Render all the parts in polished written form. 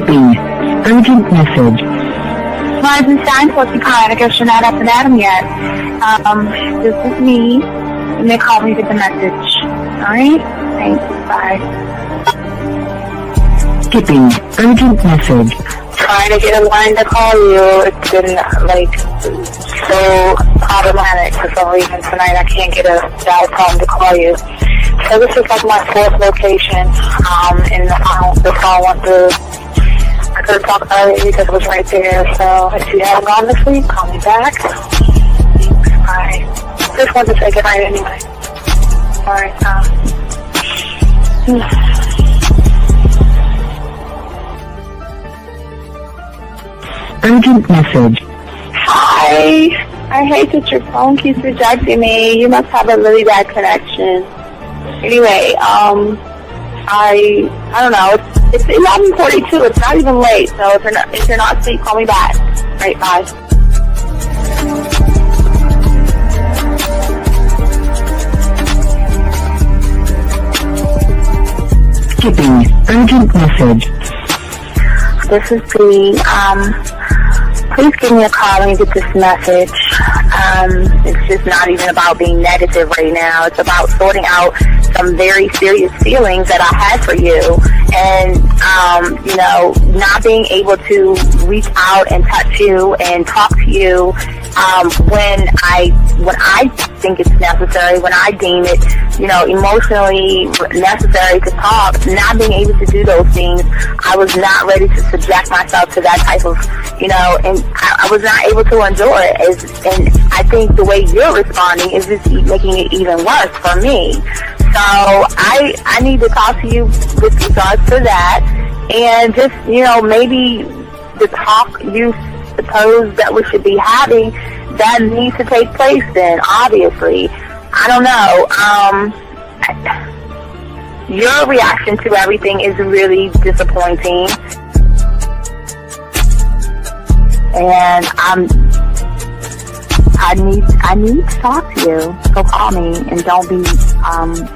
Skipping. Urgent message. Eisenstein, what's calling? I guess you're not up and at him yet. This is me. And they call me with the message. Alright? Thanks. Bye. Skipping. Urgent message. Trying to get a line to call you. It's been, so problematic for some reason tonight. I can't get a dial tone to call you. So this is my fourth location, and the phone went through. I couldn't talk about it because it was right there. So if you haven't gone this week, call me back. Thanks. Bye. Just wanted to say goodnight anyway. Alright, Urgent message. Hi. I hate that your phone keeps rejecting me. You must have a really bad connection. Anyway, I don't know. It's 11:42. It's not even late. So if you're not asleep, call me back. Right, bye. Skipping. Urgent message. This is P. Please give me a call when you get this message. It's just not even about being negative right now. It's about sorting out some very serious feelings that I had for you, and not being able to reach out and touch you and talk to you when I think it's necessary, when I deem it, emotionally necessary to talk. Not being able to do those things, I was not ready to subject myself to that type of, and I was not able to endure it. And I think the way you're responding is just making it even worse for me. So I need to talk to you with regards to that, and just, maybe the talk you suppose that we should be having, that needs to take place then, obviously. I don't know. Your reaction to everything is really disappointing. And I need to talk to you. So call me and don't be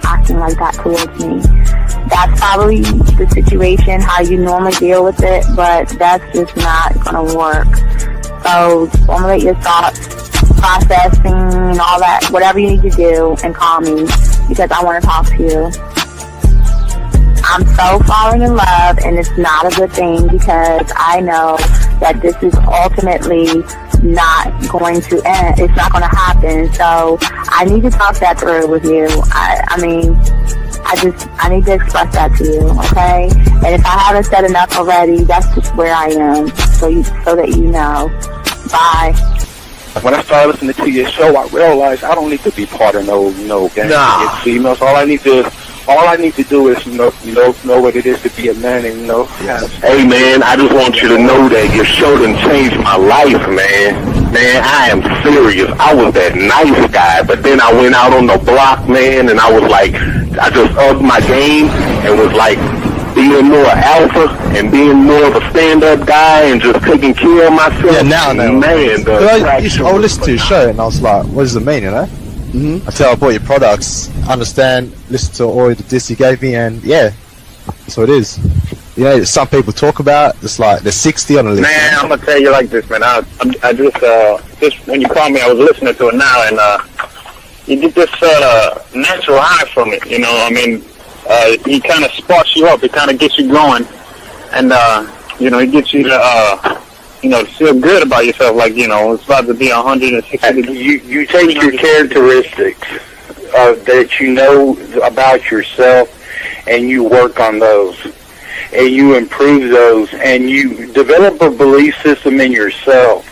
acting like that towards me. That's probably the situation, how you normally deal with it, but that's just not gonna work. So formulate your thoughts, processing and all that, whatever you need to do, and call me because I want to talk to you. I'm so falling in love, and it's not a good thing because I know that this is ultimately not going to end. It's not going to happen. So I need to talk that through with you. I need to express that to you, okay? And if I haven't said enough already, that's just where I am, so that you know. Bye. When I started listening to your show, I realized I don't need to be part of no gang against females. All I need to do is know what it is to be a man, and Hey man, I just want you to know that your show done changed my life, man. Man, I am serious. I was that nice guy, but then I went out on the block, man, and I was like, I just upped my game and was like being more alpha and being more of a stand-up guy and just taking care of myself. Yeah, now, man. I listened to your show and I was like, what does it mean, Mm-hmm. Until I bought your products, understand, listen to all the diss you gave me, and yeah, that's what it is. Some people talk about it's like they're 60 on the list. Man, I'm gonna tell you like this, man. I just when you called me, I was listening to it now, and you get this natural high from it. He kind of sparks you up. It kind of gets you going, and it gets you to feel good about yourself, it's about to be 160 degrees. You take your characteristics that you know about yourself, and you work on those, and you improve those, and you develop a belief system in yourself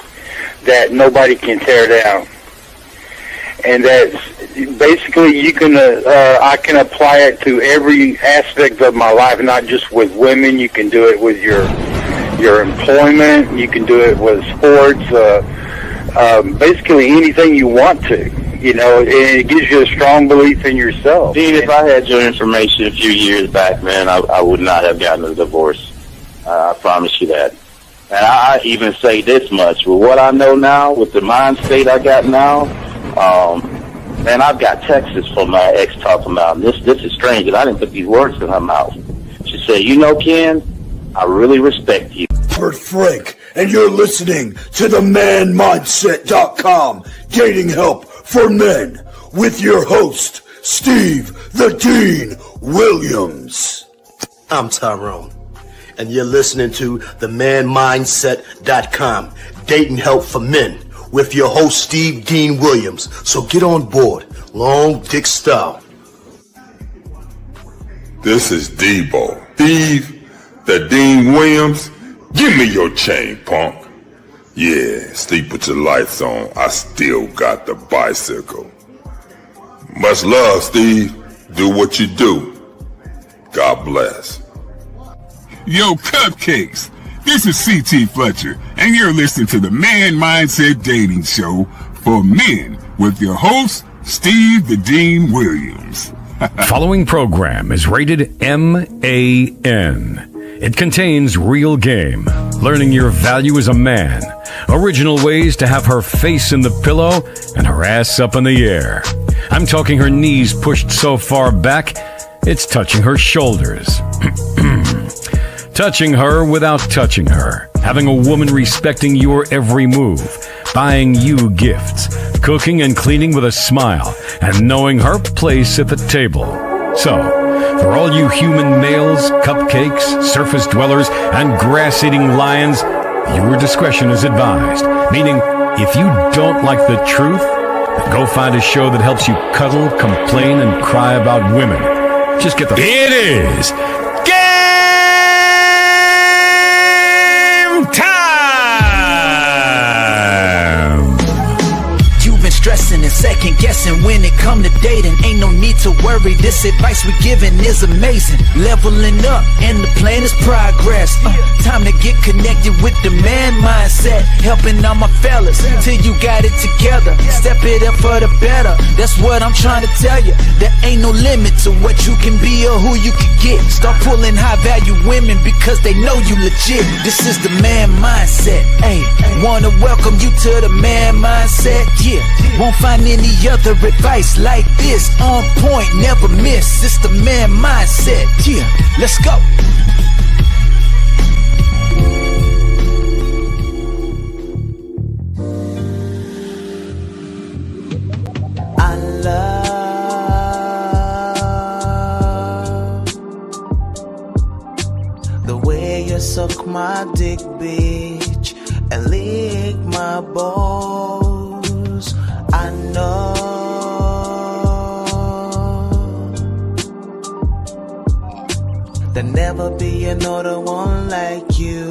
that nobody can tear down. And that's basically I can apply it to every aspect of my life, not just with women. You can do it with your employment, you can do it with sports, basically anything you want to, and it gives you a strong belief in yourself. Dean, if I had your information a few years back, man, I would not have gotten a divorce. I promise you that. And I even say this much, with what I know now, with the mind state I got now, man, I've got texts from my ex talking about, this is strange, and I didn't put these words in her mouth. She said, Ken, I really respect you. Robert Frank, and you're listening to the manmindset.com dating help for men with your host, Steve the Dean Williams. I'm Tyrone, and you're listening to the manmindset.com dating help for men with your host, Steve Dean Williams. So get on board, long dick style. This is Debo. Steve the Dean Williams. Give me your chain, punk. Yeah, sleep with your lights on. I still got the bicycle. Much love, Steve. Do what you do. God bless. Yo, cupcakes. This is C.T. Fletcher, and you're listening to the Man Mindset Dating Show for men with your host, Steve the Dean Williams. Following program is rated MAN. It contains real game, learning your value as a man, original ways to have her face in the pillow and her ass up in the air. I'm talking her knees pushed so far back, it's touching her shoulders. Touching her without touching her. Having a woman respecting your every move. Buying you gifts. Cooking and cleaning with a smile. And knowing her place at the table. So, for all you human males, cupcakes, surface dwellers, and grass-eating lions, your discretion is advised. Meaning, if you don't like the truth, then go find a show that helps you cuddle, complain, and cry about women. Just get the... It is game time! You've been stressing and second guessing when it come to dating. Ain't no need to worry, this advice we giving is amazing. Leveling up and the plan is progress. Time to get connected with the man mindset. Helping all my fellas till you got it together. Step it up for the better, that's what I'm trying to tell you. There ain't no limit to what you can be or who you can get. Start pulling high value women because they know you legit. This is the man mindset. Hey, wanna welcome you to the man mindset. Yeah, won't find any other advice like this. On point, never miss. It's the man mindset. Yeah, let's go. I love the way you suck my dick, bitch, and lick my balls. I know there'll never be another one like you.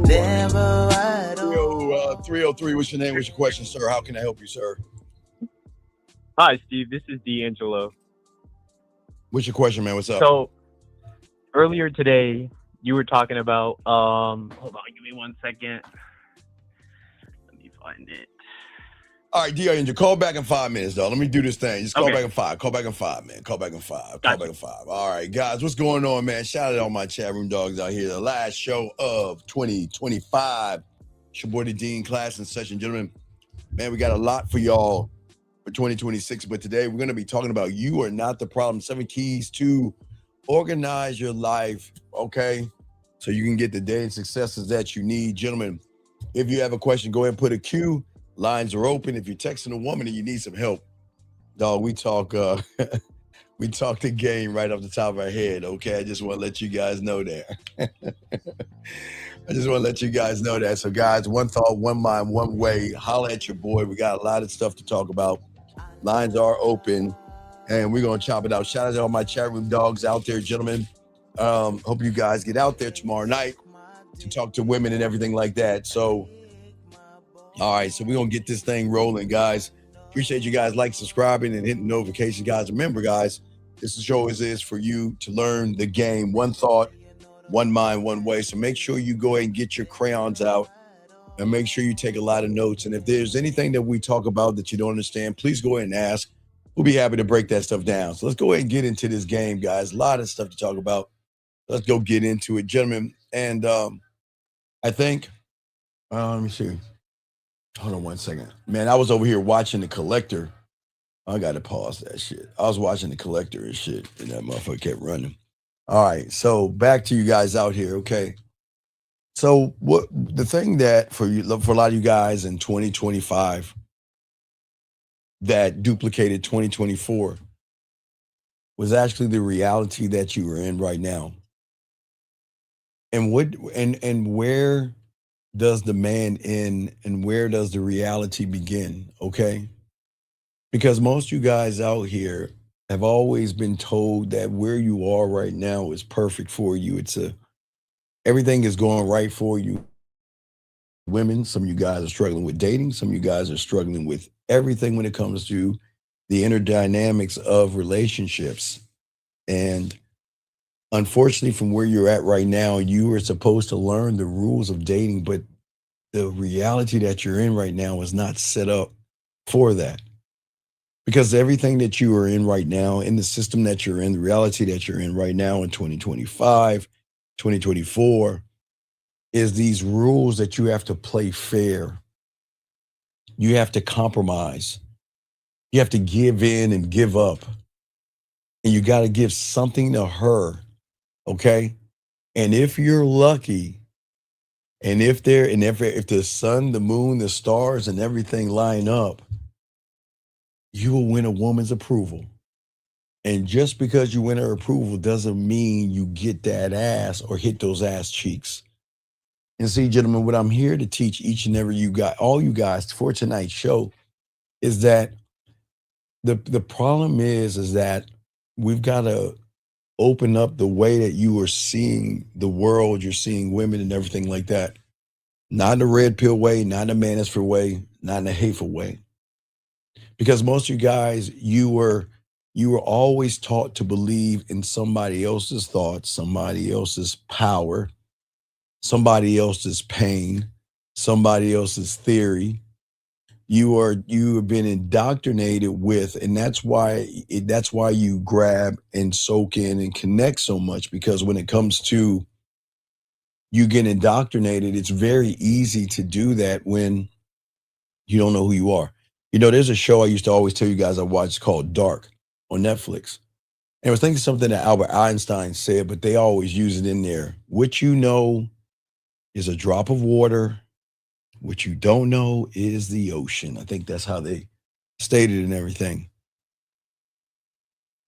Never at all. 303, what's your name? What's your question, sir? How can I help you, sir? Hi, Steve. This is D'Angelo. What's your question, man? What's up? So, earlier today, you were talking about, hold on, give me 1 second. Let me find it. All right, D'Angelo, call back in 5 minutes, though. Let me do this thing. Just call back in 5. Call back in 5, man. Call back in 5. Call back in 5. All right, guys, what's going on, man? Shout out to all my chat room dogs out here. The last show of 2025. It's your boy, the Dean, class in session. Gentlemen, man, we got a lot for y'all for 2026, but today we're going to be talking about you are not the problem. 7 keys to organize your life, okay? So you can get the dating successes that you need. Gentlemen, if you have a question, go ahead and put a Q. Lines are open. If you're texting a woman and you need some help, dog, we talk we talk the game right off the top of our head, okay? I just want to let you guys know that. I just want to let you guys know that. So, guys, one thought, one mind, one way. Holla at your boy. We got a lot of stuff to talk about. Lines are open, and we're going to chop it out. Shout out to all my chat room dogs out there, gentlemen. Hope you guys get out there tomorrow night to talk to women and everything like that. So, all right, so we're going to get this thing rolling, guys. Appreciate you guys subscribing, and hitting notifications, guys. Remember, guys, this show is for you to learn the game. One thought, one mind, one way. So make sure you go ahead and get your crayons out and make sure you take a lot of notes. And if there's anything that we talk about that you don't understand, please go ahead and ask. We'll be happy to break that stuff down. So let's go ahead and get into this game, guys. A lot of stuff to talk about. Let's go get into it, gentlemen. And I think, let me see. Hold on 1 second. Man, I was over here watching The Collector. I got to pause that shit. I was watching The Collector and shit, and that motherfucker kept running. All right. So back to you guys out here. Okay. So what the thing that for a lot of you guys in 2025 that duplicated 2024 was actually the reality that you were in right now. And where does the man end and where does the reality begin? Okay. Because most of you guys out here have always been told that where you are right now is perfect for you. Everything is going right for you. Women, some of you guys are struggling with dating, some of you guys are struggling with everything when it comes to the inner dynamics of relationships. And unfortunately, from where you're at right now, you are supposed to learn the rules of dating, but the reality that you're in right now is not set up for that. Because everything that you are in right now, in the system that you're in, the reality that you're in right now in 2025, 2024, is these rules that you have to play fair. You have to compromise. You have to give in and give up. And you got to give something to her, okay? And if you're lucky, and if the sun, the moon, the stars, and everything line up, you will win a woman's approval. And just because you win her approval doesn't mean you get that ass or hit those ass cheeks. And see, gentlemen, what I'm here to teach each and every all you guys for tonight's show is that the problem is that we've got to open up the way that you are seeing the world, you're seeing women and everything like that. Not in a red pill way, not in a manosphere way, not in a hateful way. Because most of you guys, you were always taught to believe in somebody else's thoughts, somebody else's power, somebody else's pain, somebody else's theory. You have been indoctrinated with, and that's why you grab and soak in and connect so much, because when it comes to you get indoctrinated, it's very easy to do that when you don't know who you are. You know, there's a show I used to always tell you guys I watched called Dark on Netflix. And I was thinking something that Albert Einstein said, but they always use it in there. What you know is a drop of water. What you don't know is the ocean. I think that's how they stated it and everything.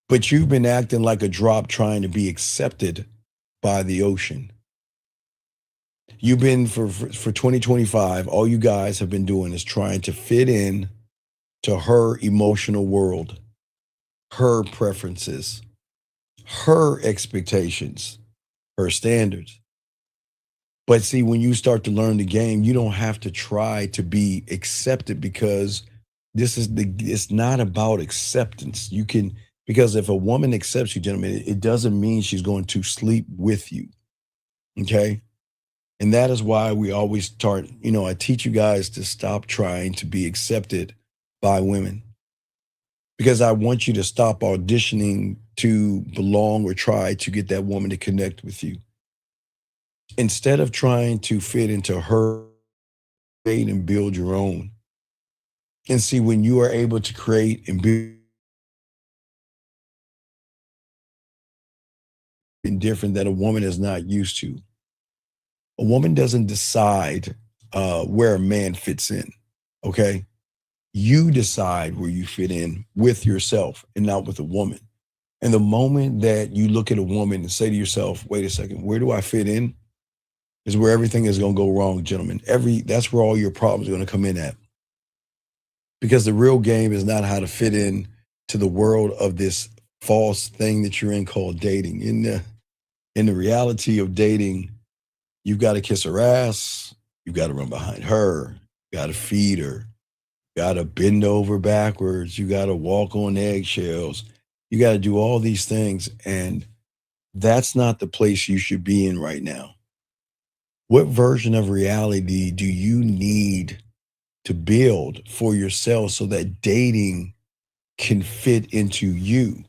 But you've been acting like a drop trying to be accepted by the ocean. You've been for 2025, all you guys have been doing is trying to fit in to her emotional world, her preferences, her expectations, her standards. But see, when you start to learn the game, you don't have to try to be accepted, because it's not about acceptance. Because if a woman accepts you, gentlemen, it doesn't mean she's going to sleep with you. Okay? And that is why we always start, I teach you guys to stop trying to be accepted by women. Because I want you to stop auditioning to belong or try to get that woman to connect with you. Instead of trying to fit into her fate and build your own. And see, when you are able to create and build different that a woman is not used to. A woman doesn't decide where a man fits in, okay? You decide where you fit in with yourself and not with a woman. And the moment that you look at a woman and say to yourself, wait a second, where do I fit in? Is where everything is going to go wrong, gentlemen. That's where all your problems are going to come in at. Because the real game is not how to fit in to the world of this false thing that you're in called dating. In the reality of dating, you've got to kiss her ass, you've got to run behind her, you got to feed her, you got to bend over backwards, you got to walk on eggshells, you got to do all these things, and that's not the place you should be in right now. What version of reality do you need to build for yourself so that dating can fit into you?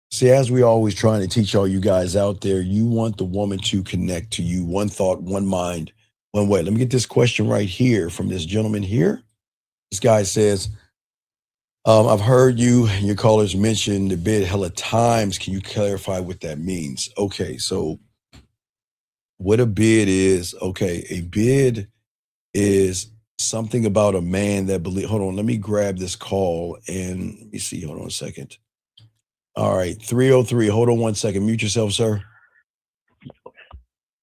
See, as we always trying to teach all you guys out there, you want the woman to connect to you, one thought, one mind, one way. Let me get this question right here from this gentleman here. This guy says, I've heard you and your callers mention the bid hella times. Can you clarify what that means? Okay, so what a bid is, okay, a bid is something about a man that believe. Hold on, let me grab this call and let me see. Hold on a second. All right, 303. Hold on one second. Mute yourself, sir.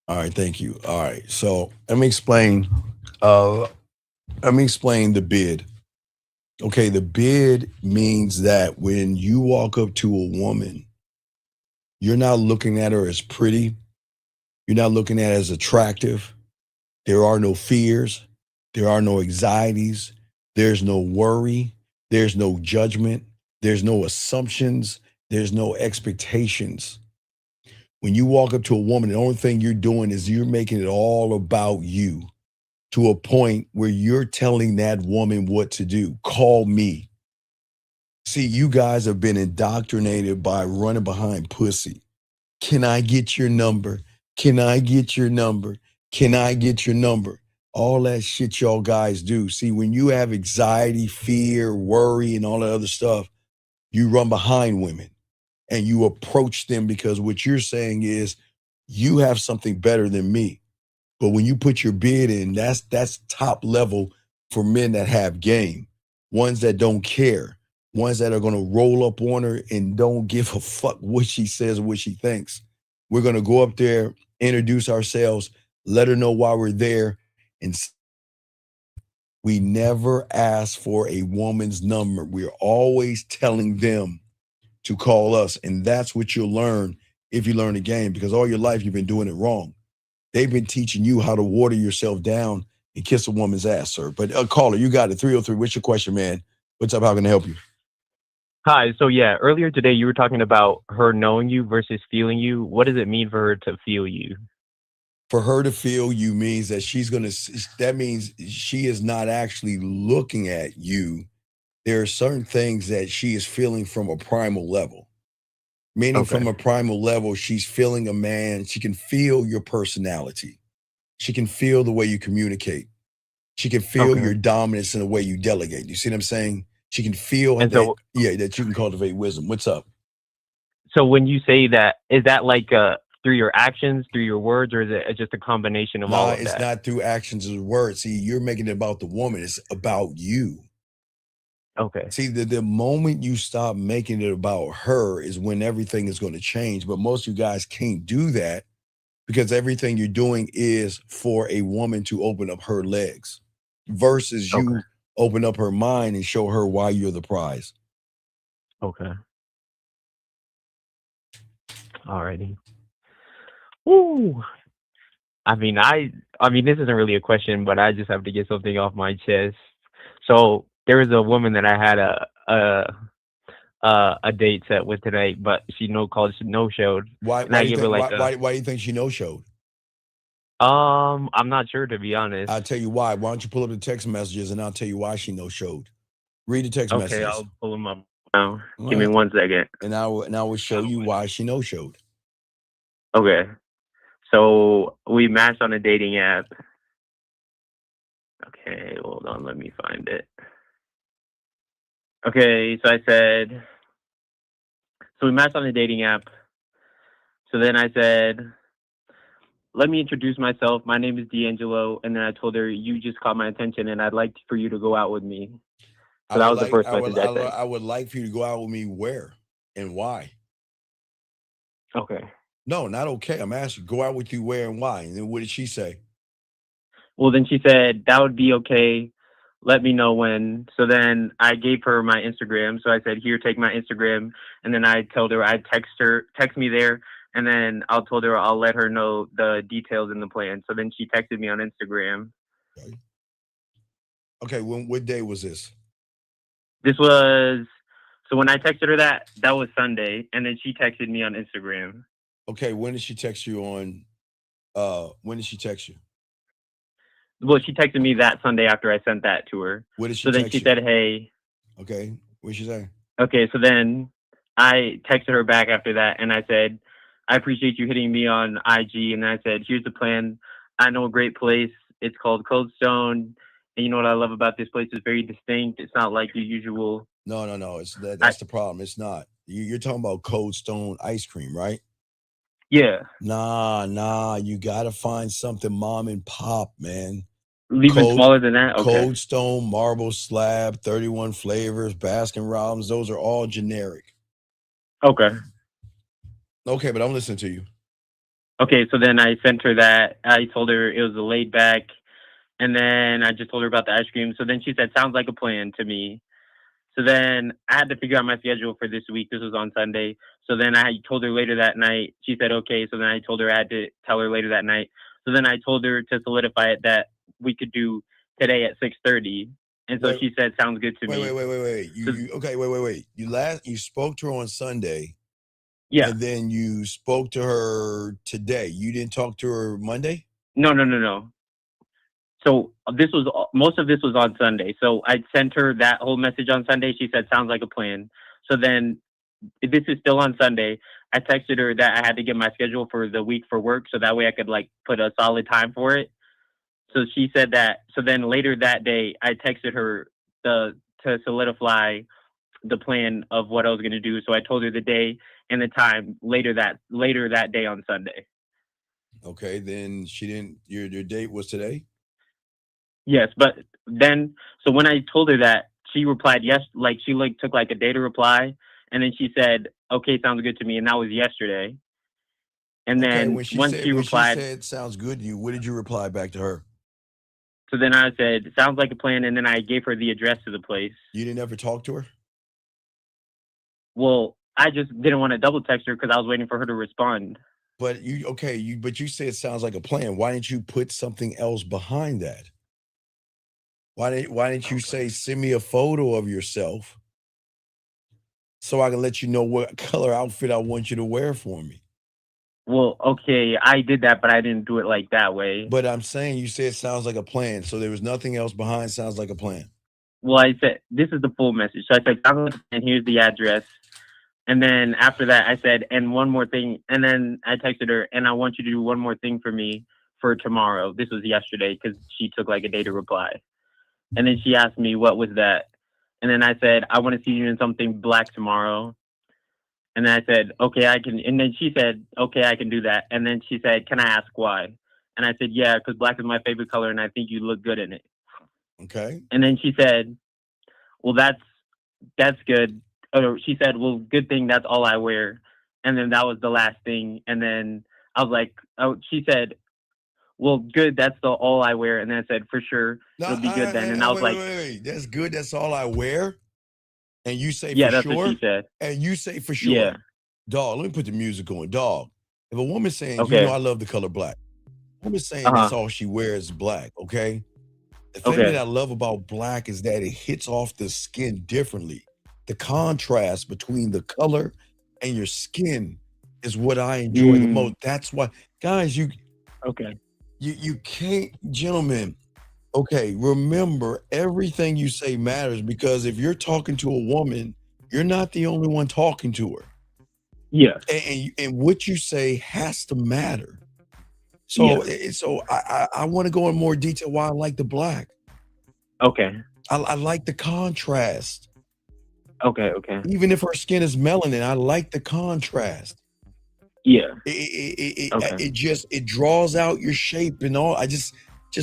All right, thank you. All right, so let me explain. Let me explain the bid. Okay, the bid means that when you walk up to a woman, you're not looking at her as pretty. You're not looking at her as attractive. There are no fears. There are no anxieties. There's no worry. There's no judgment. There's no assumptions. There's no expectations. When you walk up to a woman, the only thing you're doing is you're making it all about you to a point where you're telling that woman what to do. Call me. See, you guys have been indoctrinated by running behind pussy. Can I get your number? Can I get your number? Can I get your number? All that shit y'all guys do. See, when you have anxiety, fear, worry, and all that other stuff, you run behind women and you approach them because what you're saying is you have something better than me. But when you put your bid in, that's top level for men that have game, ones that don't care, ones that are going to roll up on her and don't give a fuck what she says or what she thinks. We're going to go up there, introduce ourselves, let her know why we're there, and we never ask for a woman's number. We're always telling them to call us, and that's what you'll learn if you learn the game, because all your life you've been doing it wrong. They've been teaching you how to water yourself down and kiss a woman's ass, sir. But caller, you got it. 303. What's your question, man? What's up? How can I help you? Hi. So yeah, earlier today you were talking about her knowing you versus feeling you. What does it mean for her to feel you? For her to feel you means that that means she is not actually looking at you. There are certain things that she is feeling from a primal level. Meaning from Okay. a primal level, she's feeling a man. She can feel your personality. She can feel the way you communicate. She can feel Okay. your dominance in the way you delegate. You see what I'm saying? She can feel And that, so that you can cultivate wisdom. What's up? so when you say that, is that like through your actions, through your words, or is it just a combination of all Nah, of it's that? not through actions or words. See, you're making it about the woman. It's about you. Okay. See, the moment you stop making it about her is when everything is going to change. But most of you guys can't do that because everything you're doing is for a woman to open up her legs versus Okay. you open up her mind and show her why you're the prize. Okay. Alrighty. Woo. I mean, this isn't really a question, but I just have to get something off my chest. So there was a woman that I had a date set with tonight, but she no showed, Why and why I do you gave her think like why do you think she no showed? I'm not sure, to be honest. I'll tell you why. Why don't you pull up the text messages and I'll tell you why she no showed. Read the text Okay, messages. I'll pull them up now. All Give me right. 1 second. And I will show you why she no showed. Okay. So we matched on a dating app. Okay, hold on, let me find it. Okay, so I said, so we matched on a dating app. So then I said, let me introduce myself. My name is D'Angelo. And then I told her, you just caught my attention and I'd like for you to go out with me. So that was the first message I sent. I would like for you to go out with me where and why. Okay. No, not okay. I'm asking, go out with you where and why. And then what did she say? Well, then she said, that would be okay. Let me know when. So then I gave her my Instagram. So I said, here, take my Instagram. And then I told her I'd text me there. And then told her I'll let her know the details in the plan. So then she texted me on Instagram. Okay, what day was this? This was, so when I texted her that was Sunday. And then she texted me on Instagram. Okay, when did she text you on, when did she text you? Well, she texted me that Sunday after I sent that to her. What did she So then text she you? said, hey. Okay, what did she say? Okay, so then I texted her back after that and I said, I appreciate you hitting me on IG. And I said, here's the plan. I know a great place. It's called Cold Stone. And you know what I love about this place? It's very distinct. It's not like your usual No. That's the problem. It's not. You're talking about Cold Stone ice cream, right? Yeah. Nah. You gotta find something mom and pop, man. Even smaller than that? Okay. Cold Stone, Marble Slab, 31 flavors, Baskin Robbins. Those are all generic. Okay. Okay, but I'm listening to you. Okay, so then I sent her that. I told her it was a laid back, and then I just told her about the ice cream. So then she said, "Sounds like a plan to me." So then I had to figure out my schedule for this week. This was on Sunday. So then I told her later that night. She said, okay. So then I told her I had to tell her later that night. So then I told her to solidify it that we could do today at 6:30. And so she said, sounds good to me. Wait. You spoke to her on Sunday. Yeah. And then you spoke to her today. You didn't talk to her Monday? No. So most of this was on Sunday. So I sent her that whole message on Sunday. She said, sounds like a plan. So then this is still on Sunday. I texted her that I had to get my schedule for the week for work. So that way I could like put a solid time for it. So she said that. So then later that day, I texted her to solidify the plan of what I was going to do. So I told her the day and the time later that day on Sunday. Okay. Then she didn't, your date was today? Yes, but then, so when I told her that, she replied yes, like she took like a day to reply, and then she said, "Okay, sounds good to me," and that was yesterday. And then when she replied, said sounds good to you, what did you reply back to her? So then I said, "Sounds like a plan," and then I gave her the address to the place. You didn't ever talk to her? Well, I just didn't want to double text her because I was waiting for her to respond. But you said it sounds like a plan. Why didn't you put something else behind that? Why didn't you say, send me a photo of yourself so I can let you know what color outfit I want you to wear for me? Well, okay, I did that, but I didn't do it like that way. But I'm saying you said sounds like a plan, so there was nothing else behind sounds like a plan. Well, I said, this is the full message. So I said, and here's the address. And then after that, I said, and one more thing. And then I texted her, and I want you to do one more thing for me for tomorrow. This was yesterday because she took like a day to reply. And then she asked me, what was that? And then I said, I want to see you in something black tomorrow. And then I said, okay, I can. And then she said, okay, I can do that. And then she said, can I ask why? And I said, yeah, because black is my favorite color, and I think you look good in it. Okay. And then she said, well, that's good. Or she said, well, good thing that's all I wear. And then that was the last thing. And then I was like, oh, she said, well, good, that's all I wear. And then I said, for sure, it'll be good then. And I was wait. That's good, that's all I wear? And you say yeah, for that's sure? what she said. And you say for sure. Yeah. Dog, let me put the music on. Dog, if a woman's saying, okay, you know I love the color black. A woman's saying that's all she wears is black, okay? The thing that I love about black is that it hits off the skin differently. The contrast between the color and your skin is what I enjoy the most. That's why, guys, you can't, gentlemen, okay, remember everything you say matters, because if you're talking to a woman, you're not the only one talking to her. Yeah. And what you say has to matter. So I want to go in more detail why I like the black. Okay. I like the contrast. Okay. Even if her skin is melanin, I like the contrast. Yeah. It draws out your shape and all. I just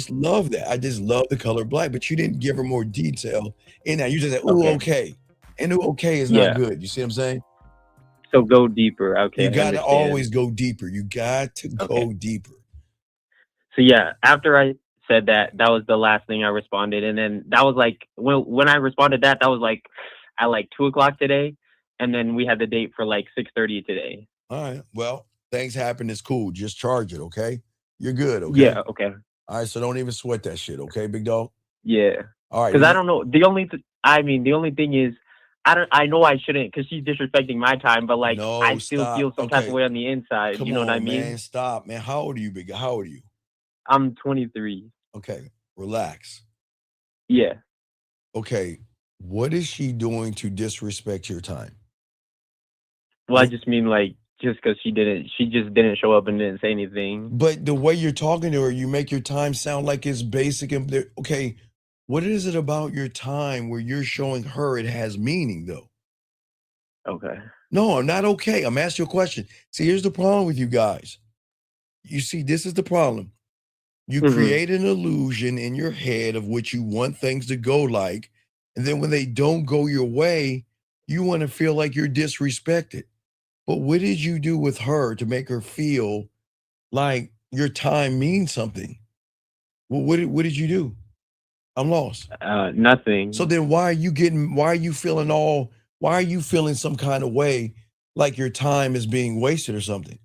love that. I just love the color black, but you didn't give her more detail in that. You just said, "Ooh, okay." And okay is not good. You see what I'm saying? So go deeper. Okay. You got to always go deeper. You got to go deeper. So yeah, after I said that was the last thing I responded. And then that was like, when I responded that was like at like 2:00 today. And then we had the date for like 6:30 today. All right. Well, things happen. It's cool. Just charge it. Okay. You're good. Okay. Yeah. Okay. All right. So don't even sweat that shit. Okay, big dog. Yeah. All right. Because I don't know. The only thing is, I know I shouldn't, because she's disrespecting my time, but like, I still feel some type of way on the inside. Come you know on, what I mean? Man, stop, man. How old are you, big? How old are you? I'm 23. Okay. Relax. Yeah. Okay. What is she doing to disrespect your time? Well, I just mean like, just because she just didn't show up and didn't say anything. But the way you're talking to her, you make your time sound like it's basic. And okay, What is it about your time where you're showing her it has meaning, though? Okay. No, I'm not okay. I'm asking you a question. See, here's the problem with you guys. You see, this is the problem. You create an illusion in your head of what you want things to go like. And then when they don't go your way, you want to feel like you're disrespected. But what did you do with her to make her feel like your time means something? Well, what did you do? I'm lost. Nothing. So then why are you feeling some kind of way like your time is being wasted or something?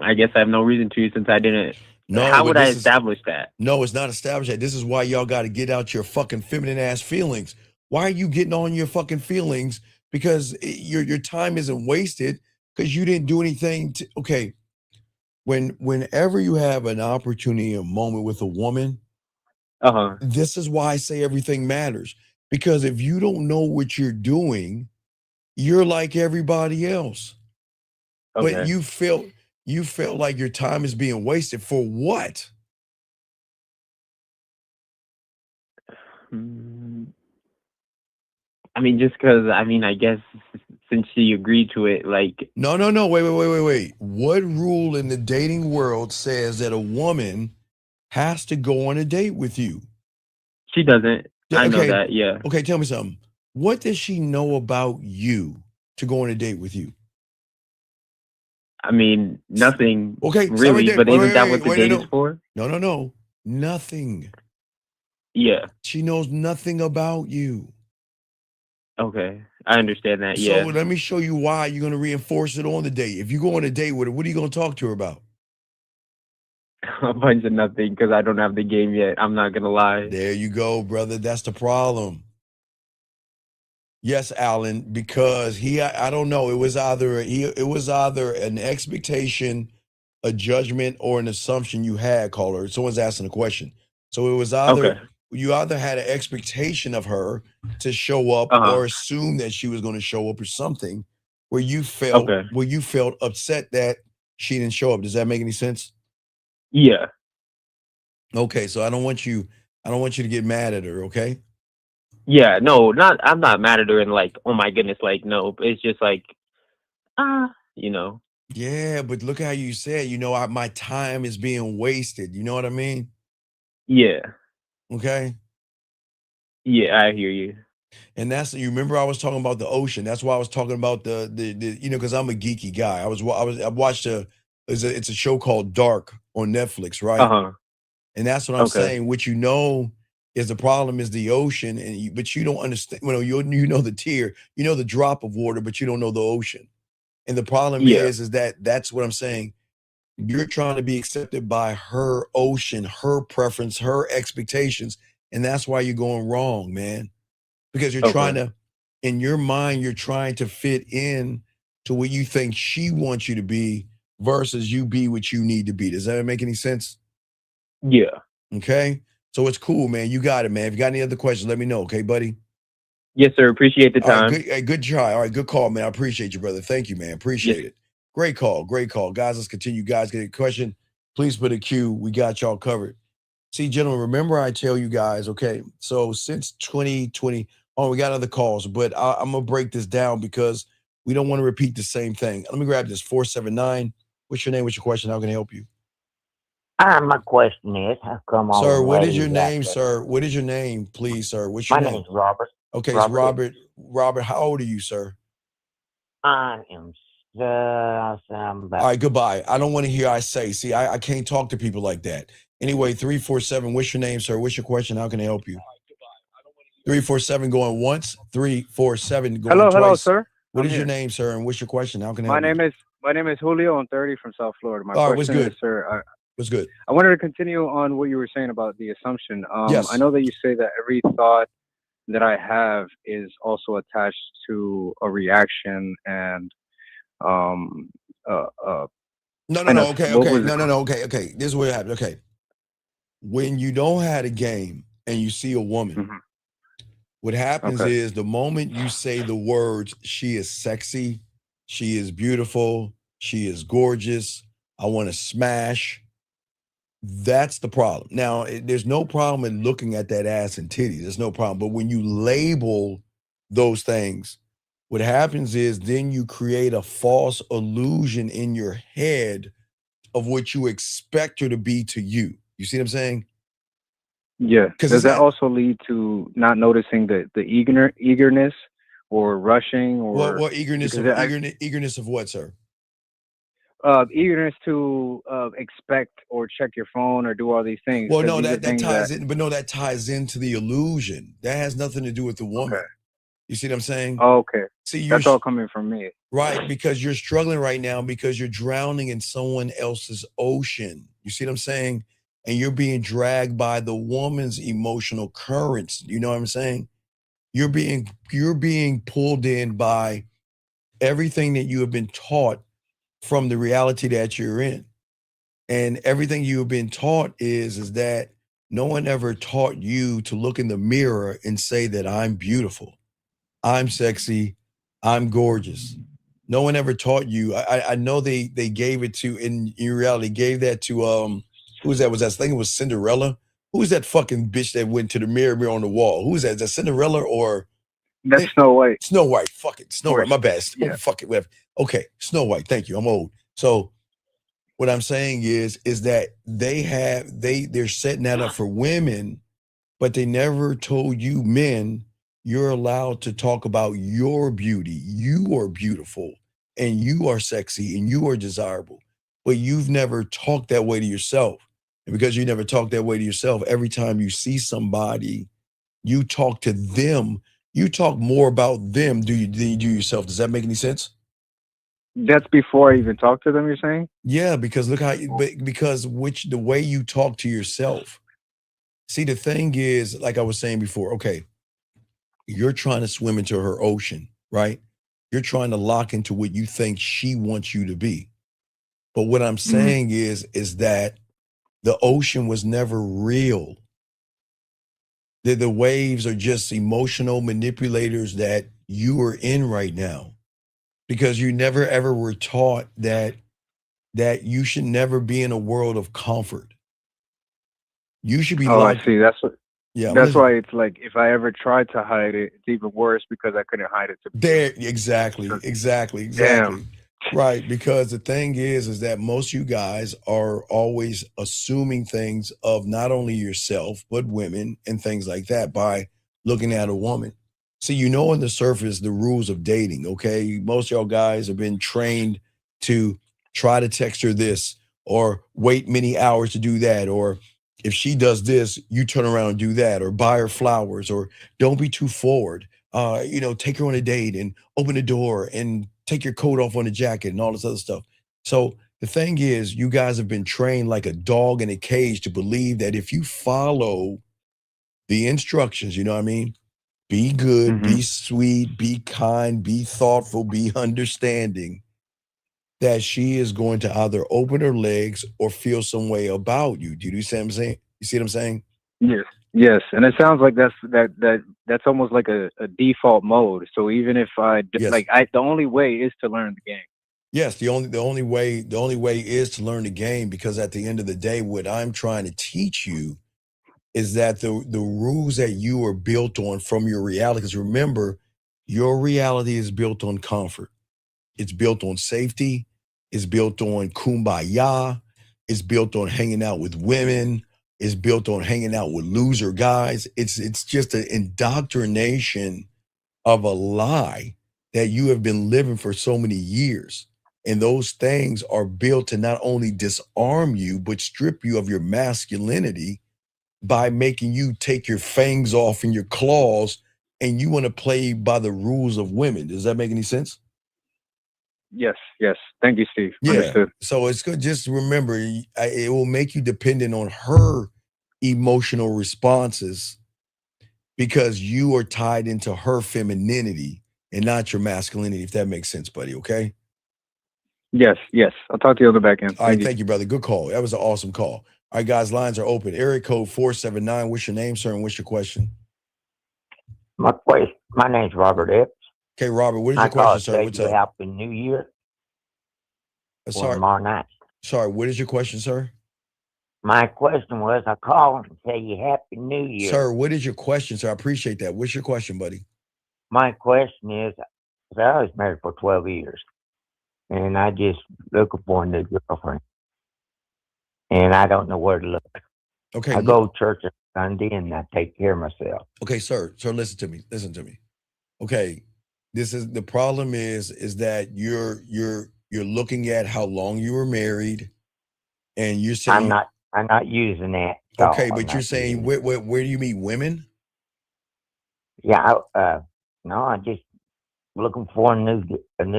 I guess I have no reason to since I didn't. No, How but would I this is- establish that? No, it's not established yet. This is why y'all got to get out your fucking feminine ass feelings. Why are you getting on your fucking feelings? Because your time isn't wasted because you didn't do anything to, okay. Whenever you have an opportunity, a moment with a woman, this is why I say everything matters. Because if you don't know what you're doing, you're like everybody else. Okay. But you felt like your time is being wasted for what? I mean, just because, I guess since she agreed to it, like... No. Wait. What rule in the dating world says that a woman has to go on a date with you? She doesn't. I know that, yeah. Okay, tell me something. What does she know about you to go on a date with you? I mean, nothing Okay, really, right but isn't that what the date is for? No. Nothing. Yeah. She knows nothing about you. Okay. I understand that, So yeah. let me show you why you're going to reinforce it on the date. If you go on a date with her, what are you going to talk to her about? A bunch of nothing because I don't have the game yet. I'm not going to lie. There you go, brother. That's the problem. Yes, Alan, because I don't know. It was either an expectation, a judgment, or an assumption you had, caller. Someone's asking a question. So it was you either had an expectation of her to show up or assume that she was going to show up or something where you felt upset that she didn't show up. Does that make any sense? Yeah. Okay, so I don't want you to get mad at her, okay? Yeah, no, I'm not mad at her and like, oh my goodness, like, no, it's just like, you know. Yeah, but look how you said, my time is being wasted. You know what I mean? Yeah. Okay. Yeah, I hear you. And you remember I was talking about the ocean. That's why I was talking about the because I'm a geeky guy. I watched it's a show called Dark on Netflix, right? And that's what I'm saying. What is the problem is the ocean, but you don't understand. You know the tear, you know the drop of water, but you don't know the ocean. And the problem is that's what I'm saying. You're trying to be accepted by her ocean, her preference, her expectations, and that's why you're going wrong, man. Because you're trying to, in your mind, you're trying to fit in to what you think she wants you to be versus you be what you need to be. Does that make any sense? Yeah. Okay. So it's cool, man. You got it, man. If you got any other questions, let me know. Okay, buddy? Yes, sir. Appreciate the time. All right, good try. All right, good call, man. I appreciate you, brother. Thank you, man. Appreciate it. Great call. Guys, let's continue. Guys, get a question. Please put a Q. We got y'all covered. See, gentlemen, remember I tell you guys, okay, so since 2020, we got other calls, but I'm going to break this down because we don't want to repeat the same thing. Let me grab this, 479. What's your name? What's your question? How can I help you? My question is, how come all Sir, the what is your ladies name, out there- sir? What is your name, please, sir? What's your My name? name is Robert. Okay, it's Robert. Robert, how old are you, sir? I am All right, goodbye. I don't want to hear I say. See, I can't talk to people like that. Anyway, 347, what's your name, sir? What's your question? How can I help you? 347 going once, 347 going twice. Hello, sir. What is your name, sir? And what's your question? How can I help you? My name is Julio. I'm 30 from South Florida. My All right, question what's good? is, sir, What's good? I wanted to continue on what you were saying about the assumption. Yes. I know that you say that every thought that I have is also attached to a reaction and No. Okay. This is what happened. Okay. When you don't have a game and you see a woman, what happens is the moment you say the words, she is sexy, she is beautiful, she is gorgeous, I want to smash, That's the problem. Now, there's no problem in looking at that ass and titties. There's no problem. But when you label those things, what happens is then you create a false illusion in your head of what you expect her to be to you. You see what I'm saying? Yeah. Does that also lead to not noticing the eagerness or rushing or what eagerness of eagerness of what, sir? Eagerness to expect or check your phone or do all these things. Well, no, that ties in, but no, that ties into the illusion. That has nothing to do with the woman. Okay. You see what I'm saying? Oh, okay. See, that's all coming from me. Right, because you're struggling right now because you're drowning in someone else's ocean. You see what I'm saying? And you're being dragged by the woman's emotional currents. You know what I'm saying? You're being pulled in by everything that you have been taught from the reality that you're in. And everything you have been taught is that no one ever taught you to look in the mirror and say that I'm beautiful, I'm sexy, I'm gorgeous. No one ever taught you. I know they gave it to, in reality, gave that to who's that? Was that? I think it was Cinderella. Who's that fucking bitch that went to the mirror on the wall? Who's that? Is that Cinderella or that's Snow White? Snow White. Fuck it. Snow White. My bad. Yeah. Oh, fuck it. Whatever. Okay. Snow White. Thank you. I'm old. So what I'm saying is that they're setting that up for women, but they never told you men you're allowed to talk about your beauty. You are beautiful and you are sexy and you are desirable, but you've never talked that way to yourself. And because you never talk that way to yourself, every time you see somebody, you talk to them. You talk more about them than you do yourself. Does that make any sense? That's before I even talk to them, you're saying? Yeah, because look how the way you talk to yourself. See, the thing is, like I was saying before, okay, you're trying to swim into her ocean, right? You're trying to lock into what you think she wants you to be. But what I'm saying is that the ocean was never real. The waves are just emotional manipulators that you are in right now. Because you never ever were taught that you should never be in a world of comfort. You should be I see. That's what. Yeah, that's why it's like if I ever tried to hide it, it's even worse because I couldn't hide it. There, exactly. Damn. Right, because the thing is that most of you guys are always assuming things of not only yourself but women and things like that by looking at a woman. See, you know, on the surface, the rules of dating. Okay, most of y'all guys have been trained to try to text her this or wait many hours to do that, or if she does this, you turn around and do that, or buy her flowers, or don't be too forward. Take her on a date and open the door and take your coat off on the jacket and all this other stuff. So the thing is, you guys have been trained like a dog in a cage to believe that if you follow the instructions, you know what I mean? Be good, be sweet, be kind, be thoughtful, be understanding, that she is going to either open her legs or feel some way about you. Do you see what I'm saying? You see what I'm saying? Yes, and it sounds like that's almost like a default mode. So even if the only way is to learn the game. Yes, the only way is to learn the game, because at the end of the day, what I'm trying to teach you is that the rules that you are built on from your reality, because remember, your reality is built on comfort. It's built on safety. It's built on kumbaya. It's built on hanging out with women. It's built on hanging out with loser guys. It's just an indoctrination of a lie that you have been living for so many years. And those things are built to not only disarm you, but strip you of your masculinity by making you take your fangs off and your claws, and you want to play by the rules of women. Does that make any sense? Yes. Thank you, Steve. Yeah. Understood. So it's good. Just remember, it will make you dependent on her emotional responses because you are tied into her femininity and not your masculinity, if that makes sense, buddy. Okay. Yes. I'll talk to you on the back end. All right. Thank you, brother. Good call. That was an awesome call. All right, guys, lines are open. Area code 479. What's your name, sir, and what's your question? My name's Robert Epps. Okay, Robert, what is your question, sir? What's up? Happy New Year. Sorry. Tomorrow night. Sorry, what is your question, sir? My question was, I called to tell you Happy New Year. Sir, what is your question, sir? I appreciate that. What's your question, buddy? My question is, I was married for 12 years, and I just looking for a new girlfriend, and I don't know where to look. Okay. I go to church on Sunday, and I take care of myself. Okay, sir. Sir, listen to me. Listen to me. Okay. This is the problem is that you're looking at how long you were married, and you're saying I'm not using that. Okay, but you're saying where do you meet women? Yeah, no, I just looking for a new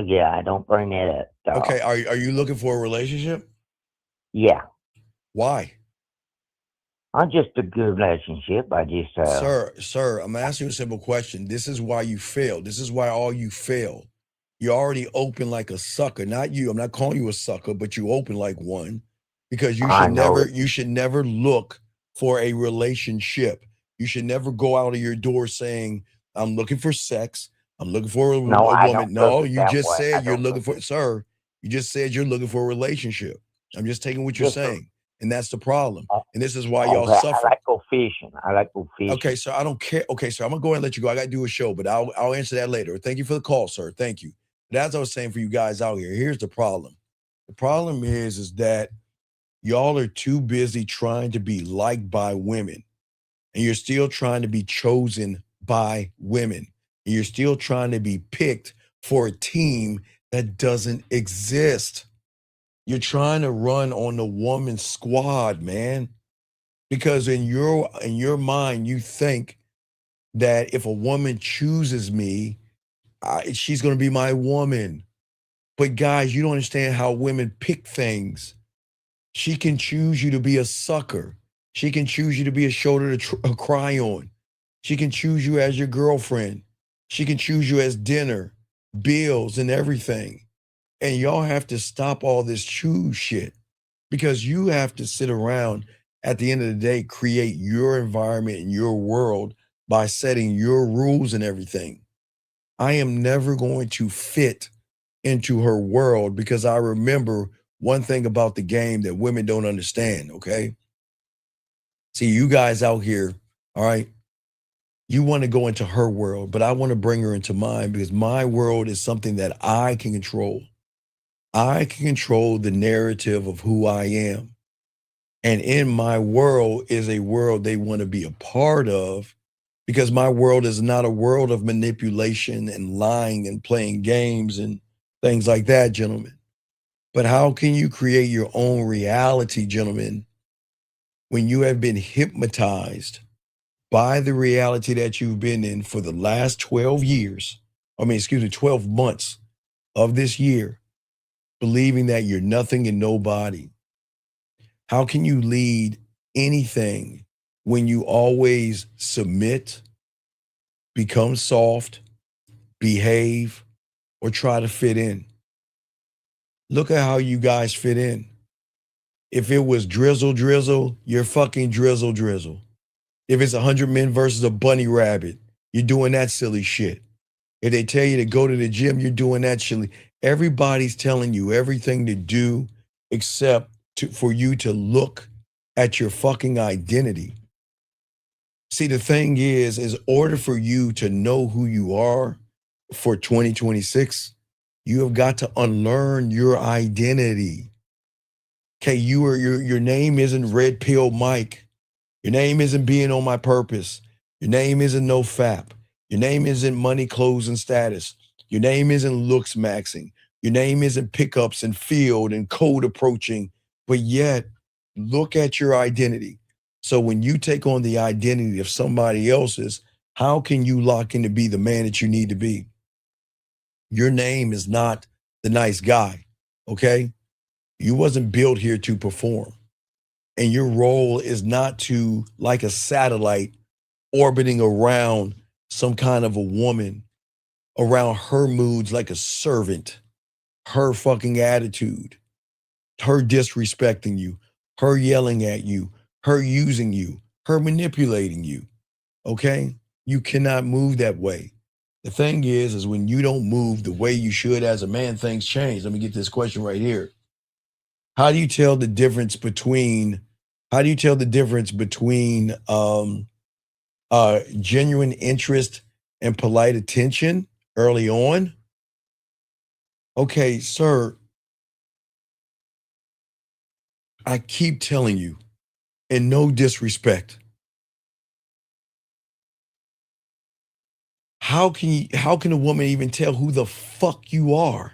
guy. Don't bring that up. Okay, are you looking for a relationship? Yeah. Why? I'm just a good relationship. I just Sir, I'm asking you a simple question. This is why you failed. This is why all you failed. You're already open like a sucker. Not you. I'm not calling you a sucker, but you open like one. Because you should never look for a relationship. You should never go out of your door saying, I'm looking for sex. I'm looking for a woman. No, you just said you're looking for, sir, you just said you're looking for a relationship. I'm just taking what you're saying. And that's the problem. And this is why y'all suffer. I like go fishing. Okay, sir, I don't care. Okay, sir, I'm going to go ahead and let you go. I got to do a show, but I'll answer that later. Thank you for the call, sir. Thank you. But as I was saying for you guys out here, here's the problem. The problem is that y'all are too busy trying to be liked by women, and you're still trying to be chosen by women, and you're still trying to be picked for a team that doesn't exist. You're trying to run on the woman's squad, man, because in your mind, you think that if a woman chooses me, she's going to be my woman. But guys, you don't understand how women pick things. She can choose you to be a sucker. She can choose you to be a shoulder to cry on. She can choose you as your girlfriend. She can choose you as dinner, bills, and everything. And y'all have to stop all this choose shit, because you have to sit around at the end of the day, create your environment and your world by setting your rules and everything. I am never going to fit into her world, because I remember one thing about the game that women don't understand, okay? See, you guys out here, all right, you want to go into her world, but I want to bring her into mine, because my world is something that I can control. I can control the narrative of who I am. And in my world is a world they want to be a part of, because my world is not a world of manipulation and lying and playing games and things like that, gentlemen. But how can you create your own reality, gentlemen, when you have been hypnotized by the reality that you've been in for the last 12 months of this year, believing that you're nothing and nobody? How can you lead anything when you always submit, become soft, behave, or try to fit in? Look at how you guys fit in. If it was drizzle, you're fucking drizzle. If it's 100 men versus a bunny rabbit, you're doing that silly shit. If they tell you to go to the gym, you're doing that silly. Everybody's telling you everything to do except for you to look at your fucking identity. See, the thing is, in order for you to know who you are for 2026, you have got to unlearn your identity. Okay, your name isn't Red Pill Mike. Your name isn't being on my purpose. Your name isn't no fap. Your name isn't money, clothes, and status. Your name isn't looks maxing. Your name isn't pickups and field and code approaching. But yet, look at your identity. So when you take on the identity of somebody else's, how can you lock in to be the man that you need to be? Your name is not the nice guy, okay? You wasn't built here to perform. And your role is not to, like a satellite, orbiting around some kind of a woman, around her moods like a servant, her fucking attitude, her disrespecting you, her yelling at you, her using you, her manipulating you, okay? You cannot move that way. The thing is when you don't move the way you should as a man, things change. Let me get this question right here. How do you tell the difference between How do you tell the difference between genuine interest and polite attention early on? Okay, sir, I keep telling you, and no disrespect, how can a woman even tell who the fuck you are?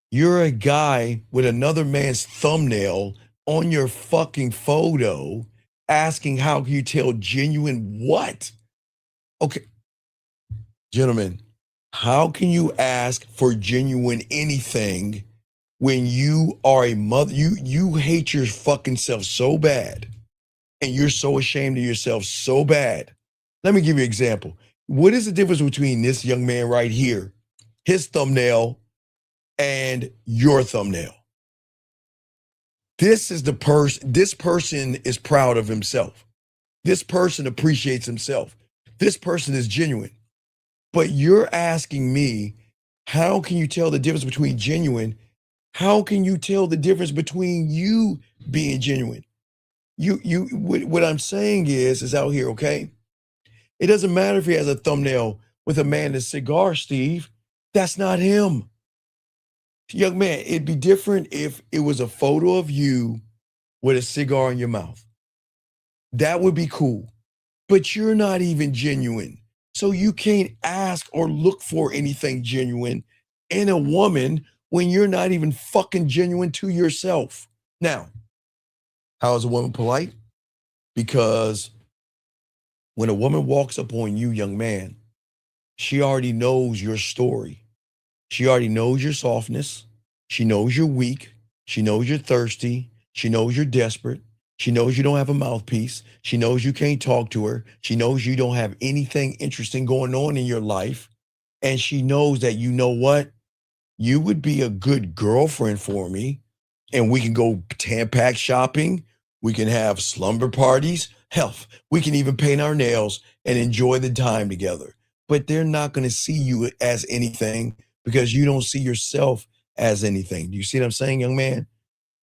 You're a guy with another man's thumbnail on your fucking photo asking how can you tell genuine what? Okay, gentlemen, how can you ask for genuine anything when you are a mother? You hate your fucking self so bad and you're so ashamed of yourself so bad. Let me give you an example. What is the difference between this young man right here, his thumbnail, and your thumbnail? This is the person, this person is proud of himself. This person appreciates himself. This person is genuine. But you're asking me, how can you tell the difference between genuine? How can you tell the difference between you being genuine? What I'm saying is out here, okay? It doesn't matter if he has a thumbnail with a man and a cigar, Steve. That's not him. Young man, it'd be different if it was a photo of you with a cigar in your mouth. That would be cool. But you're not even genuine. So you can't ask or look for anything genuine in a woman when you're not even fucking genuine to yourself. Now, how is a woman polite? Because when a woman walks up on you, young man, she already knows your story. She already knows your softness. She knows you're weak. She knows you're thirsty. She knows you're desperate. She knows you don't have a mouthpiece. She knows you can't talk to her. She knows you don't have anything interesting going on in your life. And she knows that, you know what? You would be a good girlfriend for me. And we can go Tampax shopping. We can have slumber parties. Hell, we can even paint our nails and enjoy the time together. But they're not going to see you as anything because you don't see yourself as anything. Do you see what I'm saying, young man?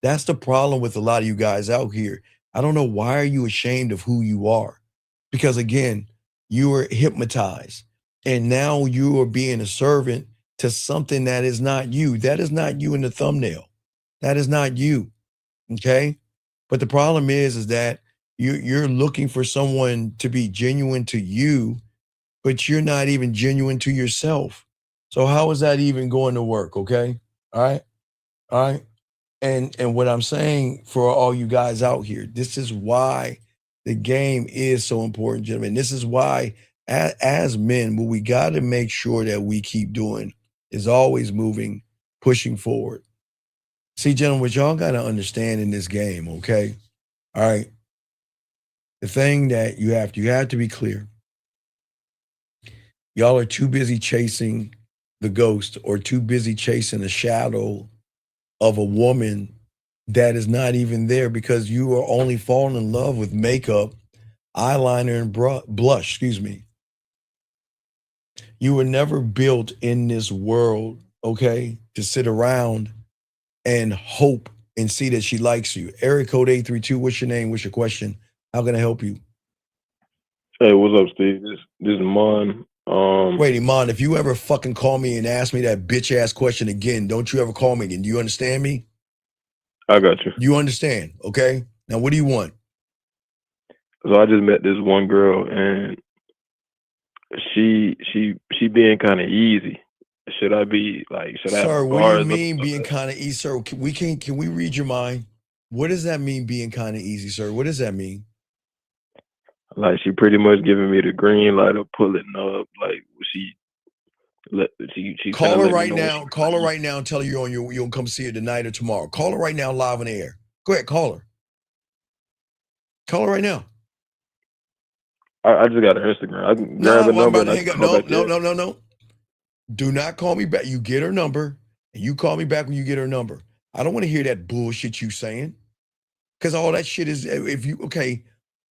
That's the problem with a lot of you guys out here. I don't know, why are you ashamed of who you are? Because again, you are hypnotized and now you are being a servant to something that is not you. That is not you in the thumbnail. That is not you. Okay. But the problem is that you're looking for someone to be genuine to you, but you're not even genuine to yourself. So how is that even going to work? Okay. All right. All right. And what I'm saying for all you guys out here, this is why the game is so important, gentlemen. This is why as men, what we got to make sure that we keep doing is always moving, pushing forward. See, gentlemen, what y'all got to understand in this game, okay? All right. The thing that you have to be clear. Y'all are too busy chasing the ghost or too busy chasing the shadow of a woman that is not even there because you are only falling in love with makeup, eyeliner, and blush, excuse me. You were never built in this world, okay, to sit around and hope and see that she likes you. Area code 832, what's your name? What's your question? How can I help you? Hey, what's up, Steve? This is Mon. Wait, Iman, if you ever fucking call me and ask me that bitch ass question again, don't you ever call me again. Do you understand me? I got you. You understand, okay? Now, what do you want? So I just met this one girl, and she being kind of easy. Should I be like? Should I have Sir, my what do you guards up? mean being kind of easy, sir? Can we read your mind? What does that mean, being kind of easy, sir? What does that mean? Like she pretty much giving me the green light of pulling up. Like she Call her right me know now. Call her right now and tell her you'll come see her tonight or tomorrow. Call her right now, live on the air. Go ahead, call her. Call her right now. I just got her Instagram. I can grab a number. And I can call back in. No. Do not call me back. You get her number, and you call me back when you get her number. I don't want to hear that bullshit you saying, because all that shit is. Okay,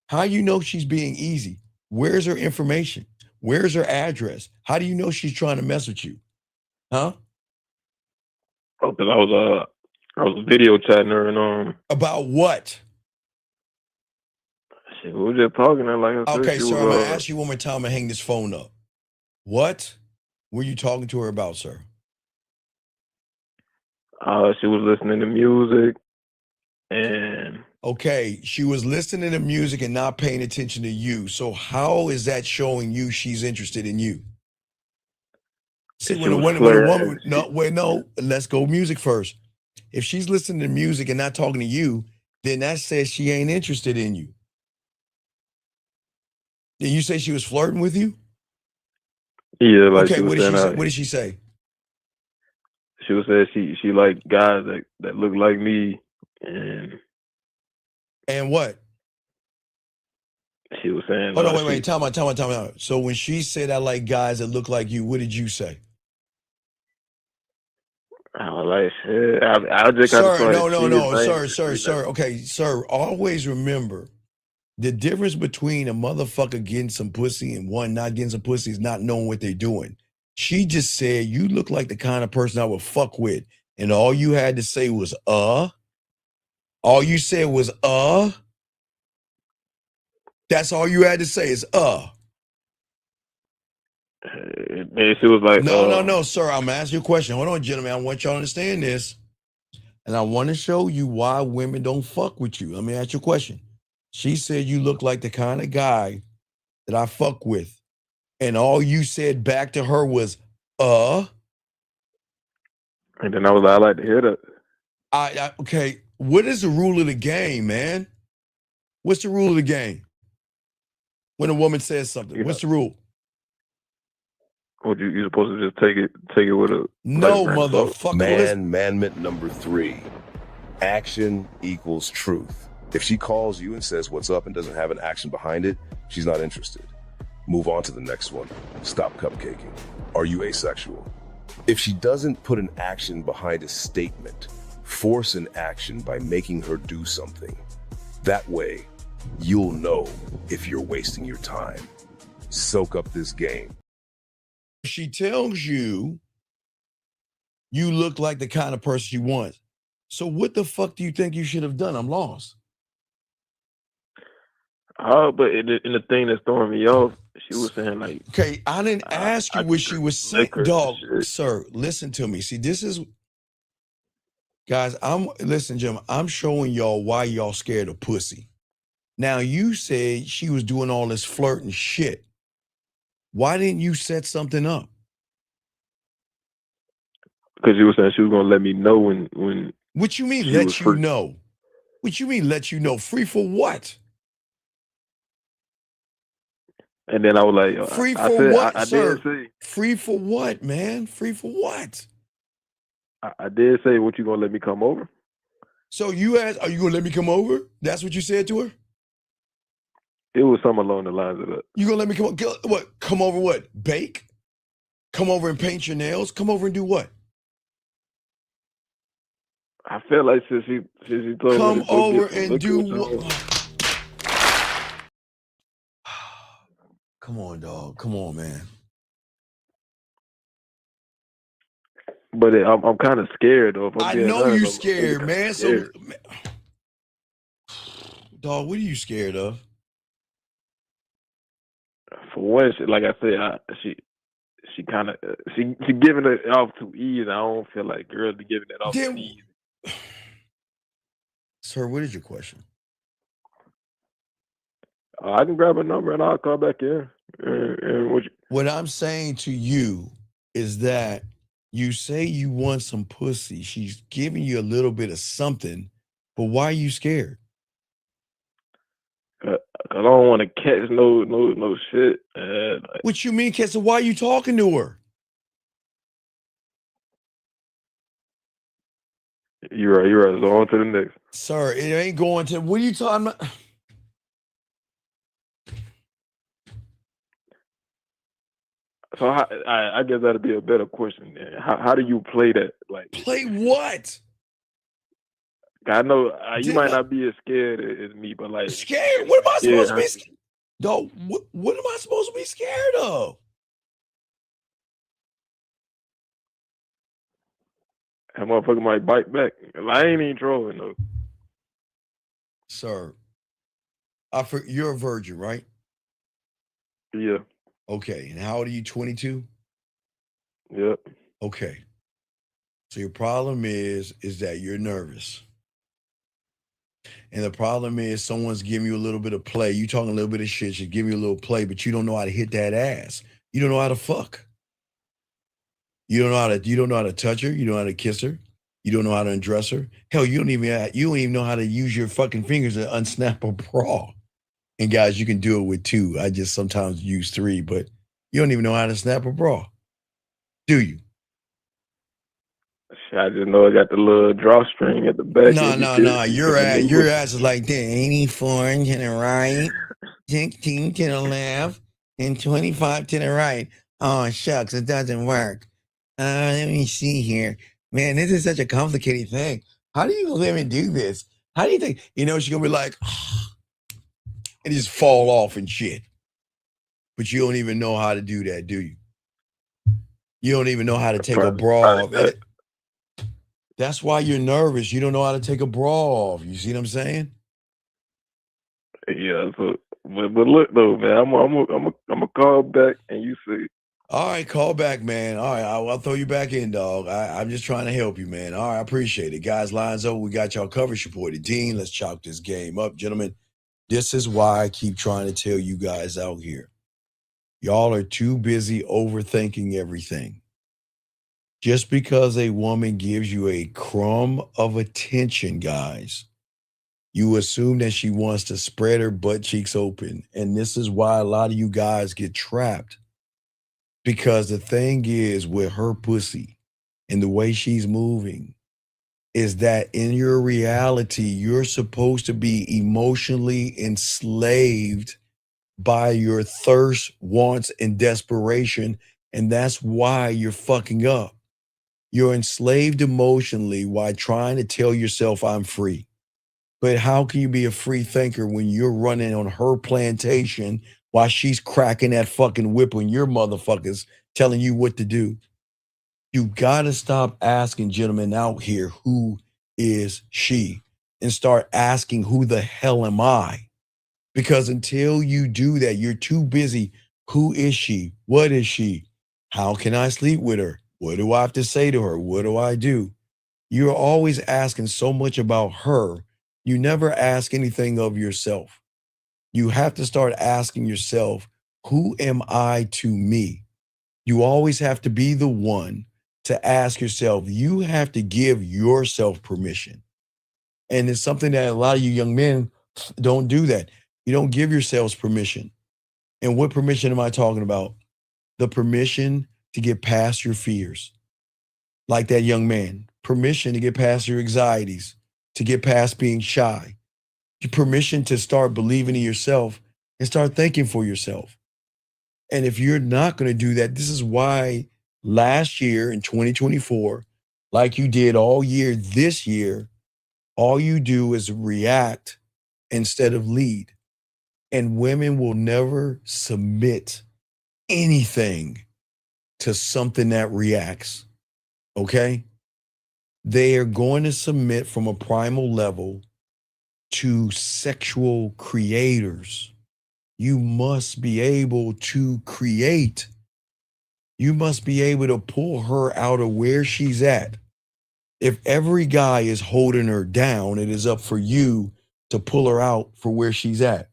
how you know she's being easy? Where's her information? Where's her address? How do you know she's trying to mess with you? Huh? Oh, because I was video chatting her and About what? Shit, we were just talking and like I said, Okay, she sir, was, I'm gonna ask you one more time and hang this phone up. What were you talking to her about, sir? she was listening to music and okay, she was listening to music and not paying attention to you. So how is that showing you she's interested in you? See, when a woman, no, let's go music first. If she's listening to music and not talking to you, then that says she ain't interested in you. Did you say she was flirting with you? Yeah, like okay, she was what did saying, she say? What did she say? She was saying she like guys that look like me, and what? She was saying. Hold on, wait, time out. So when she said I like guys that look like you, what did you say? I was like, shit. I just kind of started. Sir. Okay, sir. Always remember the difference between a motherfucker getting some pussy and one not getting some pussy is not knowing what they're doing. She just said you look like the kind of person I would fuck with, and all you had to say was All you said was That's all you had to say is And she was like, No, sir. I'm asking you a question. Hold on, gentlemen. I want y'all to understand this. And I want to show you why women don't fuck with you. Let me ask you a question. She said you look like the kind of guy that I fuck with. And all you said back to her was, And then I was like, I like to hear that. Okay. What is the rule of the game, man? What's the rule of the game? When a woman says something, what's the rule? Well, you're supposed to just take it with a no, motherfucker. Manment number 3. Action equals truth. If she calls you and says what's up and doesn't have an action behind it, she's not interested. Move on to the next one. Stop cupcaking. Are you asexual? If she doesn't put an action behind a statement, force an action by making her do something. That way, you'll know if you're wasting your time. Soak up this game. She tells you you look like the kind of person she wants. So what the fuck do you think you should have done? I'm lost. But in the thing that's throwing me off, she was saying like, okay, I didn't ask you what she was saying. Dog, sir, listen to me. See, this is, guys, listen, Jim, I'm showing y'all why y'all scared of pussy. Now, you said she was doing all this flirting shit. Why didn't you set something up? Because she was saying she was gonna let me know when. What you mean let you know? What you mean let you know? Free for what? And then I was like, free for what, I sir? did say. Free for what, man? Free for what? I did say, what, you gonna let me come over? So you asked, are you gonna let me come over? That's what you said to her? It was something along the lines of that. You gonna let me come over? What? Come over what? Bake? Come over and paint your nails? Come over and do what? I feel like since she told come me to over and do what? Come on, dog. Come on, man. But I'm kind of scared, though. I know you're scared, man. So, dog, what are you scared of? For one, like I said, she kind of she giving it off too easy. I don't feel like girls be giving it off too easy. Sir, what is your question? I can grab a number and I'll call back in. What I'm saying to you is that you say you want some pussy. She's giving you a little bit of something, but why are you scared? I don't want to catch no shit. What you mean, catch? So why are you talking to her? You're right. So on to the next. Sir, it ain't going to. What are you talking about? So I guess that'd be a better question. How do you play that? Like play what? I know you might not be as scared as me, but like scared. What am I supposed to be scared? Dog, what am I supposed to be scared of? That motherfucker might bite back. I ain't even trolling though. Sir, You're a virgin, right? Yeah. Okay. And how old are you? 22? Yep. Okay. So your problem is that you're nervous. And the problem is someone's giving you a little bit of play. You talking a little bit of shit, she's giving you a little play, but you don't know how to hit that ass. You don't know how to fuck. You don't know how to touch her, you don't know how to kiss her, you don't know how to undress her. Hell, you don't even know how to use your fucking fingers to unsnap a bra. And guys, you can do it with 2. I just sometimes use 3, but you don't even know how to snap a bra. Do you? I just know I got the little drawstring at the back. No. Your ass is like this. 84 to the right, 16 to the left, and 25 to the right. Oh, shucks, it doesn't work. Let me see here. Man, this is such a complicated thing. How do you live and do this? How do you think? She's going to be like, and just fall off and shit. But you don't even know how to do that, do you? You don't even know how to take a bra off. That's why you're nervous. You don't know how to take a bra off. You see what I'm saying? Yeah. So, but look though, man, I'm a call back and you see. All right, call back, man. All right, I'll throw you back in, dog. I'm just trying to help you, man. All right, I appreciate it. Guys, lines over. We got y'all coverage reported. Dean, let's chalk this game up. Gentlemen, this is why I keep trying to tell you guys out here. Y'all are too busy overthinking everything. Just because a woman gives you a crumb of attention, guys, you assume that she wants to spread her butt cheeks open. And this is why a lot of you guys get trapped. Because the thing is with her pussy and the way she's moving is that in your reality, you're supposed to be emotionally enslaved by your thirst, wants, and desperation. And that's why you're fucking up. You're enslaved emotionally while trying to tell yourself I'm free. But how can you be a free thinker when you're running on her plantation while she's cracking that fucking whip when your motherfuckers telling you what to do? You gotta stop asking gentlemen out here, who is she? And start asking, who the hell am I? Because until you do that, you're too busy. Who is she? What is she? How can I sleep with her? What do I have to say to her? What do I do? You're always asking so much about her. You never ask anything of yourself. You have to start asking yourself, who am I to me? You always have to be the one to ask yourself. You have to give yourself permission. And it's something that a lot of you young men don't do that. You don't give yourselves permission. And what permission am I talking about? The permission to get past your fears. Like that young man, permission to get past your anxieties, to get past being shy, permission to start believing in yourself and start thinking for yourself. And if you're not going to do that, this is why last year in 2024, like you did all year this year, all you do is react instead of lead. And women will never submit anything to something that reacts. Okay? They are going to submit from a primal level to sexual creators. You must be able to create. You must be able to pull her out of where she's at. If every guy is holding her down, it is up for you to pull her out for where she's at.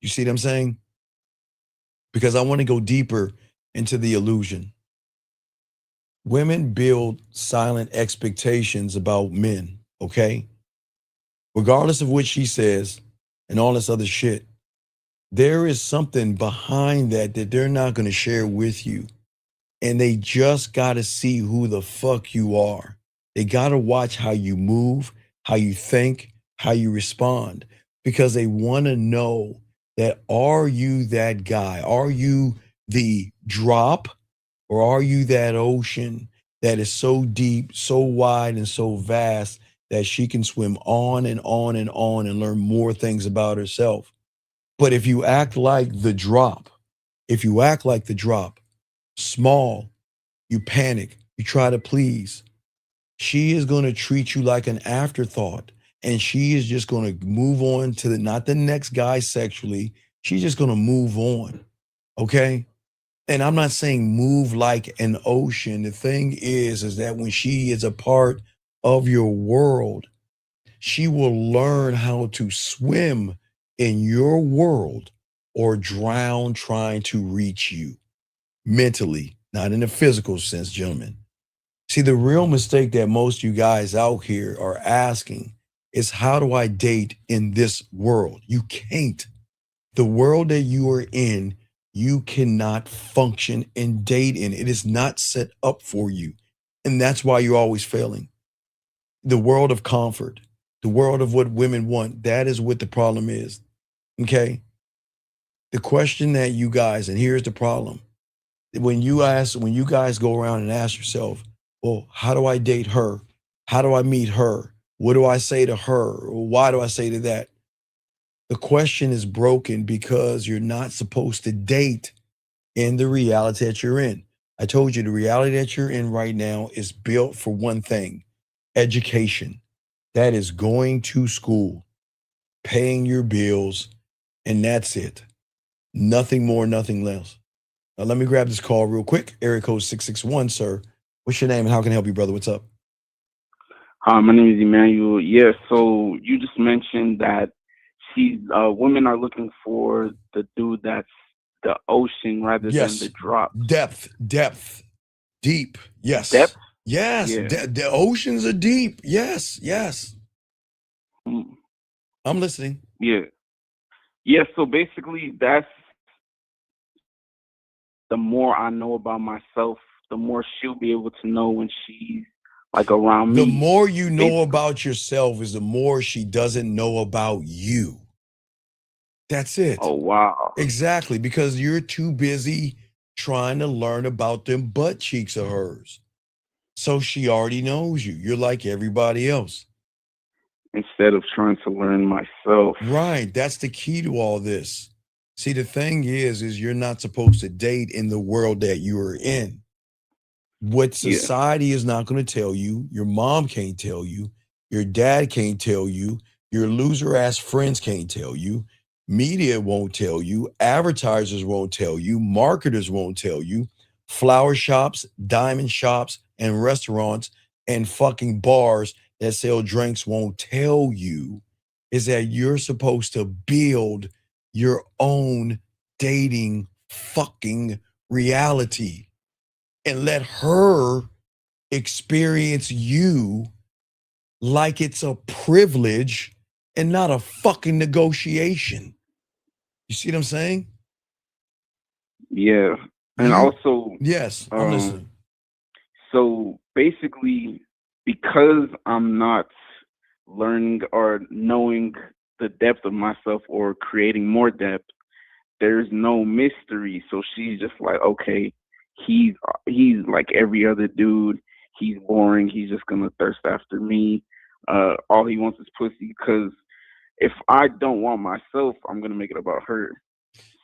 You see what I'm saying? Because I want to go deeper into the illusion. Women build silent expectations about men, okay? Regardless of what she says and all this other shit, there is something behind that they're not going to share with you. And they just got to see who the fuck you are. They got to watch how you move, how you think, how you respond, because they want to know that, are you that guy? Are you the drop, or are you that ocean that is so deep, so wide, and so vast that she can swim on and on and on and learn more things about herself? But if you act like the drop, small, you panic, you try to please, she is going to treat you like an afterthought. and she is just going to move on to not the next guy sexually. She's just going to move on. Okay. And I'm not saying move like an ocean. The thing is that when she is a part of your world, she will learn how to swim in your world or drown trying to reach you mentally, not in a physical sense, gentlemen. See, the real mistake that most of you guys out here are asking is, how do I date in this world? You can't. The world that you are in, you cannot function and date in. It is not set up for you. And that's why you're always failing. The world of comfort, the world of what women want, that is what the problem is. Okay? The question that you guys, and here's the problem. When you guys go around and ask yourself, well, how do I date her? How do I meet her? What do I say to her? Why do I say to that? The question is broken because you're not supposed to date in the reality that you're in. I told you the reality that you're in right now is built for one thing: education. That is going to school, paying your bills, and that's it. Nothing more, nothing less. Now, let me grab this call real quick. Area code 661, sir. What's your name and how can I help you, brother? What's up? Hi, my name is Emmanuel. Yeah, so you just mentioned that women are looking for the dude that's the ocean rather than the drop. Depth, deep. Yes. Depth? Yes. Yeah. The oceans are deep. Yes. Mm. I'm listening. Yeah. Yeah, so basically that's the more I know about myself, the more she'll be able to know when she's like around me. The more you know about yourself is the more she doesn't know about you. That's it. Oh, wow. Exactly, because you're too busy trying to learn about them butt cheeks of hers. So she already knows you. You're like everybody else. Instead of trying to learn myself. Right. That's the key to all this. See, the thing is you're not supposed to date in the world that you are in. What society is not going to tell you, your mom can't tell you, your dad can't tell you, your loser ass friends can't tell you, media won't tell you, advertisers won't tell you, marketers won't tell you, flower shops, diamond shops, and restaurants and fucking bars that sell drinks won't tell you, is that you're supposed to build your own dating fucking reality and let her experience you like it's a privilege and not a fucking negotiation. You see what I'm saying? Yeah. And also, yes, I'm listening. So basically, because I'm not learning or knowing the depth of myself or creating more depth, there's no mystery. So she's just like, okay, he's like every other dude. He's boring. He's just gonna thirst after me. All he wants is pussy. Because if I don't want myself, I'm gonna make it about her.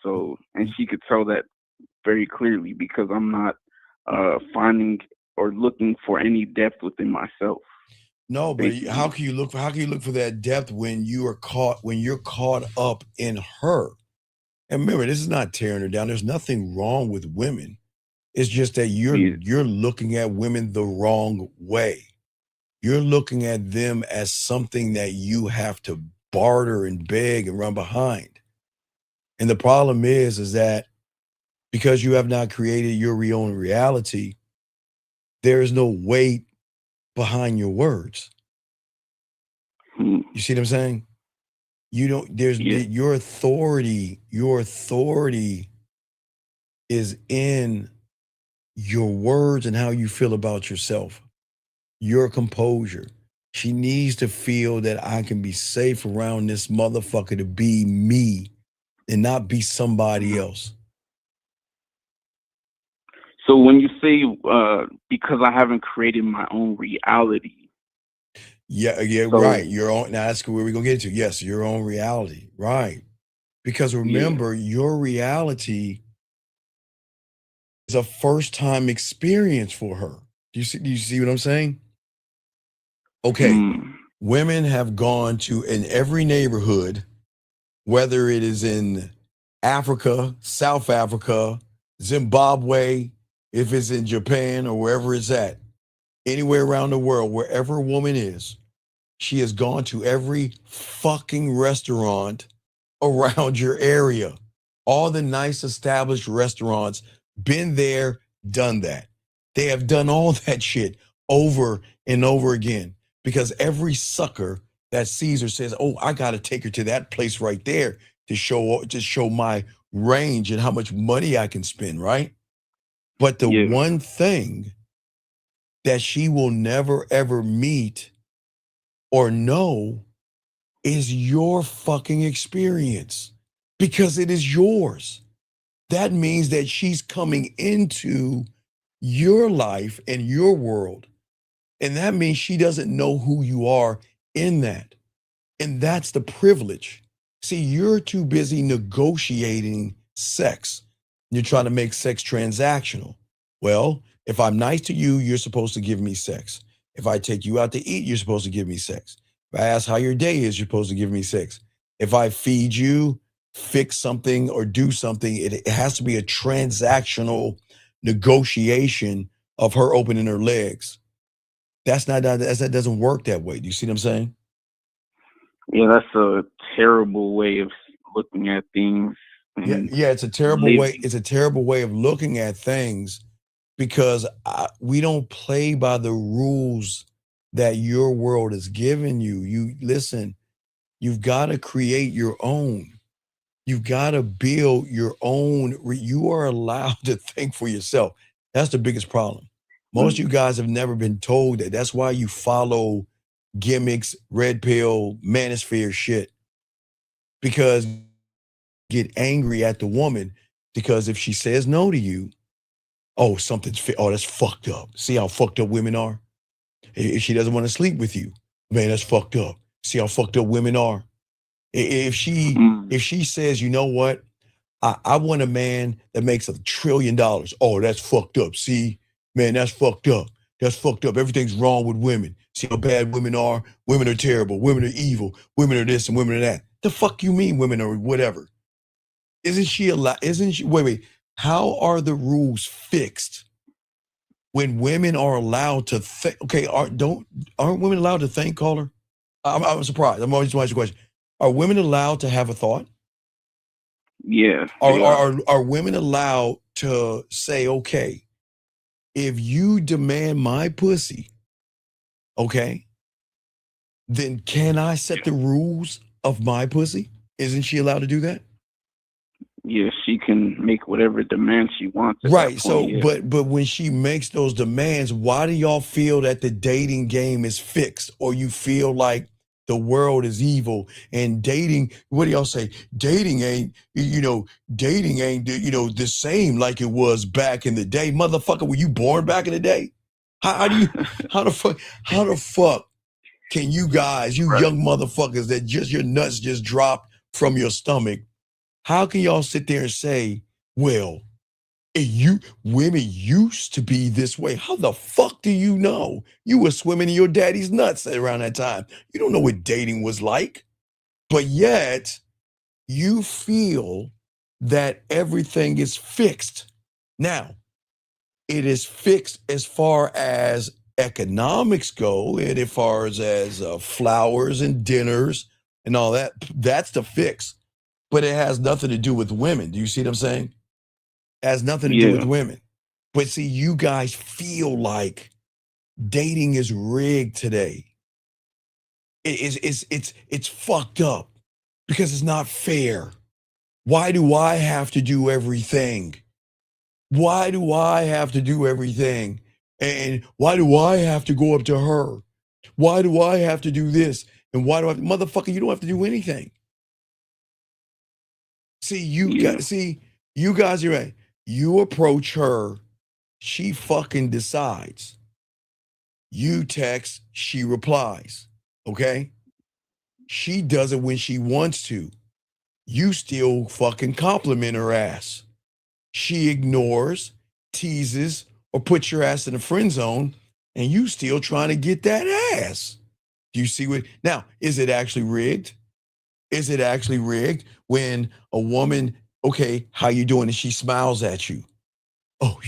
So, and she could tell that very clearly because I'm not finding or looking for any depth within myself. No, but how can you look for that depth when you're caught up in her? And remember, this is not tearing her down. There's nothing wrong with women. It's just that you're looking at women the wrong way. You're looking at them as something that you have to barter and beg and run behind. And the problem is that because you have not created your own reality, there is no weight behind your words. You see what I'm saying? You don't, your authority is in your words and how you feel about yourself, your composure. She needs to feel that I can be safe around this motherfucker to be me and not be somebody else. So when you say because I haven't created my own reality. Right. Your own. Now that's where we're gonna get to. Yes, your own reality. Right. Because remember, your reality is a first-time experience for her. Do you see what I'm saying? Okay. women have gone to in every neighborhood, whether it is in Africa, South Africa, Zimbabwe, if it's in Japan or wherever it's at, anywhere around the world, wherever a woman is, she has gone to every fucking restaurant around your area. All the nice established restaurants, been there, done that. They have done all that shit over and over again because every sucker that sees her says, "Oh, I got to take her to that place right there to show my range and how much money I can spend," right? But the one thing that she will never ever meet or know is your fucking experience because it is yours. That means that she's coming into your life and your world. And that means she doesn't know who you are in that. And that's the privilege. See, you're too busy negotiating sex. You're trying to make sex transactional. Well, if I'm nice to you, you're supposed to give me sex. If I take you out to eat, you're supposed to give me sex. If I ask how your day is, you're supposed to give me sex. If I feed you, fix something, or do something, it has to be a transactional negotiation of her opening her legs. That doesn't work that way. Do you see what I'm saying? Yeah, that's a terrible way of looking at things. Yeah, it's a terrible way. It's a terrible way of looking at things because we don't play by the rules that your world has given you. You listen, you've got to create your own. You've got to build your own. You are allowed to think for yourself. That's the biggest problem. Most of you guys have never been told that. That's why you follow gimmicks, red pill, manosphere shit. Because get angry at the woman because if she says no to you, oh, that's fucked up. See how fucked up women are? If she doesn't want to sleep with you, man, that's fucked up. See how fucked up women are? If she says, you know what? I want a man that makes $1 trillion. Oh, that's fucked up. See, man, that's fucked up. That's fucked up. Everything's wrong with women. See how bad women are? Women are terrible. Women are evil. Women are this and women are that. The fuck you mean women are whatever? Wait. How are the rules fixed when women are allowed to think? Okay, aren't women allowed to think, caller? I'm surprised. I'm always asking a question. Are women allowed to have a thought? Yeah. Are women allowed to say, okay, if you demand my pussy, okay, then can I set the rules of my pussy? Isn't she allowed to do that? Yeah, she can make whatever demands she wants. Right. So, but when she makes those demands, why do y'all feel that the dating game is fixed, or you feel like the world is evil and dating? What do y'all say? Dating ain't the same like it was back in the day. Motherfucker, were you born back in the day? How the fuck can you guys, young motherfuckers that your nuts just dropped from your stomach? How can y'all sit there and say, well, women used to be this way? How the fuck do you know? You were swimming in your daddy's nuts around that time. You don't know what dating was like. But yet, you feel that everything is fixed. Now, it is fixed as far as economics go, and as far as flowers and dinners and all that. That's the fix. But it has nothing to do with women. Do you see what I'm saying? It has nothing to do with women. But see, you guys feel like dating is rigged today. It's fucked up because it's not fair. Why do I have to do everything? Why do I have to do everything? And why do I have to go up to her? Why do I have to do this? And why do I, motherfucker, you don't have to do anything. See, you guys are right. You approach her, she fucking decides. You text, she replies. Okay? She does it when she wants to. You still fucking compliment her ass. She ignores, teases, or puts your ass in the friend zone, and you still trying to get that ass. Do you see what? Now, is it actually rigged? Is it actually rigged when a woman, okay, how you doing? And she smiles at you. Oh,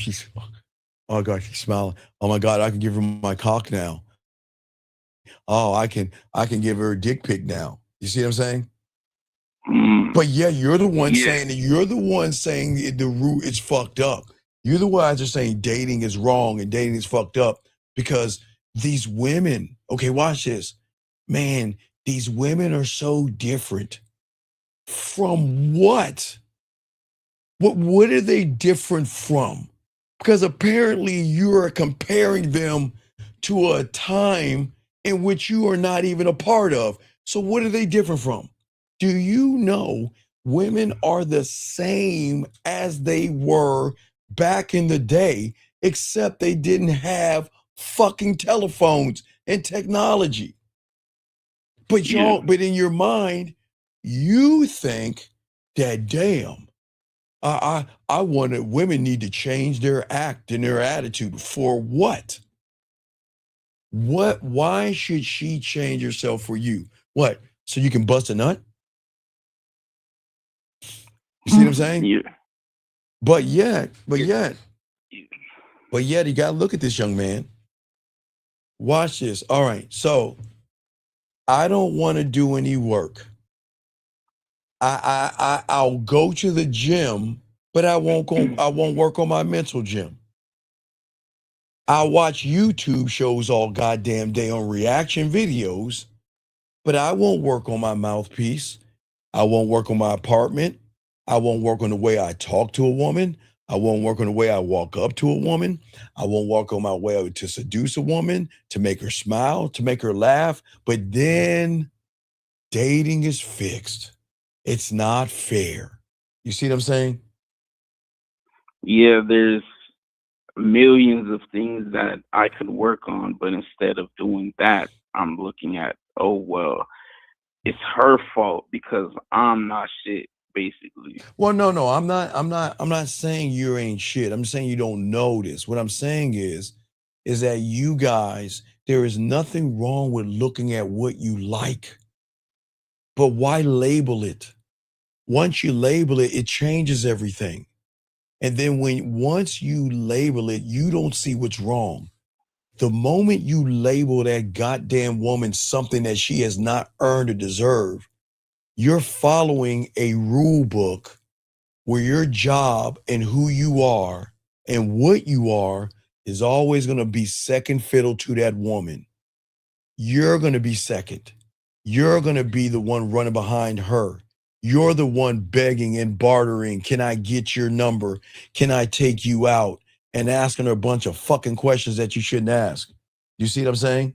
oh God, she's smiling. Oh my God, I can give her my cock now. Oh, I can give her a dick pic now. You see what I'm saying? But yeah, you're the one saying that the root is fucked up. You're the ones that are saying dating is wrong and dating is fucked up because these women, okay, watch this. Man, these women are so different. From what? What are they different from? Because apparently you are comparing them to a time in which you are not even a part of. So what are they different from? Do you know women are the same as they were back in the day, except they didn't have fucking telephones and technology? But but in your mind, you think that damn, I wanted women need to change their act and their attitude for what? Why should she change herself for you? What? So you can bust a nut? You see what I'm saying? Yeah. But yet, you gotta look at this young man. Watch this. All right. So I don't want to do any work. I'll go to the gym, but I won't work on my mental gym. I watch YouTube shows all goddamn day on reaction videos, but I won't work on my mouthpiece. I won't work on my apartment. I won't work on the way I talk to a woman. I won't work on the way I walk up to a woman. I won't work on my way to seduce a woman, to make her smile, to make her laugh. But then dating is fixed. It's not fair. You see what I'm saying? Yeah, there's millions of things that I could work on, but instead of doing that, I'm looking at, oh well, it's her fault because I'm not shit, basically. Well, no, I'm not saying you ain't shit. I'm saying you don't know this. What I'm saying is that you guys, there is nothing wrong with looking at what you like. But why label it? Once you label it, it changes everything. And then once you label it, you don't see what's wrong. The moment you label that goddamn woman something that she has not earned or deserved, you're following a rule book where your job and who you are and what you are is always going to be second fiddle to that woman. You're going to be second. You're going to be the one running behind her. You're the one begging and bartering. Can I get your number? Can I take you out? And asking her a bunch of fucking questions that you shouldn't ask. You see what I'm saying?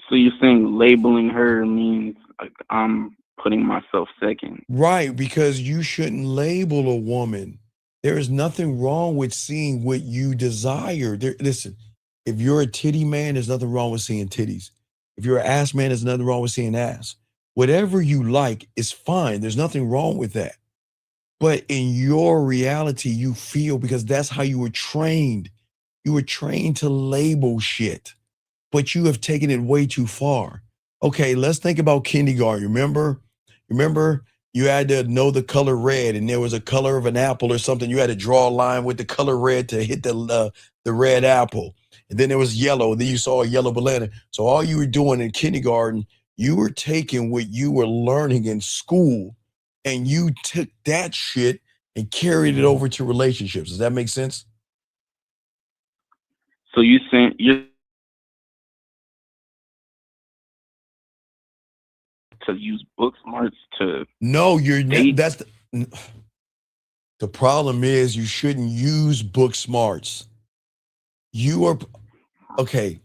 So you're saying labeling her means like I'm putting myself second? Right, because you shouldn't label a woman. There is nothing wrong with seeing what you desire. Listen, if you're a titty man, there's nothing wrong with seeing titties. If you're an ass man, there's nothing wrong with seeing ass. Whatever you like is fine. There's nothing wrong with that. But in your reality, you feel, because that's how you were trained. You were trained to label shit, but you have taken it way too far. Okay, let's think about kindergarten. Remember, you had to know the color red, and there was a color of an apple or something. You had to draw a line with the color red to hit the red apple. And then there was yellow, and then you saw a yellow banana. So all you were doing in kindergarten, you were taking what you were learning in school, and you took that shit and carried it over to relationships. Does that make sense? So you saying you're to use book smarts to No, you're date? that's the problem is you shouldn't use book smarts. You are okay.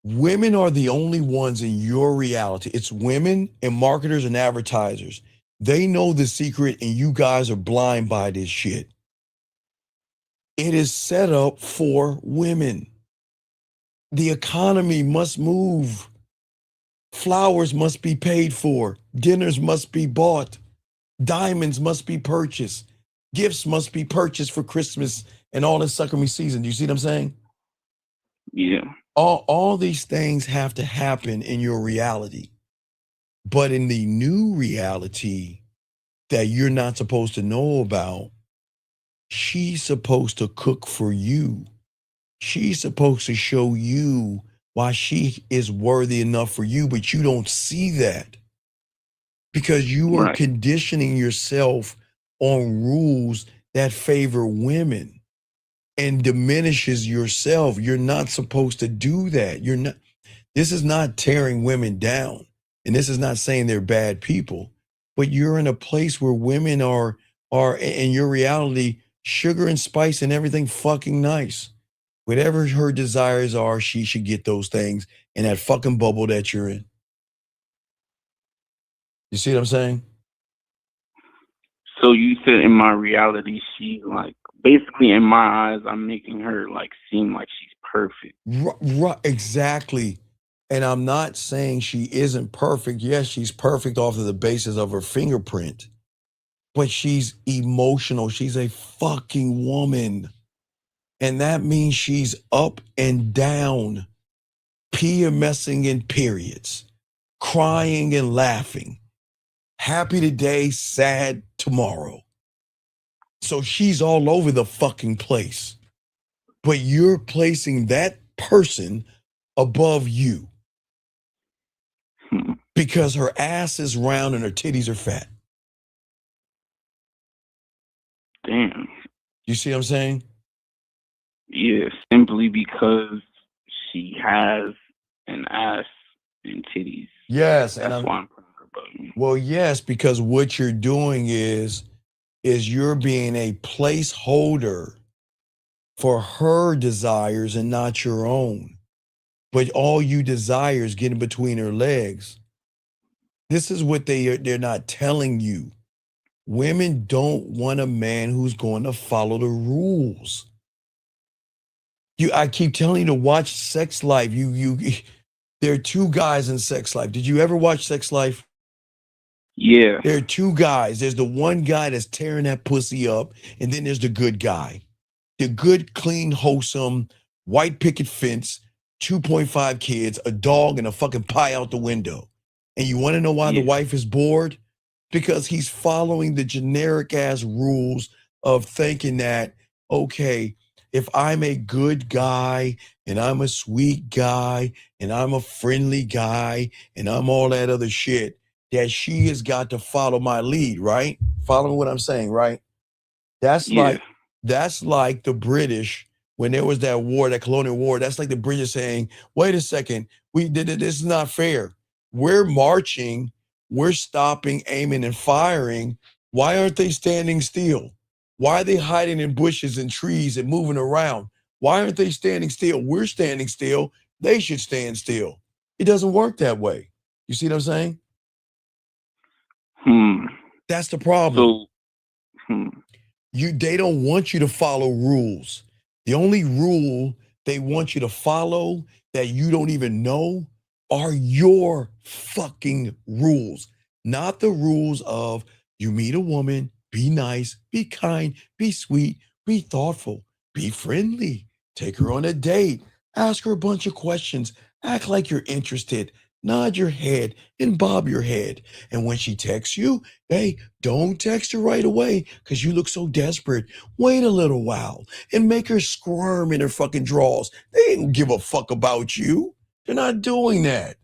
Women are the only ones in your reality. It's women and marketers and advertisers. They know the secret, and you guys are blind by this shit. It is set up for women. The economy must move. Flowers must be paid for. Dinners must be bought. Diamonds must be purchased. Gifts must be purchased for Christmas and all this suckery season. Do you see what I'm saying? Yeah. All these things have to happen in your reality. But in the new reality that you're not supposed to know about, she's supposed to cook for you. She's supposed to show you why she is worthy enough for you, but you don't see that because you are conditioning yourself on rules that favor women and diminishes yourself. You're not supposed to do that. You're not. This is not tearing women down, and this is not saying they're bad people, but you're in a place where women are in your reality, sugar and spice and everything fucking nice. Whatever her desires are, she should get those things in that fucking bubble that you're in. You see what I'm saying? So you said in my reality, she's like, basically in my eyes, I'm making her like seem like she's perfect. Right, exactly. And I'm not saying she isn't perfect. Yes, she's perfect off of the basis of her fingerprint, but she's emotional. She's a fucking woman. And that means she's up and down, PMSing in periods, crying and laughing, happy today, sad tomorrow. So she's all over the fucking place. But you're placing that person above you because her ass is round and her titties are fat. Damn. You see what I'm saying? Yeah, simply because she has an ass and titties. Yes, That's why I'm putting her above me. well, yes, because what you're doing is you're being a placeholder for her desires and not your own. But all you desire is getting between her legs. This is what they're not telling you. Women don't want a man who's going to follow the rules. I keep telling you to watch Sex Life. There are two guys in Sex Life. Did you ever watch Sex Life? Yeah. There are two guys. There's the one guy that's tearing that pussy up, and then there's the good guy. The good, clean, wholesome, white picket fence, 2.5 kids, a dog, and a fucking pie out the window. And you want to know why the wife is bored? Because he's following the generic ass rules of thinking that, okay, if I'm a good guy and I'm a sweet guy and I'm a friendly guy and I'm all that other shit, that she has got to follow my lead, right? Following what I'm saying, right? That's like the British when there was that war, that colonial war. That's like the British saying, wait a second, this is not fair. We're marching, we're stopping, aiming, and firing. Why aren't they standing still? Why are they hiding in bushes and trees and moving around? Why aren't they standing still? We're standing still. They should stand still. It doesn't work that way. You see what I'm saying? That's the problem. They don't want you to follow rules. The only rule they want you to follow that you don't even know are your fucking rules, not the rules of you meet a woman, be nice, be kind, be sweet, be thoughtful, be friendly, take her on a date, ask her a bunch of questions, act like you're interested, nod your head and bob your head. And when she texts you, hey, don't text her right away because you look so desperate. Wait a little while and make her squirm in her fucking drawers. They ain't give a fuck about you. They're not doing that.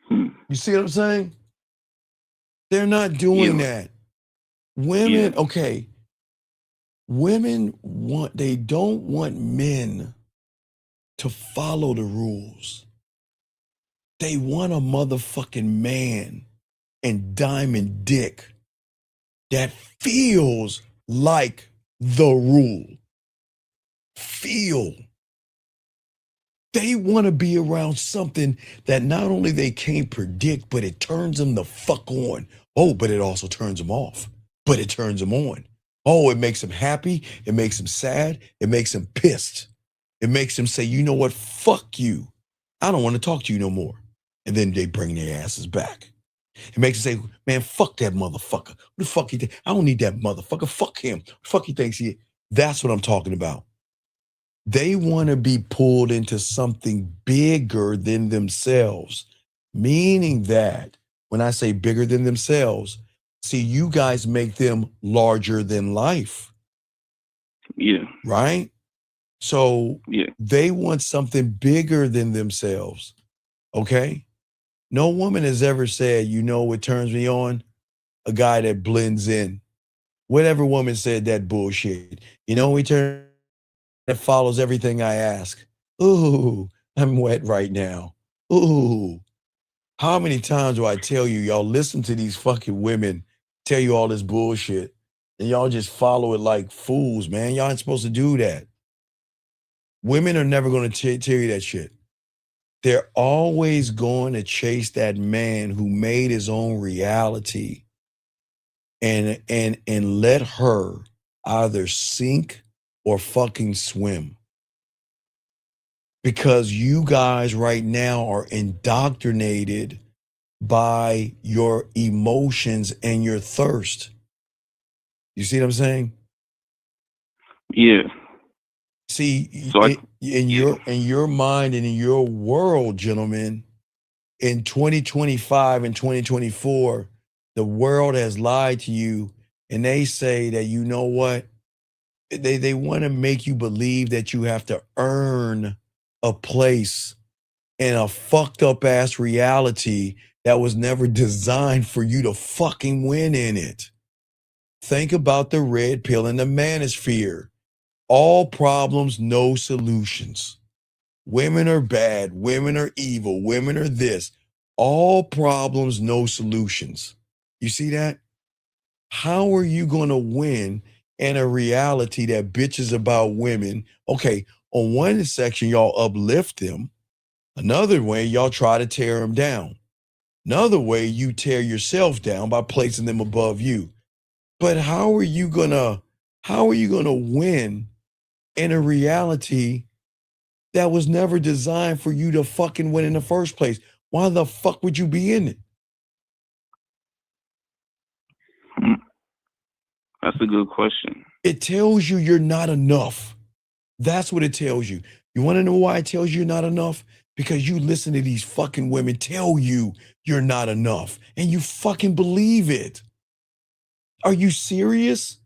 You see what I'm saying? They're not doing that. Women, okay. Women they don't want men to follow the rules. They want a motherfucking man and diamond dick that feels like the rule. They want to be around something that not only they can't predict, but it turns them the fuck on. Oh, but it also turns them off. But it turns them on. Oh, it makes them happy. It makes them sad. It makes them pissed. It makes them say, you know what? Fuck you. I don't want to talk to you no more. And then they bring their asses back. It makes them say, man, fuck that motherfucker. What the fuck he think? I don't need that motherfucker. Fuck him. Fuck he thinks he. That's what I'm talking about. They want to be pulled into something bigger than themselves, meaning that when I say bigger than themselves, see, you guys make them larger than life. Yeah. Right? So they want something bigger than themselves. Okay? No woman has ever said, you know what turns me on? A guy that blends in. Whatever woman said that bullshit. You know, that follows everything I ask. Ooh, I'm wet right now. Ooh. How many times do I tell you, y'all listen to these fucking women tell you all this bullshit and y'all just follow it like fools, man. Y'all ain't supposed to do that. Women are never going to tell you that shit. They're always going to chase that man who made his own reality and let her either sink or fucking swim. Because you guys right now are indoctrinated by your emotions and your thirst. You see what I'm saying? Yeah. See, So in your mind and in your world, gentlemen, in 2025 and 2024, the world has lied to you, and they say that, you know what? They want to make you believe that you have to earn a place in a fucked up ass reality that was never designed for you to fucking win in it. Think about the red pill and the manosphere. All problems, no solutions. Women are bad. Women are evil. Women are this. All problems, no solutions. You see that? How are you going to win in a reality that bitches about women? Okay, on one section, y'all uplift them. Another way, y'all try to tear them down. Another way, you tear yourself down by placing them above you. But how are you gonna win in a reality that was never designed for you to fucking win in the first place? Why the fuck would you be in it? That's a good question. It tells you you're not enough. That's what it tells you. You want to know why it tells you you're not enough? Because you listen to these fucking women tell you you're not enough and you fucking believe it. Are you serious?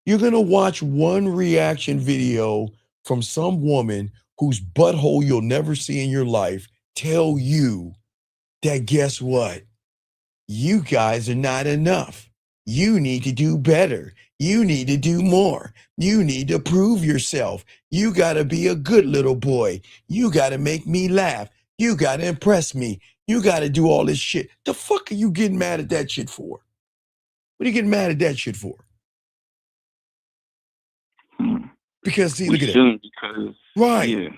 You're going to watch one reaction video from some woman whose butthole you'll never see in your life tell you that, guess what? You guys are not enough. You need to do better. You need to do more. You need to prove yourself. You got to be a good little boy. You got to make me laugh. You got to impress me. You got to do all this shit. The fuck are you getting mad at that shit for? What are you getting mad at that shit for? Because see, look at it. Because right. Yeah.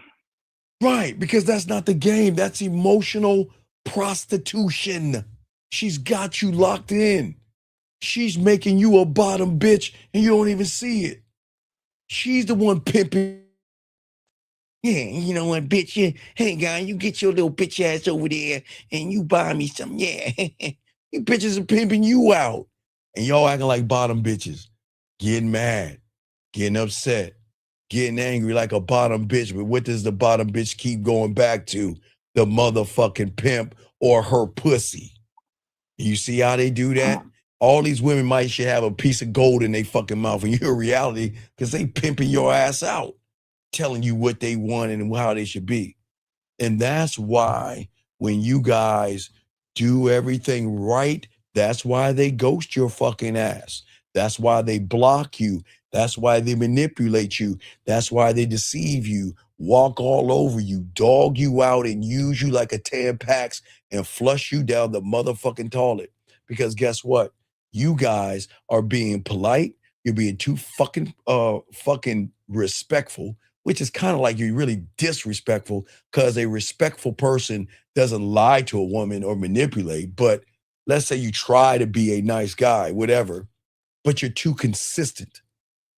Right, because that's not the game. That's emotional prostitution. She's got you locked in. She's making you a bottom bitch and you don't even see it. She's the one pimping. Yeah, you know what, bitch? Yeah. Hey, guy, you get your little bitch ass over there and you buy me some. Yeah, you bitches are pimping you out. And y'all acting like bottom bitches. Getting mad, getting upset, getting angry like a bottom bitch. But what does the bottom bitch keep going back to? The motherfucking pimp or her pussy. You see how they do that? All these women might should have a piece of gold in their fucking mouth, and you're reality because they pimping your ass out, telling you what they want and how they should be. And that's why when you guys do everything right, that's why they ghost your fucking ass. That's why they block you. That's why they manipulate you. That's why they deceive you, walk all over you, dog you out, and use you like a Tampax and flush you down the motherfucking toilet. Because guess what? You guys are being polite. You're being too fucking respectful, which is kind of like you're really disrespectful because a respectful person doesn't lie to a woman or manipulate. But let's say you try to be a nice guy, whatever, but you're too consistent.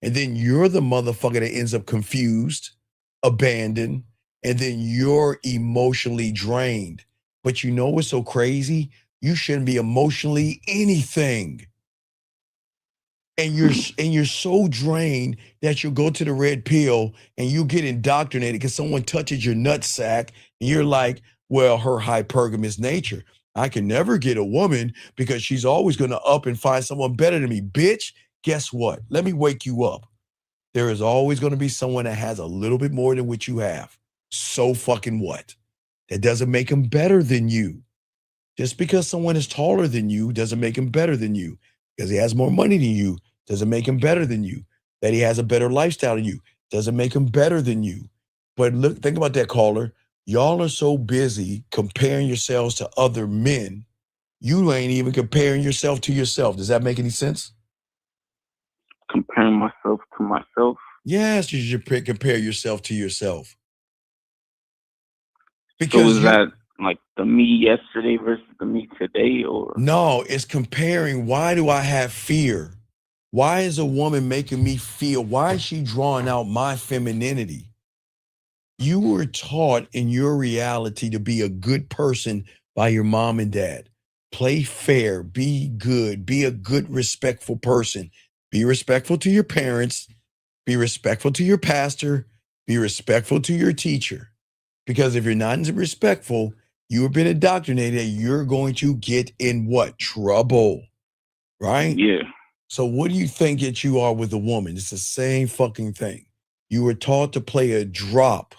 And then you're the motherfucker that ends up confused, abandoned, and then you're emotionally drained. But you know what's so crazy? You shouldn't be emotionally anything. and you're so drained that you go to the red pill and you get indoctrinated because someone touches your nutsack and you're like, well, her hypergamous nature. I can never get a woman because she's always going to up and find someone better than me. Bitch, guess what? Let me wake you up. There is always going to be someone that has a little bit more than what you have. So fucking what? That doesn't make them better than you. Just because someone is taller than you doesn't make him better than you. Because he has more money than you doesn't make him better than you. That he has a better lifestyle than you doesn't make him better than you. But look, think about that, caller. Y'all are so busy comparing yourselves to other men, you ain't even comparing yourself to yourself. Does that make any sense? Comparing myself to myself? Yes, you should compare yourself to yourself. So is that like the me yesterday versus the me today, or? No, it's comparing. Why do I have fear? Why is a woman making me feel? Why is she drawing out my femininity? You were taught in your reality to be a good person by your mom and dad. Play fair, be good, be a good, respectful person. Be respectful to your parents, be respectful to your pastor, be respectful to your teacher. Because if you're not respectful, you have been indoctrinated, you're going to get in what? Trouble, right? Yeah. So what do you think that you are with a woman? It's the same fucking thing. You were taught to play a drop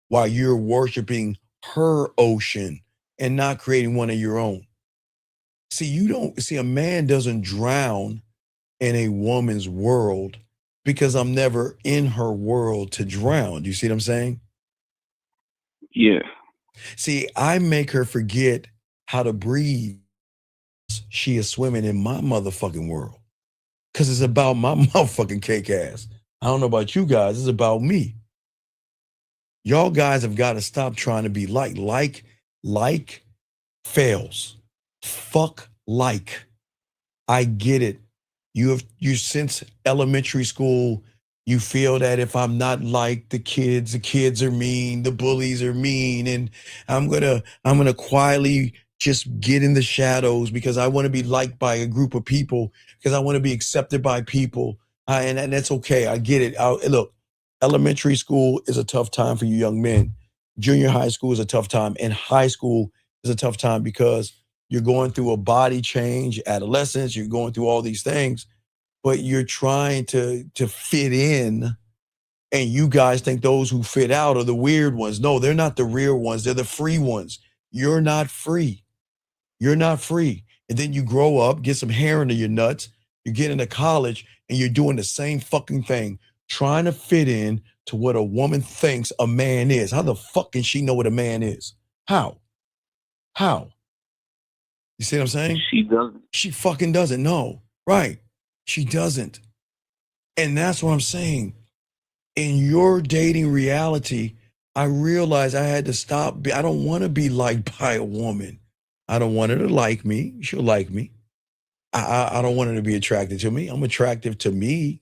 while you're worshiping her ocean and not creating one of your own. See, a man doesn't drown in a woman's world because I'm never in her world to drown. Do you see what I'm saying? Yeah. See, I make her forget how to breathe. She is swimming in my motherfucking world because it's about my motherfucking cake ass. I don't know about you guys. It's about me. Y'all guys have got to stop trying to be like fails. Fuck like. I get it. You since elementary school, you feel that if I'm not like the kids are mean, the bullies are mean, and I'm gonna quietly just get in the shadows because I want to be liked by a group of people, because I want to be accepted by people. And that's okay. I get it. Look, elementary school is a tough time for you young men. Junior high school is a tough time, and high school is a tough time because you're going through a body change, adolescence, you're going through all these things, but you're trying to fit in, and you guys think those who fit out are the weird ones. No, they're not the real ones. They're the free ones. You're not free. You're not free. And then you grow up, get some hair under your nuts, you get into college, and you're doing the same fucking thing, trying to fit in to what a woman thinks a man is. How the fuck can she know what a man is? How? You see what I'm saying? She doesn't. She fucking doesn't know. Right. She doesn't. And that's what I'm saying. In your dating reality, I realized I had to stop. I don't want to be liked by a woman. I don't want her to like me. She'll like me. I don't want her to be attracted to me. I'm attractive to me.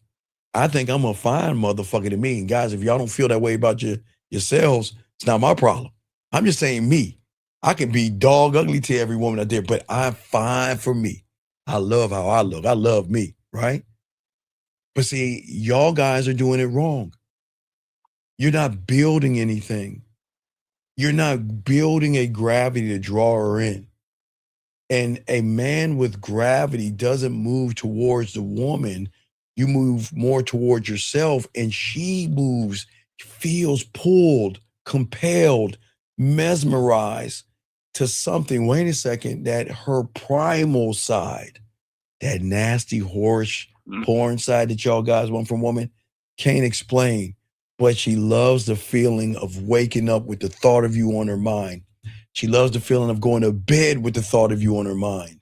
I think I'm a fine motherfucker to me. And guys, if y'all don't feel that way about yourselves, it's not my problem. I'm just saying me. I can be dog ugly to every woman out there, but I'm fine for me. I love how I look. I love me, right? But see, y'all guys are doing it wrong. You're not building anything. You're not building a gravity to draw her in. And a man with gravity doesn't move towards the woman. You move more towards yourself, and she moves, feels pulled, compelled, mesmerized to something. Wait a second, that her primal side, that nasty horse porn side that y'all guys want from women, can't explain. But she loves the feeling of waking up with the thought of you on her mind. She loves the feeling of going to bed with the thought of you on her mind.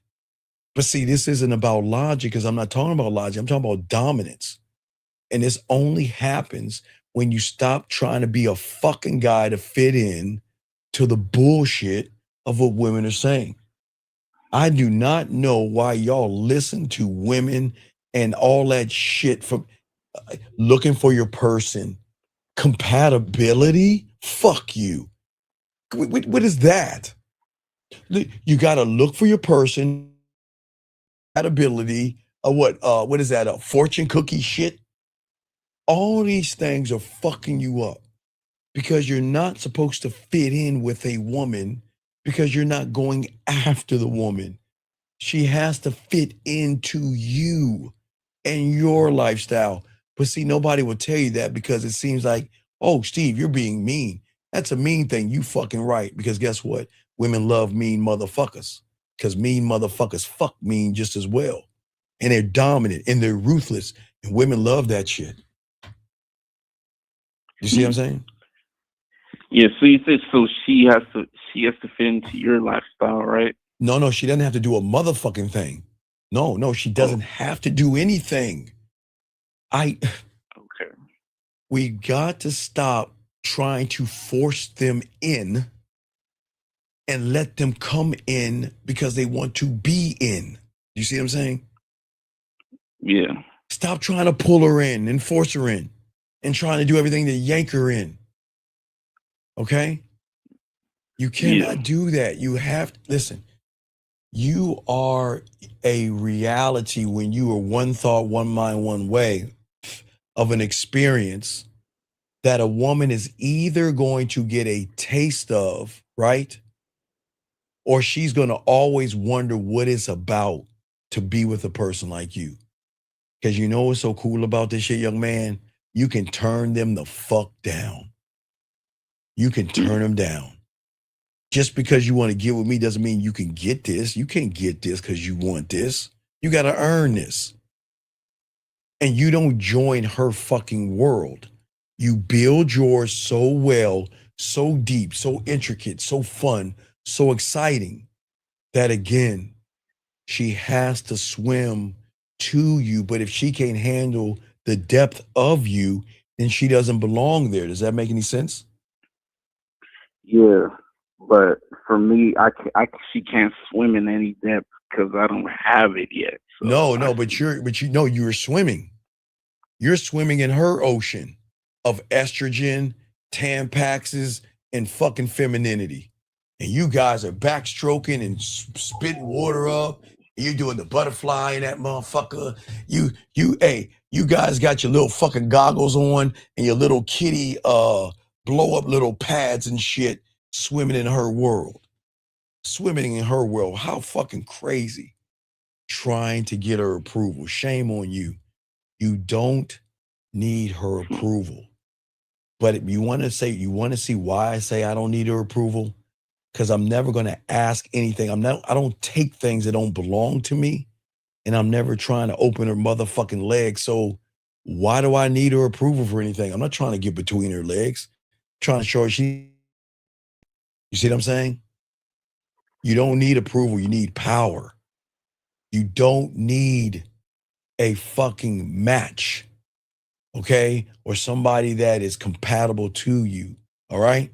But see, this isn't about logic, because I'm not talking about logic. I'm talking about dominance. And this only happens when you stop trying to be a fucking guy to fit in to the bullshit of what women are saying. I do not know why y'all listen to women and all that shit from looking for your person. Compatibility? Fuck you. What is that? You got to look for your person, compatibility, what is that? A fortune cookie shit? All these things are fucking you up because you're not supposed to fit in with a woman because you're not going after the woman. She has to fit into you and your lifestyle. But see, nobody will tell you that because it seems like, oh, Steve, you're being mean. That's a mean thing. You fucking right. Because guess what? Women love mean motherfuckers because mean motherfuckers fuck mean just as well. And they're dominant and they're ruthless. And women love that shit. You see what I'm saying? Yeah, so you said so she has to fit into your lifestyle, right? No, she doesn't have to do a motherfucking thing. No, she doesn't have to do anything. Okay. We got to stop trying to force them in and let them come in because they want to be in. You see what I'm saying? Yeah. Stop trying to pull her in and force her in and trying to do everything to yank her in. Okay? You cannot do that. You have to, listen, you are a reality when you are one thought, one mind, one way of an experience that a woman is either going to get a taste of, right? Or she's going to always wonder what it's about to be with a person like you. Because you know what's so cool about this shit, young man? You can turn them the fuck down. You can turn them down. Just because you want to get with me doesn't mean you can get this. You can't get this because you want this. You got to earn this. And you don't join her fucking world. You build yours so well, so deep, so intricate, so fun, so exciting that again, she has to swim to you. But if she can't handle the depth of you, then she doesn't belong there. Does that make any sense? Yeah, but for me, she can't swim in any depth because I don't have it yet. So No, but you're swimming. You're swimming in her ocean of estrogen, tampaxes, and fucking femininity. And you guys are backstroking and spitting water up. And you're doing the butterfly in that motherfucker. You guys got your little fucking goggles on and your little kitty blow up little pads and shit swimming in her world. Swimming in her world. How fucking crazy. Trying to get her approval. Shame on you. You don't need her approval. But if you want to see why I say I don't need her approval? Because I'm never going to ask anything. I don't take things that don't belong to me, and I'm never trying to open her motherfucking legs. So why do I need her approval for anything? I'm not trying to get between her legs. I'm trying to show her you see what I'm saying? You don't need approval, you need power. You don't need a fucking match. Okay? Or somebody that is compatible to you. All right?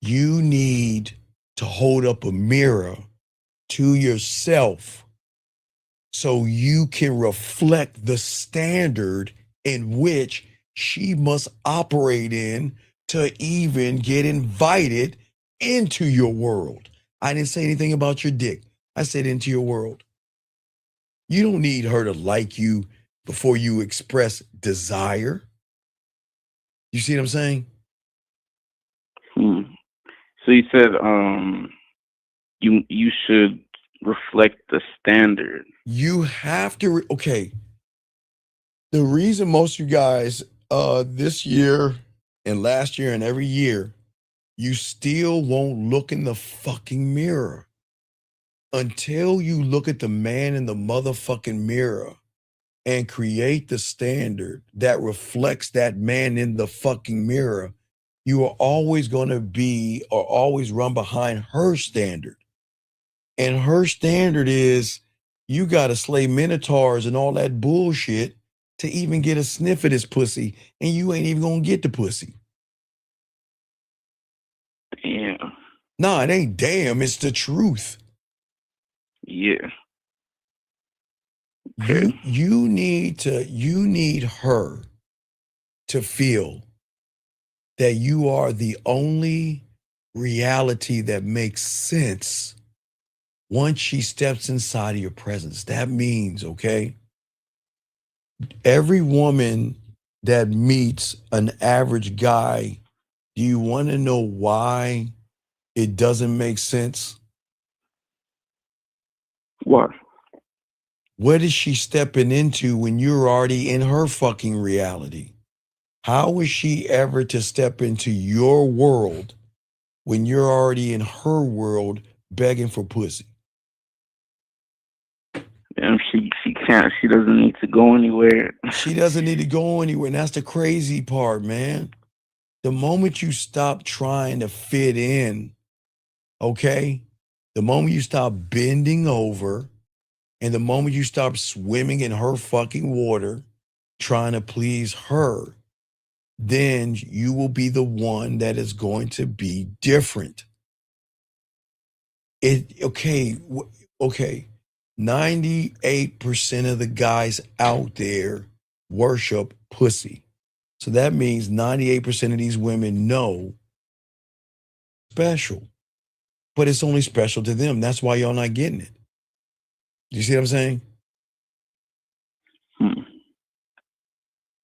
You need to hold up a mirror to yourself so you can reflect the standard in which she must operate in to even get invited into your world. I didn't say anything about your dick. I said into your world. You don't need her to like you before you express desire. You see what I'm saying? So you said you should reflect the standard. You have to okay. The reason most of you guys this year and last year and every year, you still won't look in the fucking mirror until you look at the man in the motherfucking mirror and create the standard that reflects that man in the fucking mirror. You are always going to be or always run behind her standard. And her standard is you got to slay minotaurs and all that bullshit to even get a sniff of this pussy. And you ain't even going to get the pussy. Damn. No, it ain't damn. It's the truth. Yeah. Okay. You need her to feel that you are the only reality that makes sense once she steps inside of your presence, that means, okay, every woman that meets an average guy, do you want to know why it doesn't make sense? What? What is she stepping into when you're already in her fucking reality? How is she ever to step into your world when you're already in her world begging for pussy? And she can't. She doesn't need to go anywhere. She doesn't need to go anywhere. And that's the crazy part, man. The moment you stop trying to fit in, okay? The moment you stop bending over and the moment you stop swimming in her fucking water, trying to please her, then you will be the one that is going to be different. Okay. 98% of the guys out there worship pussy. So that means 98% of these women know special, but it's only special to them. That's why y'all not getting it. You see what I'm saying?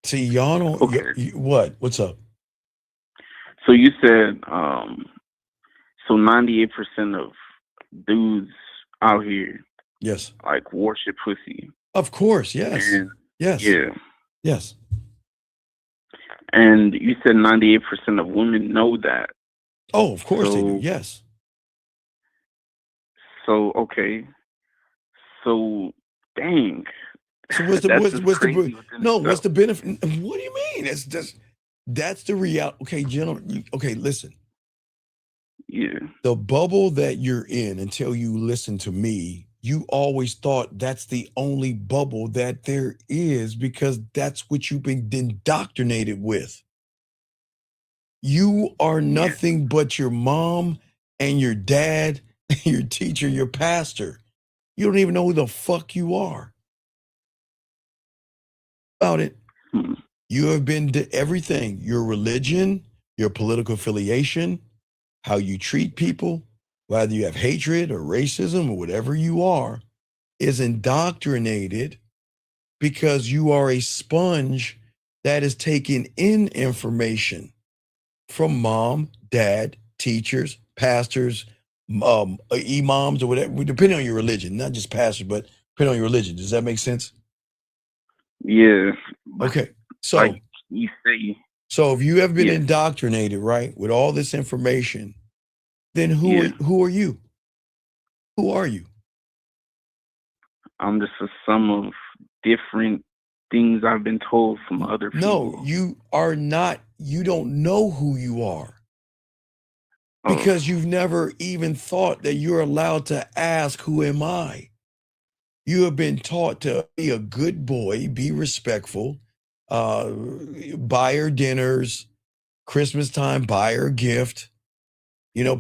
See, y'all don't. Okay. What? What's up? So you said, so 98% of dudes out here, yes, like worship pussy. Of course, yes, And, yes, yeah, yes. And you said 98% of women know that. Oh, of course they do. Yes. So okay. So dang. So what's the That's what's just crazy the within no? itself. What's the benefit? What do you mean? That's the reality. Okay, gentlemen. Okay, listen. Yeah. The bubble that you're in until you listen to me, you always thought that's the only bubble that there is because that's what you've been indoctrinated with. You are nothing but your mom and your dad, your teacher, your pastor. You don't even know who the fuck you are. About it. You have been to everything, your religion, your political affiliation, how you treat people, whether you have hatred or racism or whatever you are, is indoctrinated because you are a sponge that is taking in information from mom, dad, teachers, pastors, imams, or whatever, depending on your religion, not just pastors, but depending on your religion. Does that make sense? Yeah. Okay. So like you say. So if you have been Yeah. indoctrinated, right, with all this information, then who are you? Who are you? I'm just a sum of different things I've been told from other people. No, you are not. You don't know who you are. Because you've never even thought that you're allowed to ask, who am I? You have been taught to be a good boy, be respectful, buy her dinners, Christmas time, buy her a gift,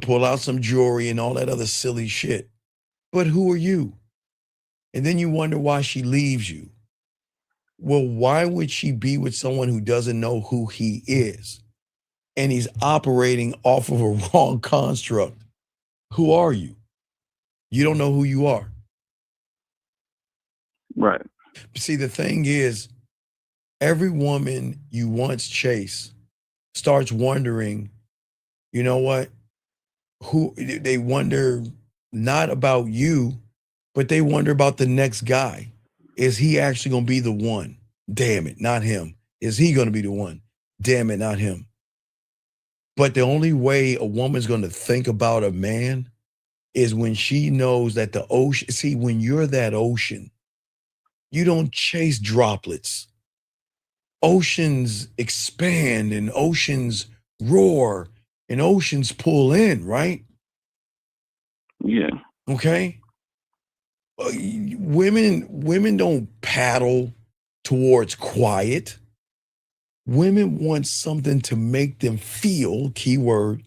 pull out some jewelry and all that other silly shit. But who are you? And then you wonder why she leaves you. Well, why would she be with someone who doesn't know who he is? And he's operating off of a wrong construct. Who are you? You don't know who you are. Right. See, the thing is, every woman you once chased starts wondering, you know what? They wonder not about you, but they wonder about the next guy. Is he actually going to be the one? Damn it, not him. Is he going to be the one? Damn it, not him. But the only way a woman's going to think about a man is when she knows that the ocean, see, when you're that ocean, you don't chase droplets. Oceans expand and oceans roar and oceans pull in, right? Yeah. Okay. Women don't paddle towards quiet. Women want something to make them feel, keyword,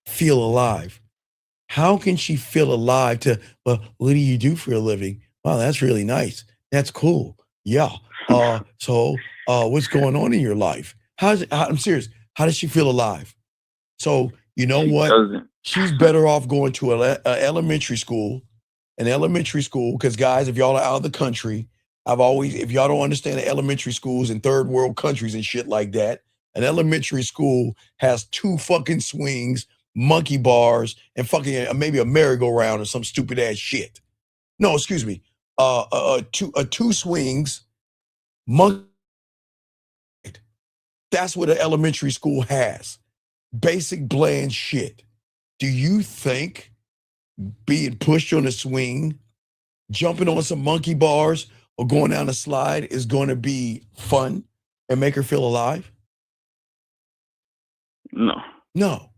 feel alive. How can she feel alive well, what do you do for a living? Wow, that's really nice. That's cool. Yeah. So what's going on in your life? I'm serious. How does she feel alive? So you know what? Doesn't. She's better off going to an elementary school in elementary school, because guys, if y'all are out of the country, if y'all don't understand the elementary schools in third world countries and shit like that, an elementary school has 2 fucking swings, monkey bars, and fucking maybe a merry-go-round or some stupid ass shit. No, excuse me. Two swings, monkey. That's what an elementary school has. Basic bland shit. Do you think being pushed on a swing, jumping on some monkey bars, or going down a slide is going to be fun and make her feel alive? No. No.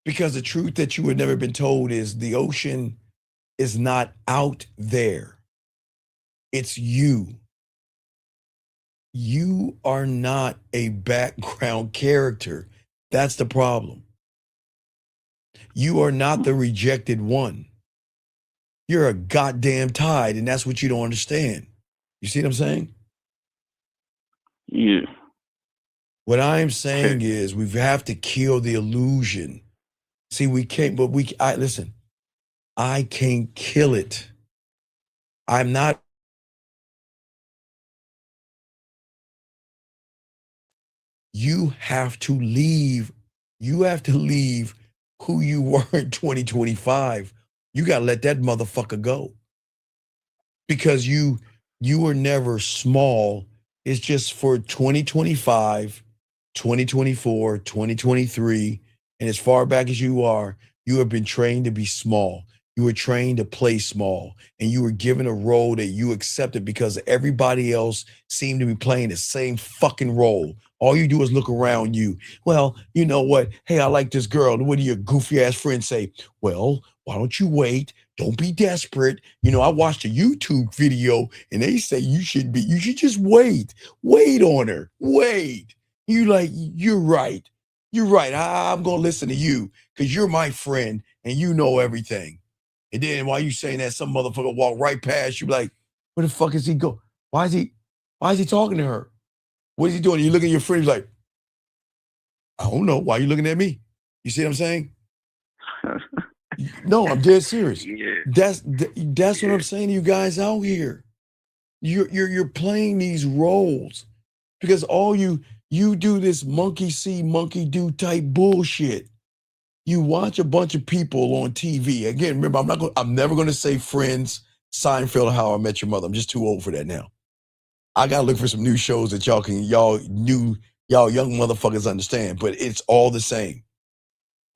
Because the truth that you had never been told is the ocean is not out there. It's you. You are not a background character. That's the problem. You are not the rejected one. You're a goddamn tide, and that's what you don't understand. You see what I'm saying? Yeah. What I'm saying is we have to kill the illusion. See, we can't, but listen, I can't kill it. I'm not. You have to leave. You have to leave who you were in 2025. You got to let that motherfucker go. Because you were never small. It's just for 2025, 2024, 2023, and as far back as you are, you have been trained to be small. You were trained to play small, and you were given a role that you accepted because everybody else seemed to be playing the same fucking role. All you do is look around you. Well, you know what? Hey, I like this girl. What do your goofy ass friends say? Well, why don't you wait? Don't be desperate. You know, I watched a YouTube video and they say you should just wait. Wait on her. Wait. You're right. You're right. I'm going to listen to you because you're my friend and you know everything. And then while you saying that, some motherfucker walk right past you like, where the fuck is he go? Why is he talking to her? What is he doing? You look at your friend, like, I don't know. Why are you looking at me? You see what I'm saying? No, I'm dead serious. Yeah. That's what I'm saying to you guys out here. You're playing these roles because all you do this monkey see, monkey do type bullshit. You watch a bunch of people on TV. Again, remember, I'm never gonna say Friends, Seinfeld, or How I Met Your Mother. I'm just too old for that now. I gotta look for some new shows that y'all young motherfuckers understand, but it's all the same.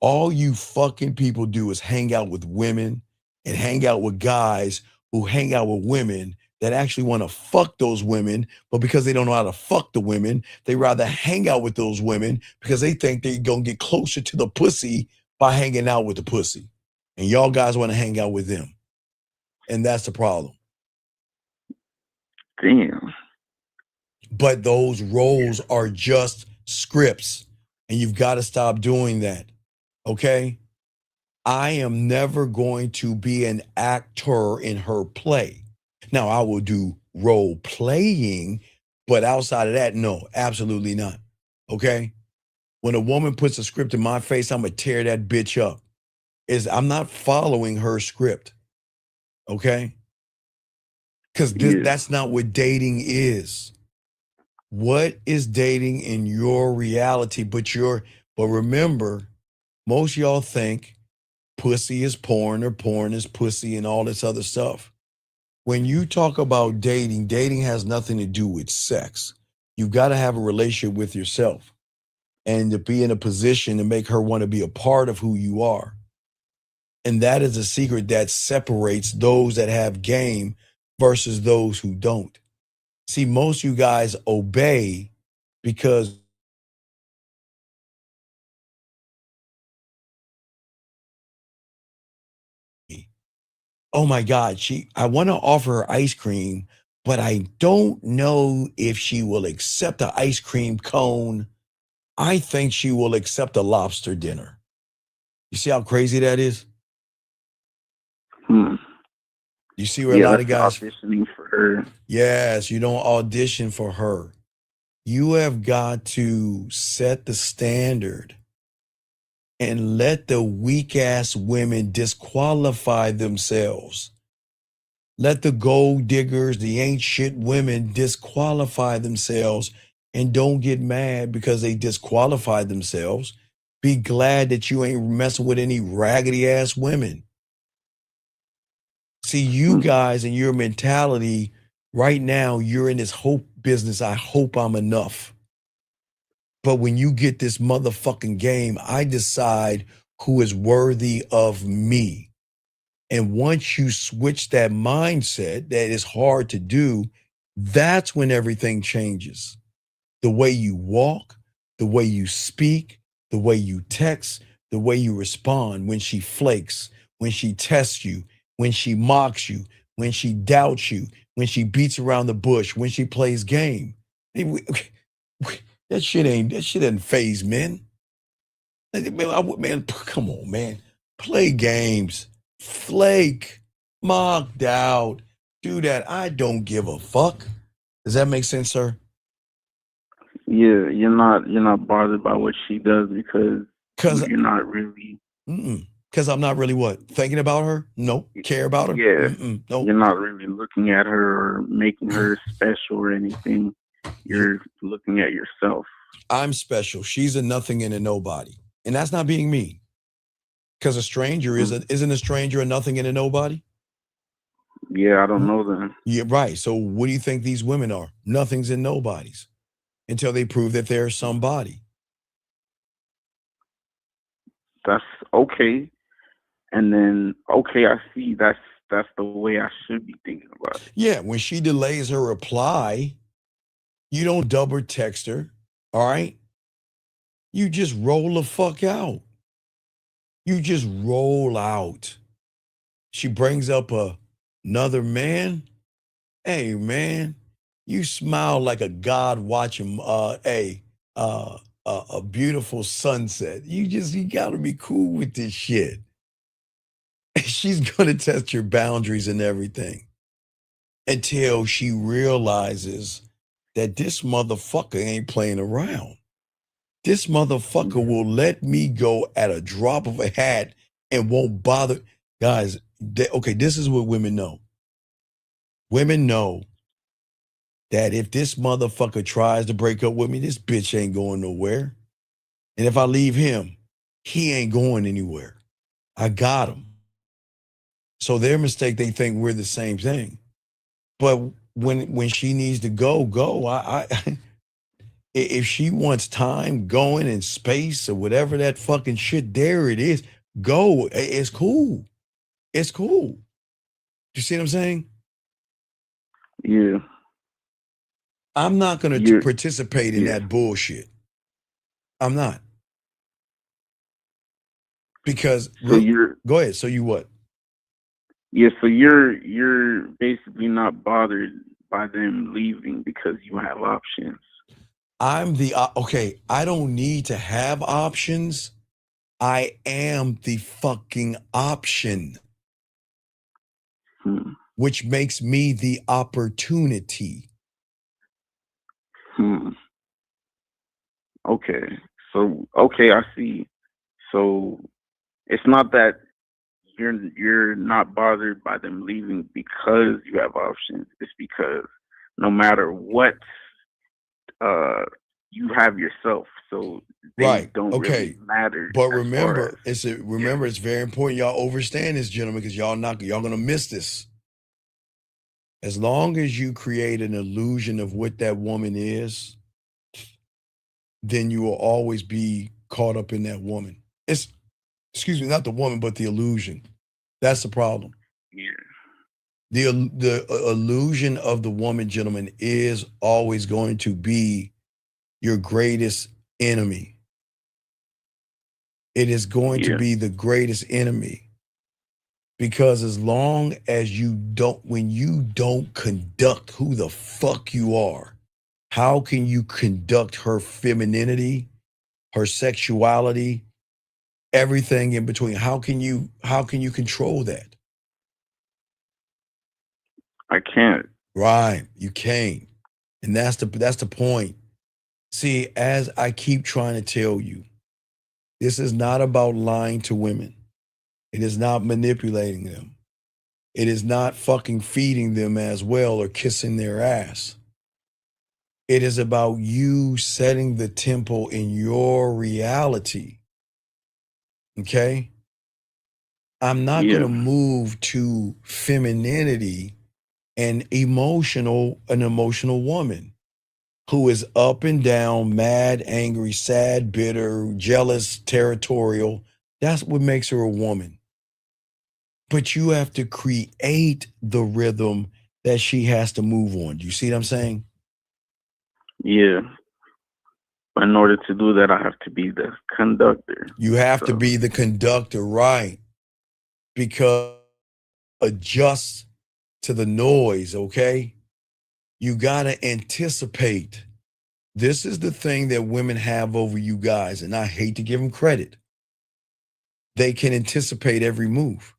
All you fucking people do is hang out with women and hang out with guys who hang out with women that actually want to fuck those women, but because they don't know how to fuck the women, they rather hang out with those women because they think they're gonna get closer to the pussy by hanging out with the pussy. And y'all guys want to hang out with them. And that's the problem. Damn. But those roles are just scripts, and you've got to stop doing that. Okay? I am never going to be an actor in her play. Now, I will do role playing, but outside of that, no, absolutely not. Okay? When a woman puts a script in my face, I'm going to tear that bitch up. I'm not following her script. Okay? Because that's not what dating is. What is dating in your reality? But remember, most of y'all think pussy is porn or porn is pussy and all this other stuff. When you talk about dating has nothing to do with sex. You've got to have a relationship with yourself and to be in a position to make her want to be a part of who you are. And that is a secret that separates those that have game versus those who don't. See, most of you guys obey because oh my God, I want to offer her ice cream, but I don't know if she will accept an ice cream cone. I think she will accept a lobster dinner. You see how crazy that is? You see where a lot of guys auditioning for her. Yes, you don't audition for her. You have got to set the standard and let the weak ass women disqualify themselves Let the gold diggers, the ain't shit women disqualify themselves, and don't get mad because they disqualified themselves. Be glad that you ain't messing with any raggedy ass women. See, you guys and your mentality right now, you're in this hope business. I hope I'm enough. But when you get this motherfucking game, I decide who is worthy of me. And once you switch that mindset, that is hard to do, that's when everything changes. The way you walk, the way you speak, the way you text, the way you respond when she flakes, when she tests you, when she mocks you, when she doubts you, when she beats around the bush, when she plays game. That shit doesn't phase men. Man, come on, man. Play games. Flake. Mock, doubt. Do that. I don't give a fuck. Does that make sense, sir? Yeah, you're not bothered by what she does because you're not really. Because I'm not really what? Thinking about her? Nope. Care about her? Yeah. Nope. You're not really looking at her or making her special or anything. You're looking at yourself. I'm special. She's a nothing and a nobody. And that's not being mean. Because a stranger isn't a stranger a nothing and a nobody? Yeah, I don't know then. Yeah, right. So what do you think these women are? Nothings and nobodies until they prove that they're somebody. That's okay. And then, okay, I see that's the way I should be thinking about it. Yeah, when she delays her reply, you don't double text her, all right? You just roll the fuck out. You just roll out. She brings up another man. Hey, man, you smile like a god watching a beautiful sunset. You gotta be cool with this shit. She's gonna test your boundaries and everything until she realizes that this motherfucker ain't playing around. This motherfucker will let me go at a drop of a hat and won't bother. Guys, okay, this is what women know. Women know that if this motherfucker tries to break up with me, this bitch ain't going nowhere. And if I leave him, he ain't going anywhere. I got him. So their mistake, they think we're the same thing. But when she needs to go. If she wants time going in space or whatever that fucking shit, there it is. Go. It's cool. It's cool. You see what I'm saying? Yeah. I'm not going to participate in that bullshit. I'm not. Because go ahead. So you what? Yeah, so you're basically not bothered by them leaving because you have options. I'm the okay, I don't need to have options. I am the fucking option. Which makes me the opportunity. Okay. So I see. So it's not that you're not bothered by them leaving because you have options. It's because no matter what, you have yourself. So they don't really matter. But remember, it's very important y'all understand this, gentlemen, because y'all gonna miss this. As long as you create an illusion of what that woman is, then you will always be caught up in that woman. Excuse me, not the woman, but the illusion. That's the problem. Yeah. The illusion of the woman, gentlemen, is always going to be your greatest enemy. It is going to be the greatest enemy. Because as long as when you don't conduct who the fuck you are, how can you conduct her femininity, her sexuality, everything in between? How can you control that? I can't. Right, you can't. And that's the point. See, as I keep trying to tell you, this is not about lying to women. It is not manipulating them. It is not fucking feeding them as well or kissing their ass. It is about you setting the tempo in your reality. Okay? I'm not going to move to femininity and an emotional woman who is up and down, mad, angry, sad, bitter, jealous, territorial. That's what makes her a woman. But you have to create the rhythm that she has to move on. Do you see what I'm saying? Yeah. In order to do that, I have to be the conductor. You have to be the conductor, right? Because adjust to the noise, okay? You got to anticipate. This is the thing that women have over you guys, and I hate to give them credit. They can anticipate every move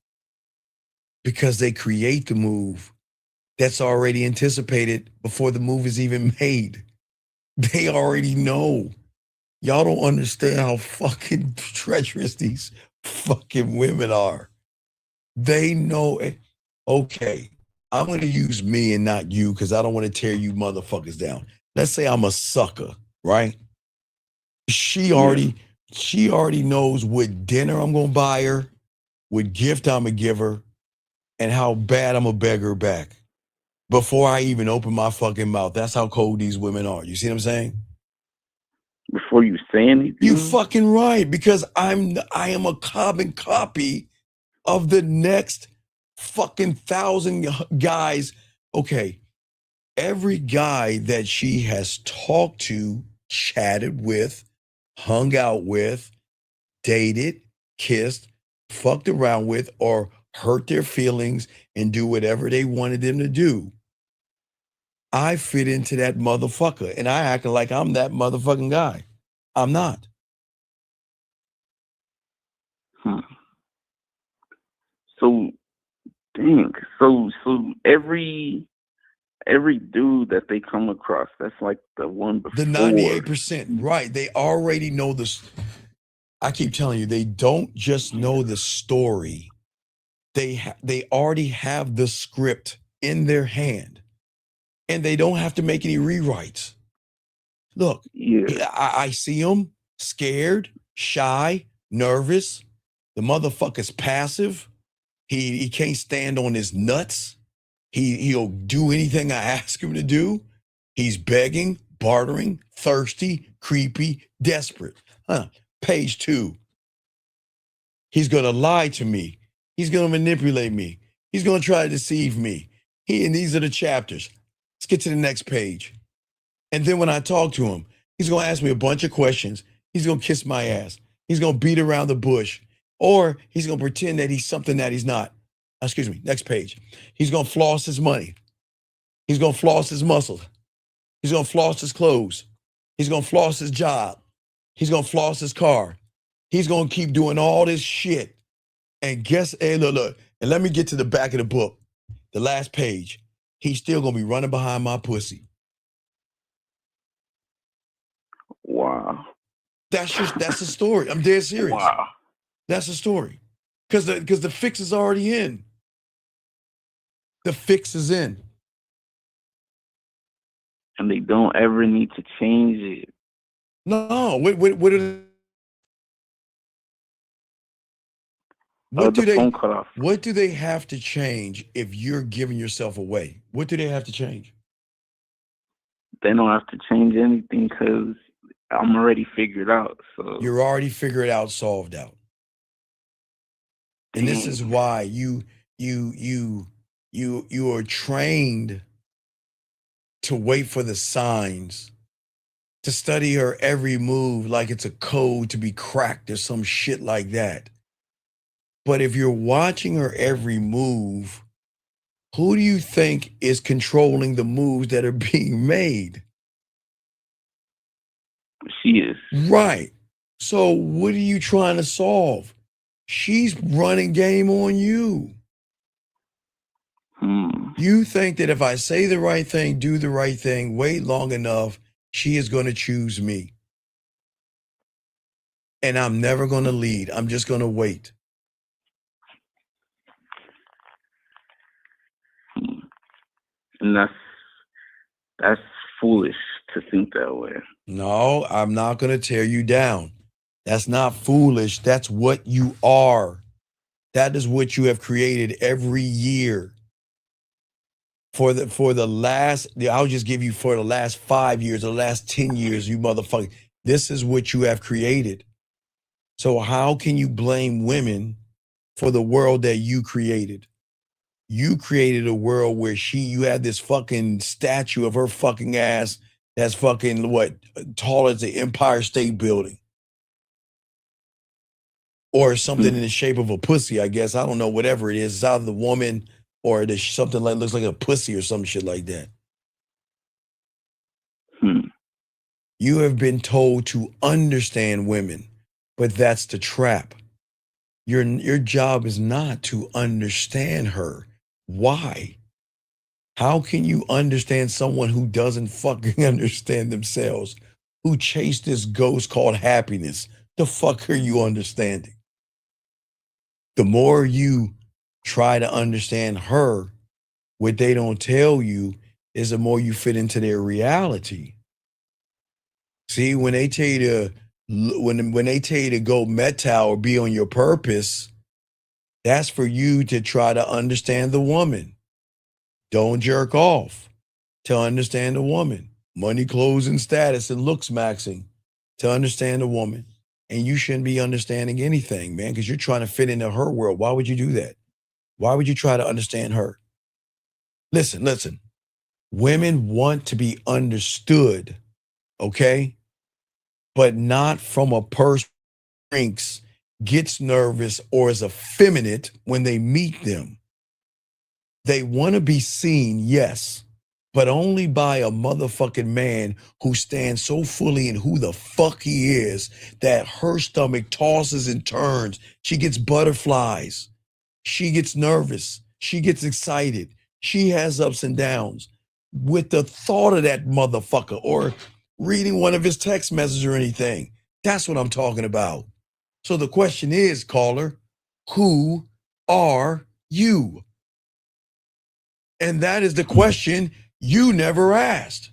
because they create the move that's already anticipated before the move is even made. They already know. Y'all don't understand how fucking treacherous these fucking women are. They know it. Okay, I'm going to use me and not you because I don't want to tear you motherfuckers down. Let's say I'm a sucker, right? She already knows what dinner I'm going to buy her, what gift I'm going to give her, and how bad I'm going to beg her back before I even open my fucking mouth. That's how cold these women are. You see what I'm saying? Before you say anything? You fucking right, because I am a carbon copy of the next fucking 1,000 guys. Okay, every guy that she has talked to, chatted with, hung out with, dated, kissed, fucked around with, or hurt their feelings and do whatever they wanted them to do. I fit into that motherfucker, and I acting like I'm that motherfucking guy. I'm not. So, dang. So every dude that they come across, that's like the one before. The 98%, right? They already know this. I keep telling you, they don't just know the story. They already have the script in their hand, and they don't have to make any rewrites. Look, I see him scared, shy, nervous. The motherfucker's passive. He can't stand on his nuts. He'll do anything I ask him to do. He's begging, bartering, thirsty, creepy, desperate. Page 2. He's going to lie to me. He's going to manipulate me. He's going to try to deceive me. And these are the chapters. Let's get to the next page. And then when I talk to him, he's going to ask me a bunch of questions. He's going to kiss my ass. He's going to beat around the bush. Or he's going to pretend that he's something that he's not. Excuse me, next page. He's going to floss his money. He's going to floss his muscles. He's going to floss his clothes. He's going to floss his job. He's going to floss his car. He's going to keep doing all this shit. And guess, hey, look, and let me get to the back of the book, the last page. He's still going to be running behind my pussy. Wow. That's the story. I'm dead serious. Wow. That's the story. Because the fix is already in. The fix is in. And they don't ever need to change it. No, what do they have to change if you're giving yourself away? What do they have to change? They don't have to change anything because I'm already figured out. So you're already figured out, solved out. And this is why you are trained to wait for the signs, to study her every move like it's a code to be cracked or some shit like that. But if you're watching her every move, who do you think is controlling the moves that are being made? She is. Right. So what are you trying to solve? She's running game on you. You think that if I say the right thing, do the right thing, wait long enough, she is going to choose me. And I'm never going to lead. I'm just going to wait. And that's foolish to think that way. No, I'm not going to tear you down. That's not foolish. That's what you are. That is what you have created every year. For the last, I'll just give you for the last 5 years, the last 10 years, you motherfucker. This is what you have created. So how can you blame women for the world that you created? You created a world where you had this fucking statue of her fucking ass that's fucking what, tall as the Empire State Building. Or something in the shape of a pussy, I guess. I don't know, whatever it is. It's either the woman or there's something like looks like a pussy or some shit like that. You have been told to understand women, but that's the trap. Your job is not to understand her. Why? How can you understand someone who doesn't fucking understand themselves, who chase this ghost called happiness? The fuck are you understanding? The more you try to understand her, what they don't tell you is the more you fit into their reality. See, when they tell you to when they tell you to go meta or be on your purpose, that's for you to try to understand the woman. Don't jerk off to understand the woman. Money, clothes, and status and looks maxing to understand the woman. And you shouldn't be understanding anything, man, because you're trying to fit into her world. Why would you do that? Why would you try to understand her? Listen. Women want to be understood, okay? But not from a person who drinks, gets nervous, or is effeminate when they meet them. They want to be seen, yes, but only by a motherfucking man who stands so fully in who the fuck he is that her stomach tosses and turns. She gets butterflies. She gets nervous. She gets excited. She has ups and downs with the thought of that motherfucker or reading one of his text messages or anything. That's what I'm talking about. So the question is, caller, who are you? And that is the question you never asked.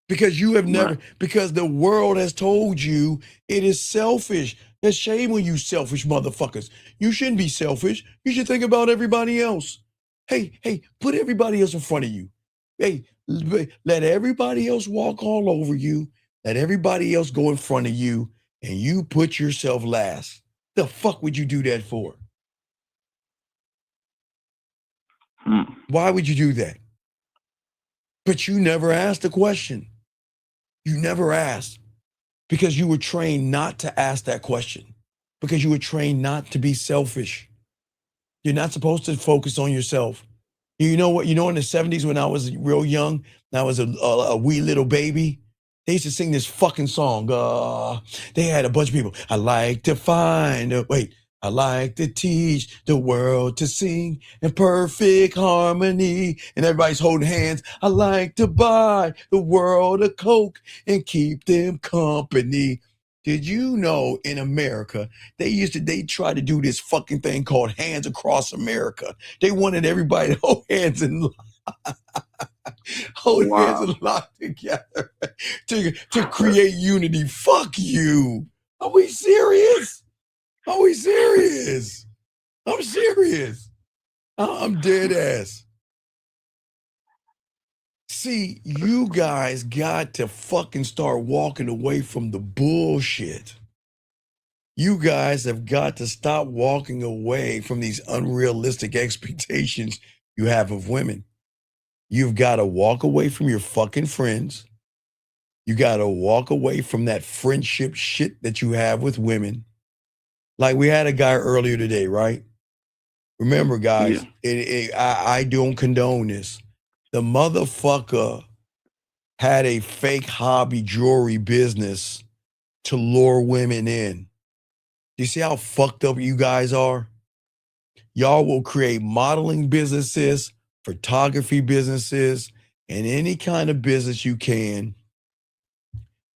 Because you have never, because the world has told you it is selfish. There's shame on you selfish motherfuckers. You shouldn't be selfish. You should think about everybody else. Hey, put everybody else in front of you. Hey, let everybody else walk all over you. Let everybody else go in front of you and you put yourself last. The fuck would you do that for? Why would you do that? But you never asked the question. You never asked because you were trained not to ask that question, because you were trained not to be selfish. You're not supposed to focus on yourself. You know what? You know, in the 70s when I was real young, and I was a wee little baby, they used to sing this fucking song. They had a bunch of people. I like to teach the world to sing in perfect harmony. And everybody's holding hands. I like to buy the world a Coke and keep them company. Did you know in America, they tried to do this fucking thing called Hands Across America. They wanted everybody to hold hands and hands and lock together to create unity. Fuck you. Are we serious? Are we serious? I'm serious. I'm dead ass. See, you guys got to fucking start walking away from the bullshit. You guys have got to stop walking away from these unrealistic expectations you have of women. You've got to walk away from your fucking friends. You got to walk away from that friendship shit that you have with women. Like we had a guy earlier today, right? Remember, guys, I don't condone this. The motherfucker had a fake hobby jewelry business to lure women in. You see how fucked up you guys are? Y'all will create modeling businesses, photography businesses, and any kind of business you can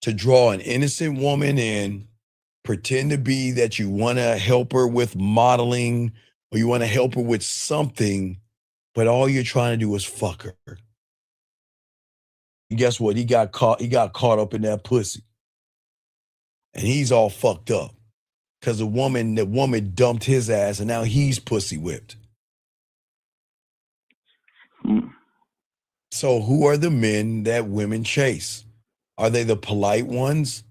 to draw an innocent woman in, pretend to be that you want to help her with modeling or you want to help her with something, but all you're trying to do is fuck her. And guess what? He got caught up in that pussy. And he's all fucked up. Because the woman dumped his ass and now he's pussy whipped. So who are the men that women chase? Are they the polite ones?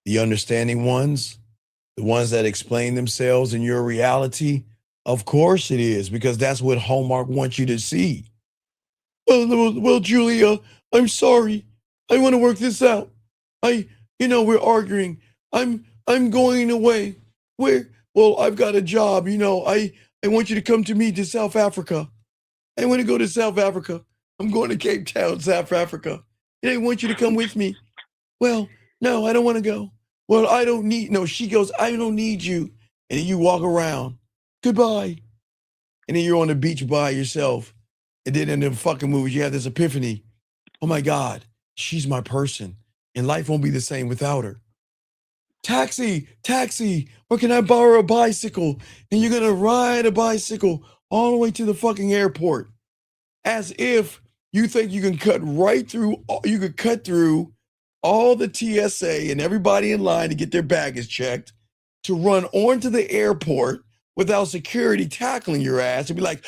The understanding ones? The ones that explain themselves in your reality? Of course it is, because that's what Hallmark wants you to see. Well, Julia, I'm sorry. I want to work this out. We're arguing. I'm going away. Well, I've got a job. I want you to come to me to South Africa. I want to go to South Africa. I'm going to Cape Town, South Africa. And I want you to come with me. Well, no, I don't want to go. Well, she goes, I don't need you. And then you walk around. Goodbye. And then you're on the beach by yourself. And then in the fucking movies, you have this epiphany. Oh my God, she's my person. And life won't be the same without her. Taxi, or can I borrow a bicycle? And you're going to ride a bicycle all the way to the fucking airport. As if you think you can cut through all the TSA and everybody in line to get their baggage checked, to run onto the airport without security tackling your ass and be like,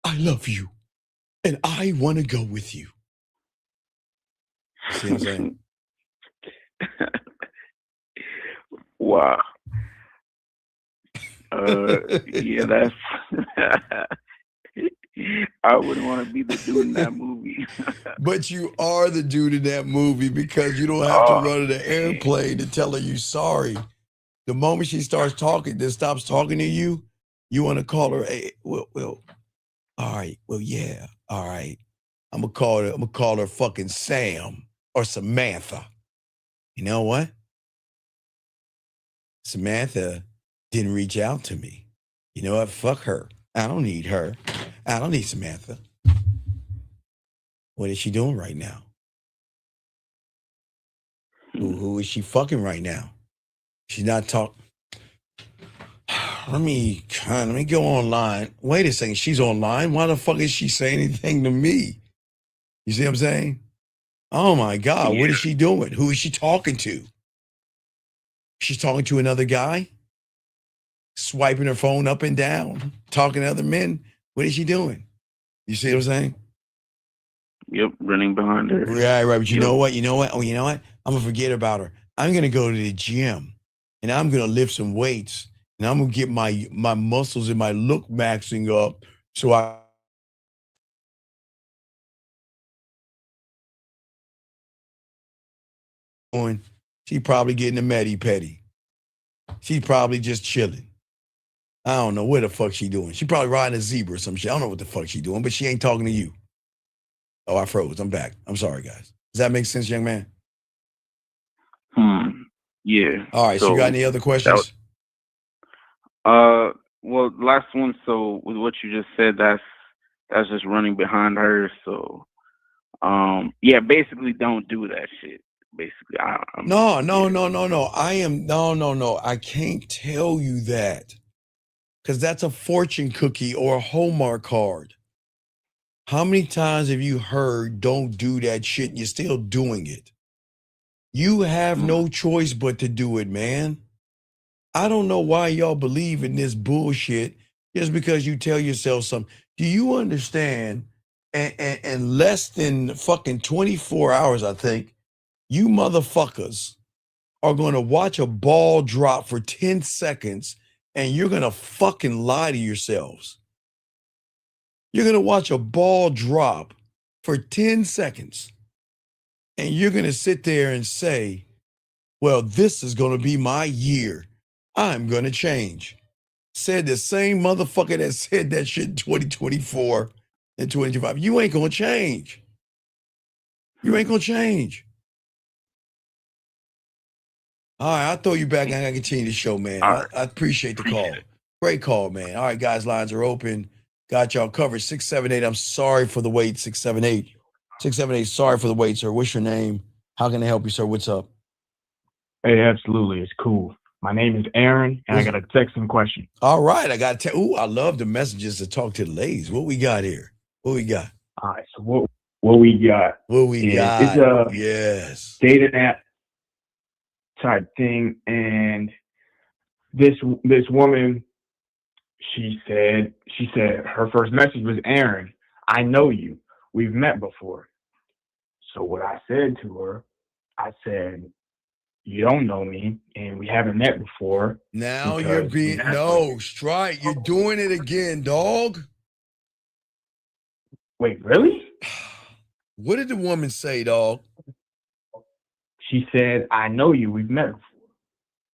I love you and I want to go with you. See what I'm saying? Wow. Yeah, that's. I wouldn't want to be the dude in that movie. But you are the dude in that movie because you don't have to run to the airplane to tell her you're sorry. The moment she stops talking to you, you want to call her. Hey, well, all right. Well, yeah. All right. I'm gonna call her fucking Sam or Samantha. You know what? Samantha didn't reach out to me. You know what? Fuck her. I don't need her. I don't need Samantha. What is she doing right now? Who is she fucking right now? She's not talking. Let me go online. Wait a second. She's online. Why the fuck is she saying anything to me? You see what I'm saying? Oh my God. What is she doing? Who is she talking to? She's talking to another guy? Swiping her phone up and down, talking to other men. What is she doing? You see what I'm saying? Yep, running behind her. Right. But you know what? Oh, you know what? I'm going to forget about her. I'm going to go to the gym and I'm going to lift some weights and I'm going to get my muscles and my look maxing up so I. She probably getting a medi petty. She's probably just chilling. I don't know what the fuck she doing. She probably riding a zebra or some shit. I don't know what the fuck she doing, but she ain't talking to you. Oh, I froze. I'm back. I'm sorry, guys. Does that make sense, young man? Yeah. All right. So you got any other questions? Well, last one. So with what you just said, that's just running behind her. So, yeah, basically don't do that shit. Basically, No. I can't tell you that. Because that's a fortune cookie or a Hallmark card. How many times have you heard don't do that shit and you're still doing it? You have no choice but to do it, man. I don't know why y'all believe in this bullshit just because you tell yourself something. Do you understand? And less than fucking 24 hours, I think, you motherfuckers are going to watch a ball drop for 10 seconds and you're going to fucking lie to yourselves. You're going to watch a ball drop for 10 seconds and you're going to sit there and say, well, this is going to be my year. I'm going to change. Said the same motherfucker that said that shit in 2024 and 2025. You ain't going to change. You ain't going to change. All right, I'll throw you back and I continue the show, man. I appreciate the call. Great call, man. All right, guys, lines are open. Got y'all covered. 678. I'm sorry for the wait. 678. 678. Sorry for the wait, sir. What's your name? How can I help you, sir? What's up? Hey, absolutely. It's cool. My name is Aaron, and I got a texting question. All right, I got to. Ooh, I love the messages to talk to the ladies. What we got here? What we got? All right, so what we got? What we got? It's a yes dating app type thing, and this woman, she said her first message was, Aaron, I know you. We've met before. So what I said to her, I said, you don't know me, and we haven't met before. Now you're being strike. You're doing it again, dog. Wait, really? What did the woman say, dog? She said, I know you. We've met before.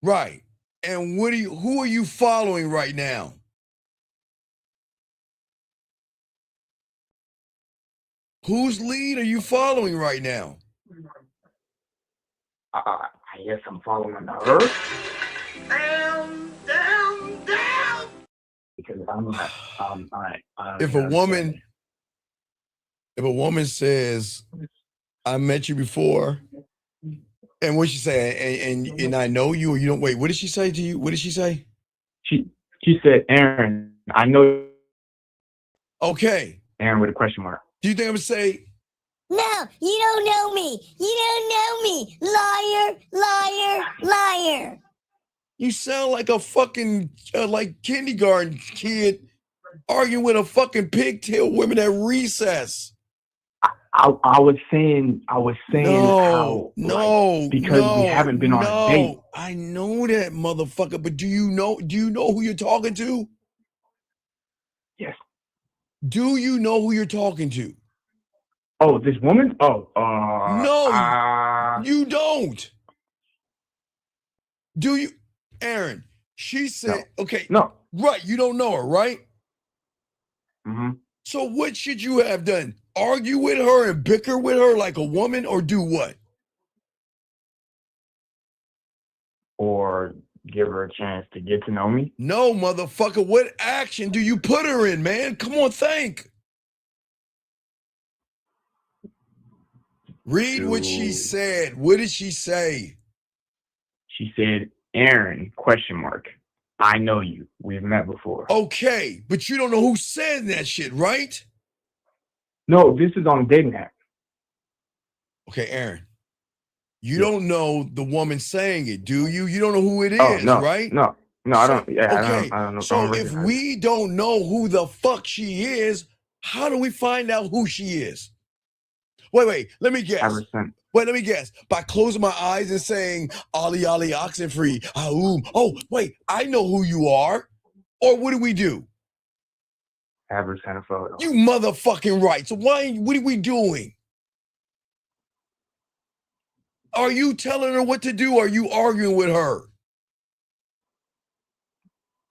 Right. And who are you following right now? Whose lead are you following right now? I guess I'm following her. Down. Because I'm not. If a woman says, I met you before, and what she say, and I know you, or you don't, wait, what did she say to you? What did she say? She said, Aaron, I know. Okay. Aaron with a question mark. Do you think I'm gonna say, no, you don't know me. You don't know me. Liar, liar, liar. You sound like a fucking like kindergarten kid arguing with a fucking pigtail woman at recess. I was saying how because we haven't been on a date. I know that, motherfucker, but do you know who you're talking to? Yes. Do you know who you're talking to? Oh, this woman? Oh, no, you don't. Do you, Aaron? She said, no. okay, no, right? You don't know her, right? Mm-hmm. So what should you have done? Argue with her and bicker with her like a woman, or do what? Or give her a chance to get to know me? No, motherfucker. What action do you put her in, man? Come on, think. Read what she said. What did she say? She said, Aaron, question mark. I know you. We've met before. Okay, but you don't know who said that shit, right? No, this is on a dating app. Okay, Aaron. You don't know the woman saying it, do you? You don't know who it is, right? No, I don't. Yeah, okay. I don't know. So if we don't know who the fuck she is, how do we find out who she is? Wait, let me guess. Let me guess. By closing my eyes and saying, Ollie, Ollie, oxen free. Oh, wait, I know who you are. Or what do we do? Have her send a photo. You motherfucking right. So what are we doing? Are you telling her what to do? Or are you arguing with her?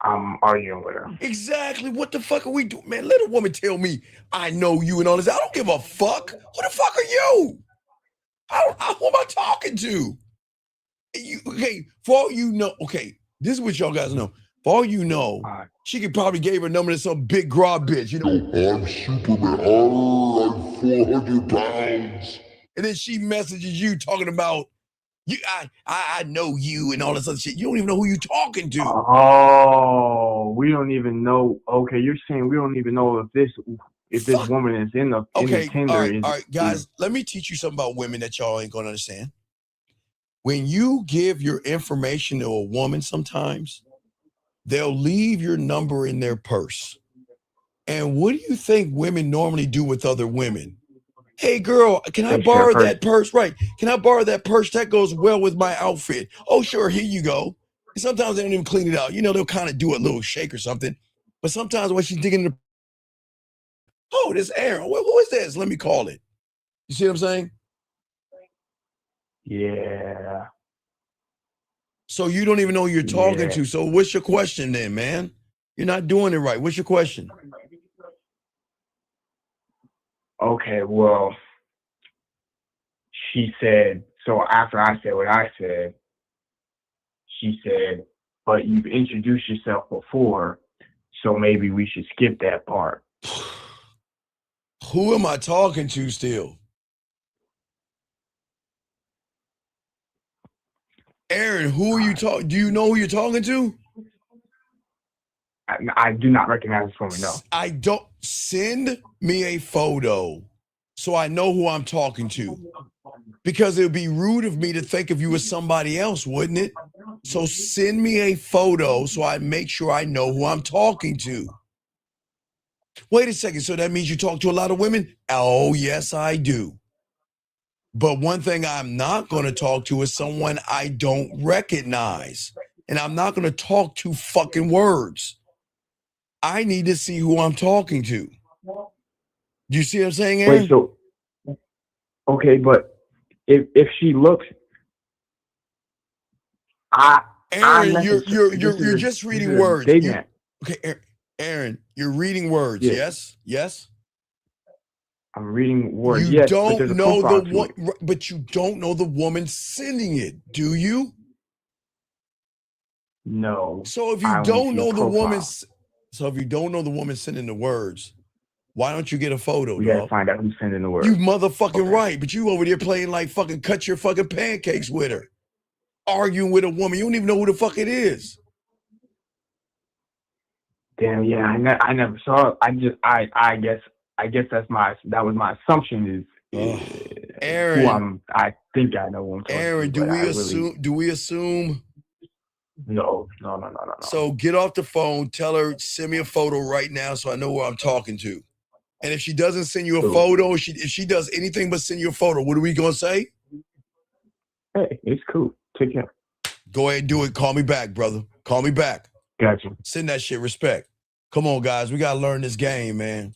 I'm arguing with her. Exactly. What the fuck are we doing? Man, let a woman tell me I know you and all this. I don't give a fuck. Who the fuck are you? Who am I talking to? Okay, for all you know, this is what y'all guys know. For all you know, she could probably gave her number to some big grab bitch, you know. I'm Superman. I'm 400 pounds. And then she messages you talking about I know you and all this other shit. You don't even know who you're talking to. Oh, we don't even know. Okay, you're saying we don't even know if this woman is in the Tinder. All right, guys, let me teach you something about women that y'all ain't gonna understand. When you give your information to a woman, sometimes they'll leave your number in their purse. And what do you think women normally do with other women? Hey, girl, can I borrow that purse? Right. Can I borrow that purse? That goes well with my outfit. Oh, sure. Here you go. And sometimes they don't even clean it out. You know, they'll kind of do a little shake or something. But sometimes when she's digging in the, oh, this Aaron. Who is this? Let me call it. You see what I'm saying? Yeah. So you don't even know who you're talking to. So what's your question then, man? You're not doing it right. What's your question? Okay, well, she said, so after I said what I said, she said, but you've introduced yourself before, so maybe we should skip that part. Who am I talking to still? Aaron, who are you talking? Do you know who you're talking to? I do not recognize this woman. No. I don't. Send me a photo so I know who I'm talking to. Because it would be rude of me to think of you as somebody else, wouldn't it? So send me a photo so I make sure I know who I'm talking to. Wait a second. So that means you talk to a lot of women? Oh, yes, I do. But one thing I'm not going to talk to is someone I don't recognize. And I'm not going to talk two fucking words. I need to see who I'm talking to. Do you see what I'm saying, Aaron? Wait, so okay, but if she looks, Aaron, you're just reading words. Okay, Aaron, you're reading words. Yeah. Yes. I'm reading words. You Yes, but don't there's a know profile the to one, it. but you don't know the woman sending it, do you? No. So if you I only don't see a know the woman, profile. so if you don't know the woman sending the words, why don't you get a photo, We gotta dog? find out who's sending the words. You motherfucking right, but you over there playing like fucking cut your fucking pancakes with her, arguing with a woman. You don't even know who the fuck it is. Damn, yeah, I never saw it. I guess that was my assumption is Aaron, I think I know who I'm talking Aaron, to. do we assume? No. So get off the phone, tell her, send me a photo right now so I know who I'm talking to. And if she doesn't send you a photo, if she does anything but send you a photo, what are we gonna say? Hey, it's cool. Take care. Go ahead and do it. Call me back, brother. Call me back. Gotcha. Send that shit. Respect. Come on, guys. We gotta learn this game, man.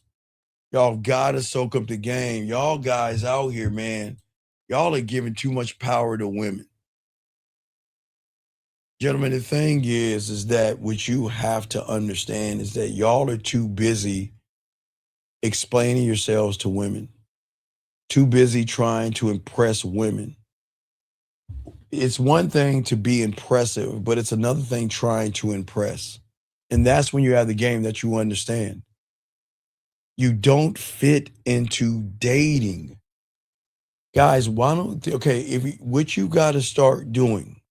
Y'all gotta soak up the game. Y'all guys out here, man. Y'all are giving too much power to women. Gentlemen, the thing is that what you have to understand is that y'all are too busy explaining yourselves to women, too busy trying to impress women. It's one thing to be impressive, but it's another thing trying to impress. And that's when you have the game that you understand. You don't fit into dating. Guys, what you got to start doing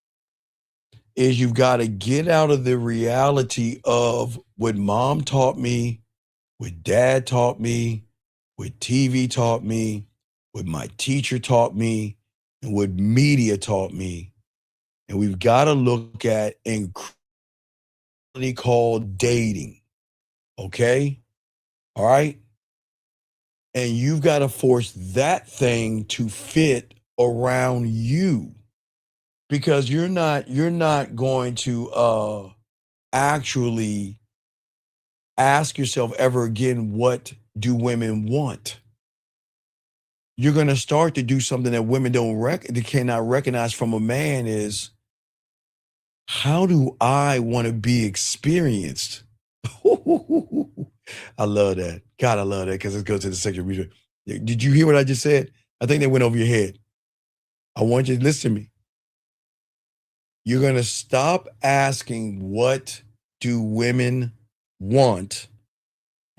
is you've got to get out of the reality of what mom taught me, what dad taught me, what TV taught me, what my teacher taught me, and what media taught me. And we've got to look at incredibly called dating. Okay? All right? And you've got to force that thing to fit around you. Because you're not going to actually ask yourself ever again, what do women want? You're going to start to do something that women they cannot recognize from a man is, how do I want to be experienced? I love that. God, I love that because it goes to the sexual reason. Did you hear what I just said? I think they went over your head. I want you to listen to me. You're going to stop asking, what do women want?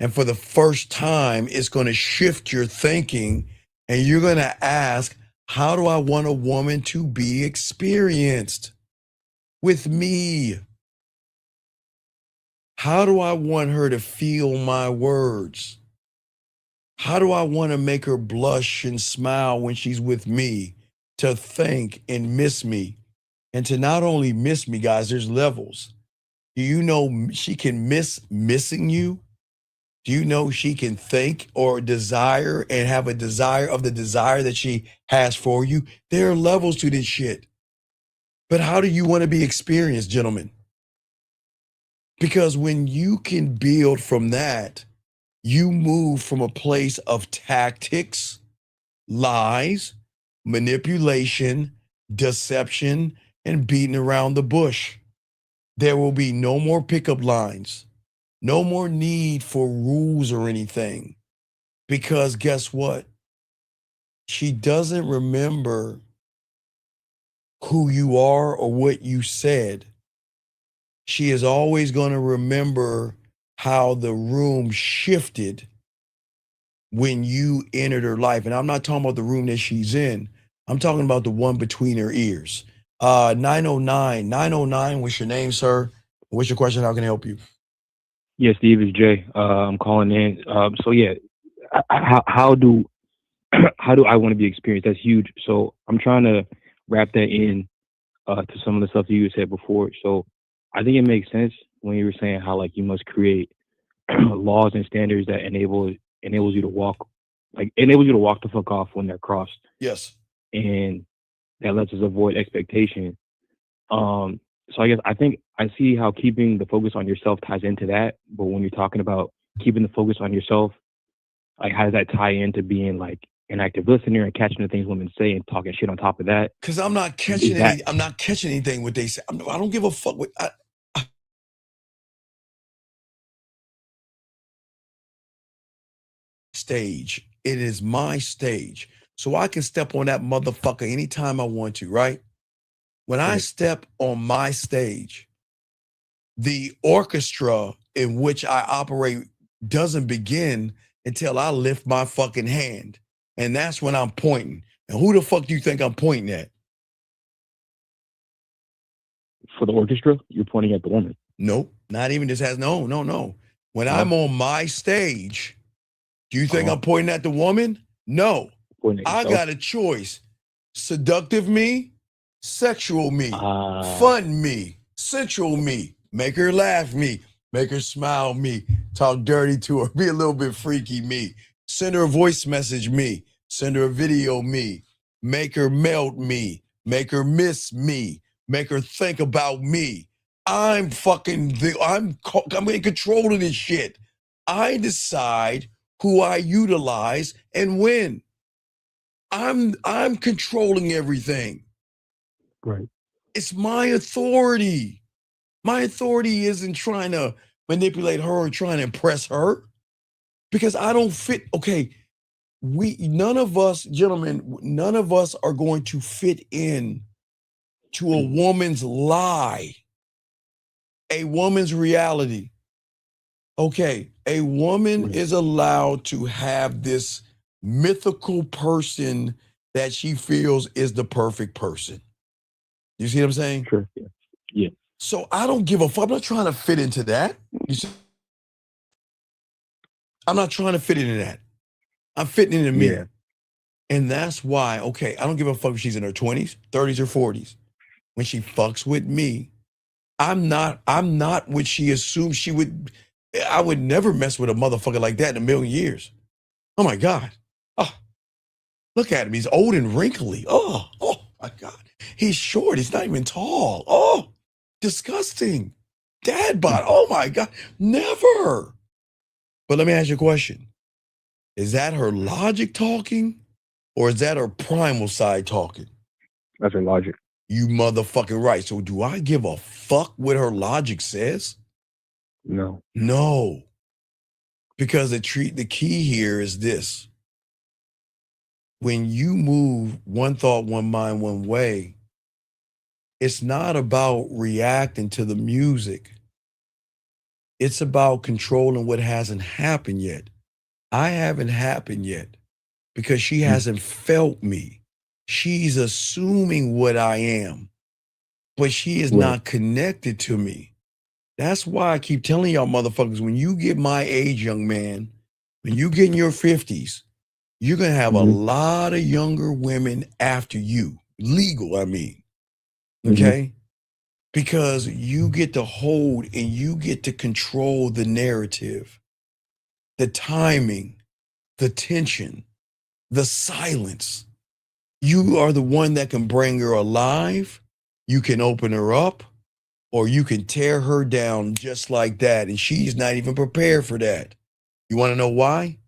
And for the first time, it's going to shift your thinking. And you're going to ask, how do I want a woman to be experienced with me? How do I want her to feel my words? How do I want to make her blush and smile when she's with me, to think and miss me? And to not only miss me, guys, there's levels. Do you know she can miss missing you? Do you know she can think or desire and have a desire of the desire that she has for you? There are levels to this shit. But how do you want to be experienced, gentlemen? Because when you can build from that, you move from a place of tactics, lies, manipulation, deception, and beating around the bush. There will be no more pickup lines, no more need for rules or anything. Because guess what? She doesn't remember who you are or what you said. She is always going to remember how the room shifted when you entered her life. And I'm not talking about the room that she's in. I'm talking about the one between her ears. 909. What's your name, sir? What's your question? How can I help you? Yeah, Steve, it's Jay. I'm calling in. So yeah, how do how do I want to be experienced? That's huge. So I'm trying to wrap that in to some of the stuff that you said before. So I think it makes sense when you were saying how like you must create laws and standards that enables you to walk the fuck off when they're crossed, Yes. and that lets us avoid expectation. So I think I see how keeping the focus on yourself ties into that. But when you're talking about keeping the focus on yourself, like how does that tie into being like an active listener and catching the things women say and talking shit on top of that? Because I'm not catching I'm not catching anything what they say. I don't give a fuck what stage. It is my stage. So I can step on that motherfucker anytime I want to, right? When I step on my stage, the orchestra in which I operate doesn't begin until I lift my fucking hand. And that's when I'm pointing. And who the fuck do you think I'm pointing at? For the orchestra, you're pointing at the woman. Nope, not even this has no. When I'm on my stage, do you think I'm pointing at the woman? No. I got a choice. Seductive me, sexual me, fun me, sensual me, make her laugh me, make her smile me, talk dirty to her, be a little bit freaky me, send her a voice message me, send her a video me, make her melt me, make her miss me, make her think about me. I'm in control of this shit. I decide who I utilize and when. I'm controlling everything. Right. It's my authority. My authority isn't trying to manipulate her or trying to impress her because I don't fit. Okay, none of us, gentlemen, none of us are going to fit in to a woman's lie, a woman's reality. Okay, a woman is allowed to have this mythical person that she feels is the perfect person. You see what I'm saying? Sure. Yeah. So I don't give a fuck. I'm not trying to fit into that. You see? I'm not trying to fit into that. I'm fitting into me. Yeah. And that's why, okay, I don't give a fuck if she's in her 20s, 30s, or 40s. When she fucks with me, I'm not what she assumed she would. I would never mess with a motherfucker like that in a million years. Oh my God. Oh, look at him. He's old and wrinkly. Oh my God. He's short. He's not even tall. Oh, disgusting. Dad bod. Oh my God. Never. But let me ask you a question. Is that her logic talking or is that her primal side talking? That's her logic. You motherfucking right. So do I give a fuck what her logic says? No. No. Because the key here is this. When you move one thought, one mind, one way, it's not about reacting to the music. It's about controlling what hasn't happened yet. I haven't happened yet because she hasn't felt me. She's assuming what I am, but she is not connected to me. That's why I keep telling y'all motherfuckers, when you get my age, young man, when you get in your 50s, you're going to have a lot of younger women after you. Legal, I mean. Okay? Because you get to hold and you get to control the narrative, the timing, the tension, the silence. You are the one that can bring her alive. You can open her up or you can tear her down just like that. And she's not even prepared for that. You want to know why?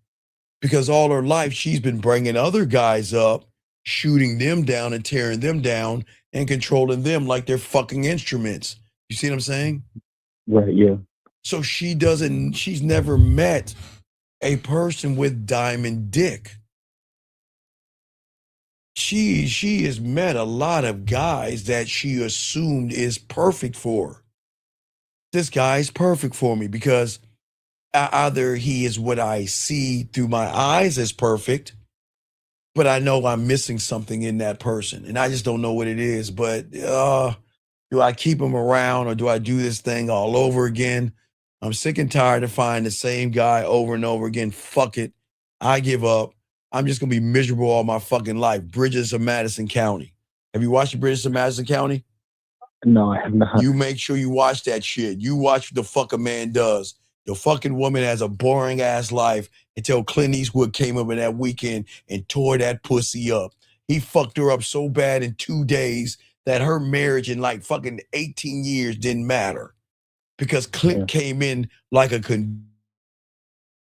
Because all her life, she's been bringing other guys up, shooting them down and tearing them down and controlling them like they're fucking instruments. You see what I'm saying? Right, yeah. So she's never met a person with diamond dick. She has met a lot of guys that she assumed is perfect for her. This guy's perfect for me because either he is what I see through my eyes as perfect, but I know I'm missing something in that person, and I just don't know what it is. But do I keep them around, or do I do this thing all over again? I'm sick and tired of finding the same guy over and over again. Fuck it. I give up. I'm just gonna be miserable all my fucking life. Bridges of Madison County. Have you watched the Bridges of Madison County? No, I have not. You make sure you watch that shit. You watch what the fuck a man does. The fucking woman has a boring ass life until Clint Eastwood came up in that weekend and tore that pussy up. He fucked her up so bad in 2 days that her marriage in like fucking 18 years didn't matter because Clint came in like a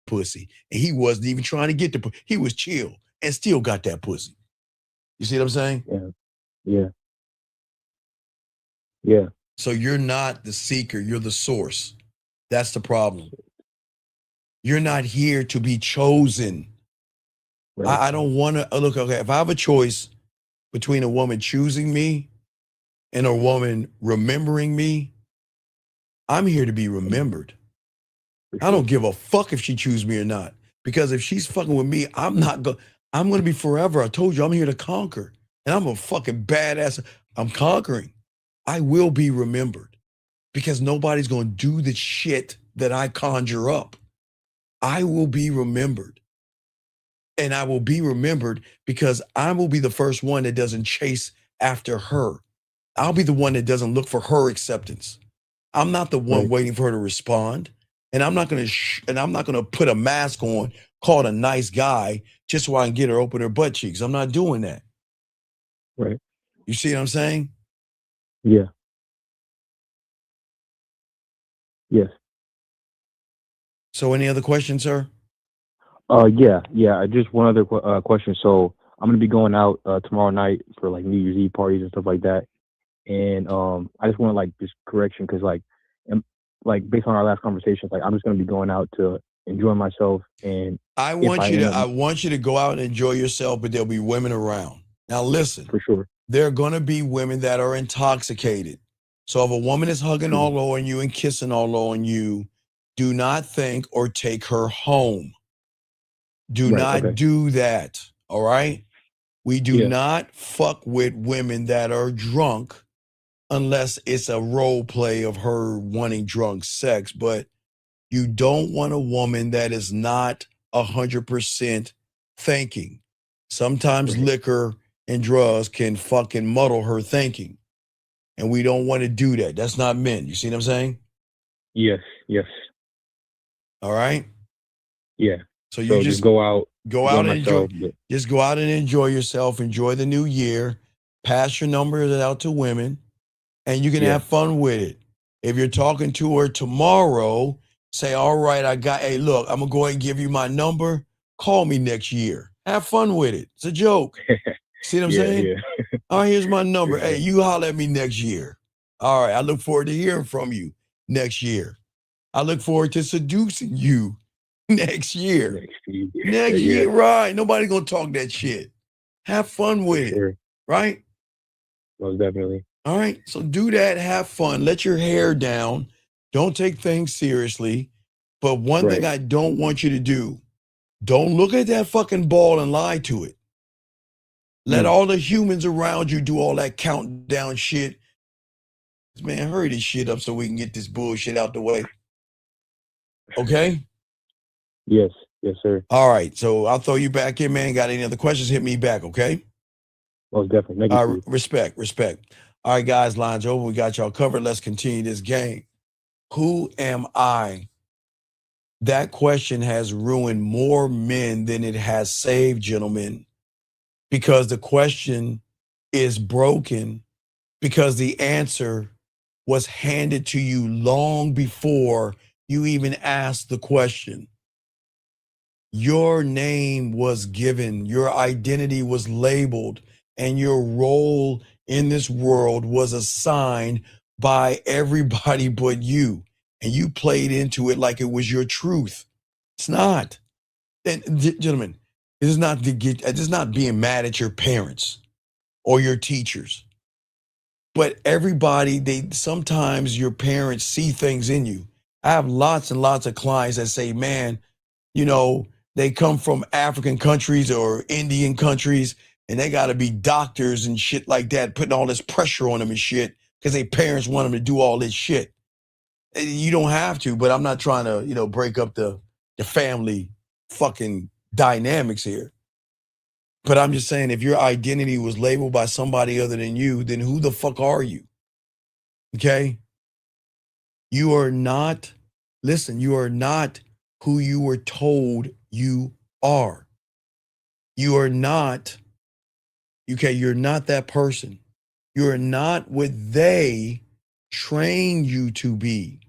pussy and he wasn't even trying to get the pussy. He was chill and still got that pussy. You see what I'm saying? Yeah. So you're not the seeker, you're the source. That's the problem. You're not here to be chosen. Right. I don't want to look, okay, if I have a choice between a woman choosing me and a woman remembering me, I'm here to be remembered. I don't give a fuck if she chooses me or not. Because if she's fucking with me, I'm going to be forever. I told you, I'm here to conquer. And I'm a fucking badass. I'm conquering. I will be remembered because nobody's going to do the shit that I conjure up. I will be remembered. And I will be remembered because I will be the first one that doesn't chase after her. I'll be the one that doesn't look for her acceptance. I'm not the one waiting for her to respond. And I'm not going to put a mask on called a nice guy just so I can get her open her butt cheeks. I'm not doing that. Right. You see what I'm saying? Yeah. Yes. So any other questions, sir? Yeah. Just one other question. So I'm gonna be going out tomorrow night for like New Year's Eve parties and stuff like that. And I just want like this correction because like based on our last conversations, like I'm just gonna be going out to enjoy myself. And I want you to go out and enjoy yourself, but there'll be women around. Now listen, for sure, there are gonna be women that are intoxicated. So if a woman is hugging all on you and kissing all on you, do not think or take her home. Do not do that. All right. We do not fuck with women that are drunk unless it's a role play of her wanting drunk sex. But you don't want a woman that is not 100% thinking. Sometimes liquor and drugs can fucking muddle her thinking. And we don't want to do that. That's not men. You see what I'm saying? Yes. All right. Yeah. So you just go out and enjoy. Just go out and enjoy yourself. Enjoy the new year. Pass your numbers out to women, and you can have fun with it. If you're talking to her tomorrow, say, "All right, hey, look, I'm gonna go ahead and give you my number. Call me next year. Have fun with it. It's a joke." See what I'm saying? Yeah. All right, here's my number. Hey, you holler at me next year. All right, I look forward to hearing from you next year. I look forward to seducing you next year. Next year, right. Nobody's going to talk that shit. Have fun with it, right? Most definitely. All right, so do that. Have fun. Let your hair down. Don't take things seriously. But one thing I don't want you to do, don't look at that fucking ball and lie to it. Let all the humans around you do all that countdown shit. Man, hurry this shit up so we can get this bullshit out the way. Okay? Yes, sir. All right, so I'll throw you back in, man. Got any other questions? Hit me back, okay? Most definitely. Thank you. Respect. All right, guys, lines over. We got y'all covered. Let's continue this game. Who am I? That question has ruined more men than it has saved, gentlemen, because the question is broken because the answer was handed to you long before you even asked the question. Your name was given, your identity was labeled, and your role in this world was assigned by everybody but you. And you played into it like it was your truth. It's not. And gentlemen, this is not being mad at your parents or your teachers. But everybody, sometimes your parents see things in you. I have lots and lots of clients that say, man, you know, They come from African countries or Indian countries, and they got to be doctors and shit like that, putting all this pressure on them and shit because their parents want them to do all this shit. You don't have to, but I'm not trying to, break up the family fucking dynamics here. But I'm just saying, if your identity was labeled by somebody other than you, then who the fuck are you? Okay? You are not, listen, you are not who you were told you are. You are not, okay, you're not that person. You're not what they trained you to be.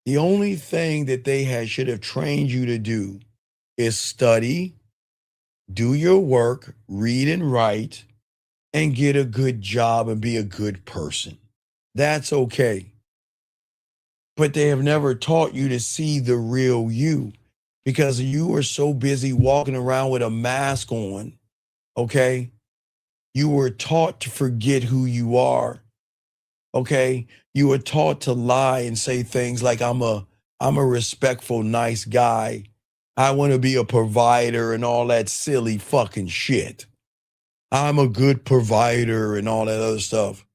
The only thing that they should have trained you to do is study, do your work, read and write, and get a good job and be a good person. That's okay. But they have never taught you to see the real you because you are so busy walking around with a mask on, okay? You were taught to forget who you are, okay? You were taught to lie and say things like, I'm a respectful, nice guy. I want to be a provider and all that silly fucking shit. I'm a good provider and all that other stuff.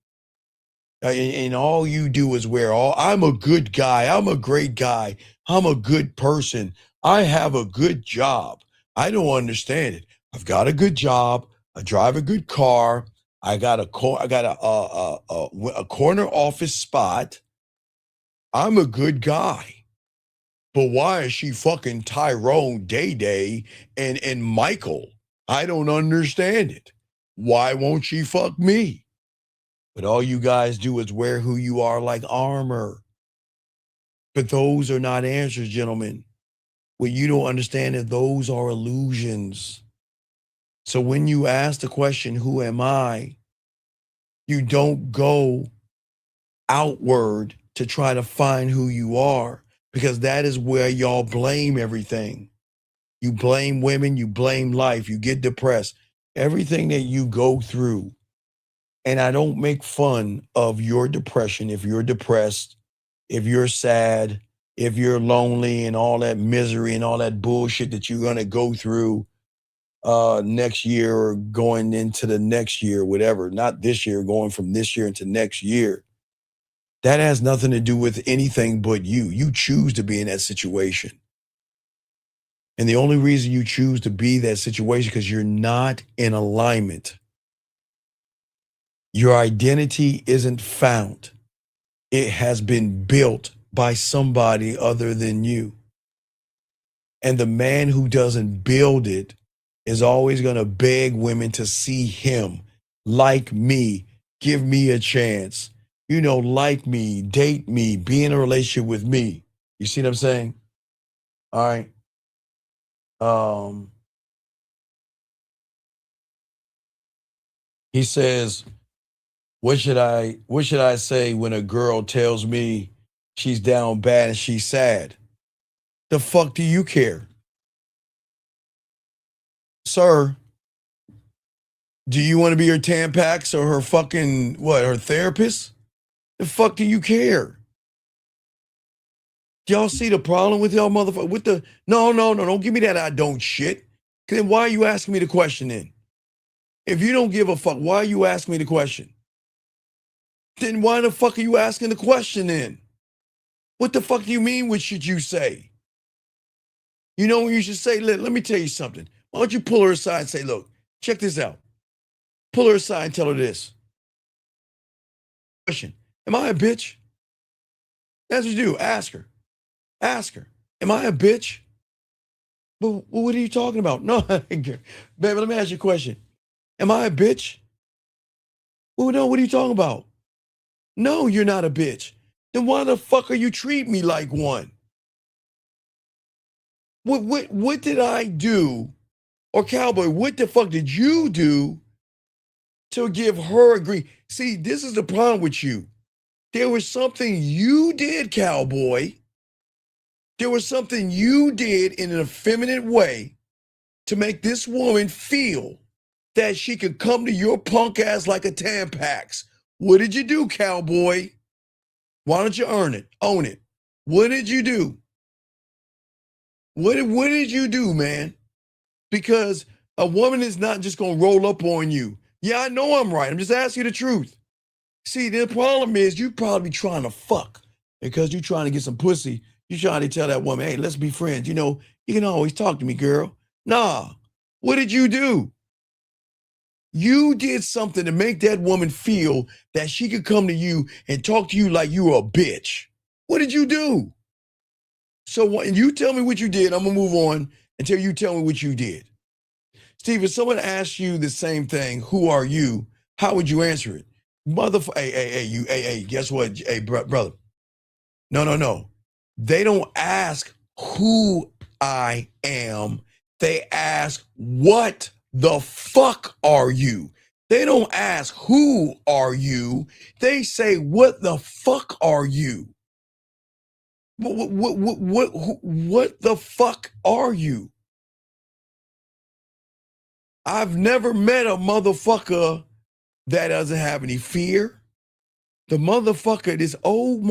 And all you do is I'm a good guy. I'm a great guy. I'm a good person. I have a good job. I don't understand it. I've got a good job. I drive a good car. I got a corner office spot. I'm a good guy. But why is she fucking Tyrone, Day and Michael? I don't understand it. Why won't she fuck me? But all you guys do is wear who you are like armor. But those are not answers, gentlemen. What you don't understand is those are illusions. So when you ask the question, who am I? You don't go outward to try to find who you are, because that is where y'all blame everything. You blame women, you blame life, you get depressed. Everything that you go through. And I don't make fun of your depression if you're depressed, if you're sad, if you're lonely and all that misery and all that bullshit that you're going to go through next year or going into the next year, whatever, not this year, going from this year into next year. That has nothing to do with anything but you. You choose to be in that situation. And the only reason you choose to be that situation because you're not in alignment. Your identity isn't found. It has been built by somebody other than you. And the man who doesn't build it is always going to beg women to see him, like me, give me a chance, like me, date me, be in a relationship with me. You see what I'm saying? All right. He says, what should I say when a girl tells me she's down bad and she's sad? The fuck do you care? Sir, do you want to be her Tampax or her fucking, her therapist? The fuck do you care? Do y'all see the problem with y'all motherfucker? No, don't give me that I don't shit. Then why are you asking me the question then? If you don't give a fuck, why are you asking me the question? Then why the fuck are you asking the question then? What the fuck do you mean, what should you say? You know what you should say? Let me tell you something. Why don't you pull her aside and say, look, check this out. Pull her aside and tell her this. Question, am I a bitch? That's what you do, ask her. Ask her, am I a bitch? But what are you talking about? No, baby, let me ask you a question. Am I a bitch? Well, no, what are you talking about? No, you're not a bitch. Then why the fuck are you treating me like one? What did I do? Or Cowboy, what the fuck did you do to give her a green? See, this is the problem with you. There was something you did, Cowboy. There was something you did in an effeminate way to make this woman feel that she could come to your punk ass like a Tampax. What did you do, Cowboy? Why don't you earn it? Own it. What did you do? What did you do, man? Because a woman is not just going to roll up on you. Yeah, I know I'm right. I'm just asking you the truth. See, the problem is you probably trying to fuck because you trying to get some pussy. You trying to tell that woman, hey, let's be friends. You know, you can always talk to me, girl. Nah. What did you do? You did something to make that woman feel that she could come to you and talk to you like you were a bitch. What did you do? So when you tell me what you did, I'm going to move on until you tell me what you did. Steve, if someone asks you the same thing, who are you? How would you answer it? Hey, guess what? Hey, brother. No. They don't ask who I am. They ask, what the fuck are you? They don't ask, who are you? They say, what the fuck are you? What the fuck are you? I've never met a motherfucker that doesn't have any fear. This old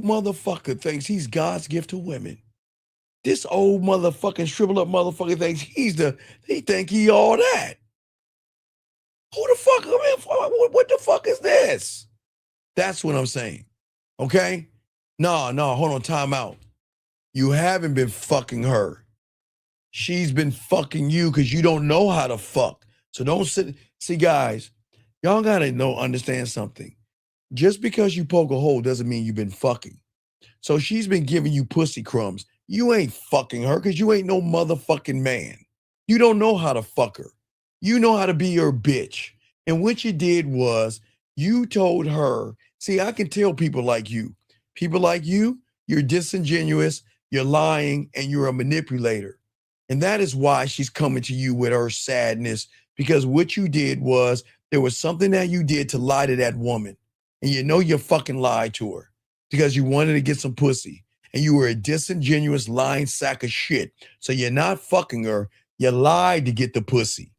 motherfucker thinks he's God's gift to women. This old motherfucking shriveled up motherfucker thinks he think he all that. Who the fuck, what the fuck is this? That's what I'm saying, okay? No, hold on, time out. You haven't been fucking her. She's been fucking you because you don't know how to fuck. So don't see, guys, y'all gotta understand something. Just because you poke a hole doesn't mean you've been fucking. So she's been giving you pussy crumbs. You ain't fucking her because you ain't no motherfucking man. You don't know how to fuck her. You know how to be your bitch. And what you did was you told her, see, I can tell people like you. People like you, you're disingenuous, you're lying, and you're a manipulator. And that is why she's coming to you with her sadness, because what you did was there was something that you did to lie to that woman. And you know you fucking lied to her because you wanted to get some pussy. And you were a disingenuous lying sack of shit. So you're not fucking her. You lied to get the pussy.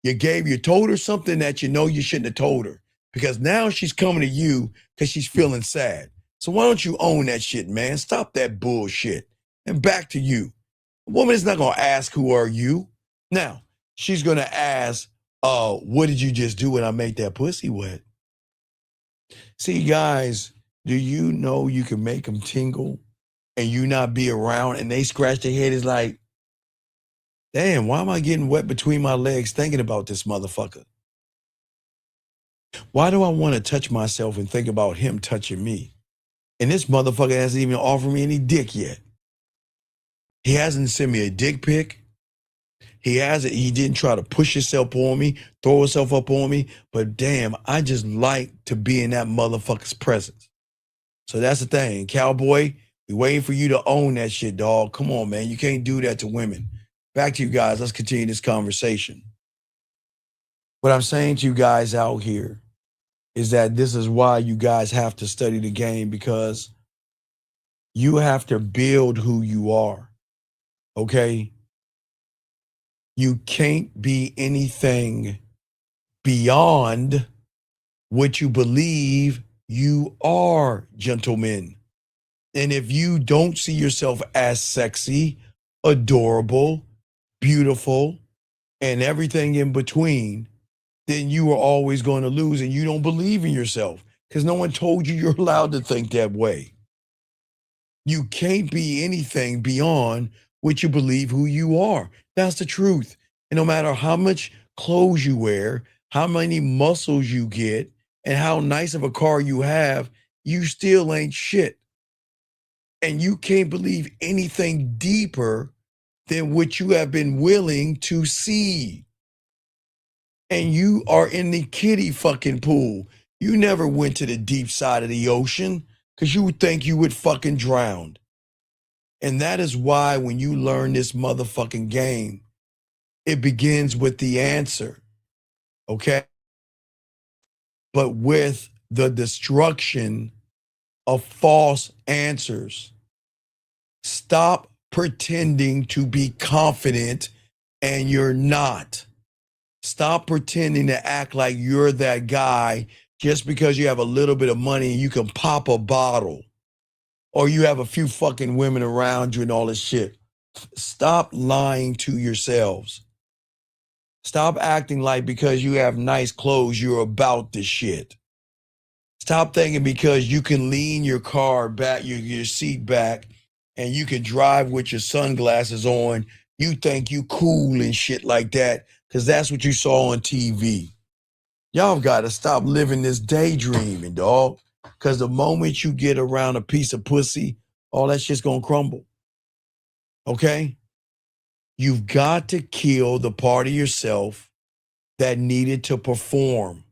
You told her something that you know you shouldn't have told her, because now she's coming to you because she's feeling sad. So why don't you own that shit, man? Stop that bullshit. And back to you. A woman is not going to ask, who are you? Now, she's going to ask, what did you just do when I made that pussy wet? See, guys, do you know you can make them tingle and you not be around and they scratch their head? Is like, damn, why am I getting wet between my legs thinking about this motherfucker? Why do I want to touch myself and think about him touching me? And this motherfucker hasn't even offered me any dick yet. He hasn't sent me a dick pic. He didn't try to push himself on me, throw himself up on me. But damn, I just like to be in that motherfucker's presence. So that's the thing. Cowboy, we waiting for you to own that shit, dog. Come on, man. You can't do that to women. Back to you guys. Let's continue this conversation. What I'm saying to you guys out here is that this is why you guys have to study the game, because you have to build who you are, okay? You can't be anything beyond what you believe you are, gentlemen. And if you don't see yourself as sexy, adorable, beautiful, and everything in between, then you are always going to lose, and you don't believe in yourself because no one told you you're allowed to think that way. You can't be anything beyond what you believe who you are. That's the truth. And no matter how much clothes you wear, how many muscles you get, and how nice of a car you have, you still ain't shit. And you can't believe anything deeper than what you have been willing to see. And you are in the kiddie fucking pool. You never went to the deep side of the ocean because you would think you would fucking drown. And that is why when you learn this motherfucking game, it begins with the answer, okay? But with the destruction of false answers. Stop pretending to be confident and you're not. Stop pretending to act like you're that guy just because you have a little bit of money and you can pop a bottle. or you have a few fucking women around you and all this shit. Stop lying to yourselves. Stop acting like because you have nice clothes, you're about this shit. Stop thinking because you can lean your car back, your seat back, and you can drive with your sunglasses on. You think you cool and shit like that because that's what you saw on TV. Y'all got to stop living this daydreaming, dog. Because the moment you get around a piece of pussy, all that shit's going to crumble. Okay? You've got to kill the part of yourself that needed to perform.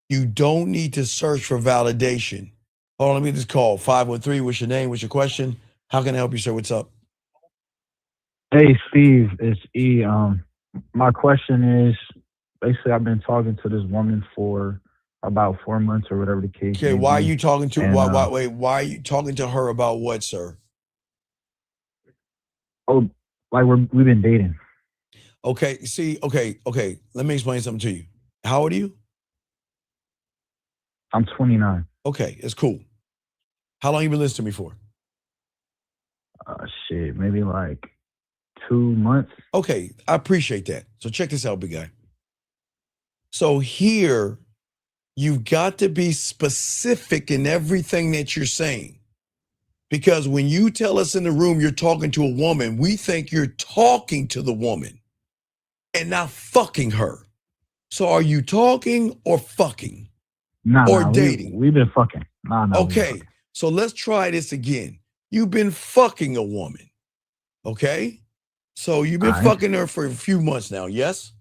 You don't need to search for validation. Hold on, let me get this call. 513, what's your name? What's your question? How can I help you, sir? What's up? Hey, Steve, it's E. My question is, basically, I've been talking to this woman for about 4 months or whatever the case Okay, may why are be. you talking to, And, why are you talking to her about what, sir? Oh, like we've been dating. Okay, see, okay. Let me explain something to you. How old are you? I'm 29. Okay, it's cool. How long you been listening to me for? Shit, maybe like 2 months. Okay, I appreciate that. So check this out, big guy. So here, you've got to be specific in everything that you're saying. Because when you tell us in the room you're talking to a woman, we think you're talking to the woman and not fucking her. So are you talking or fucking? Or dating? We've been fucking. Okay, so let's try this again. You've been fucking a woman, okay? So you've been fucking her for a few months now, yes?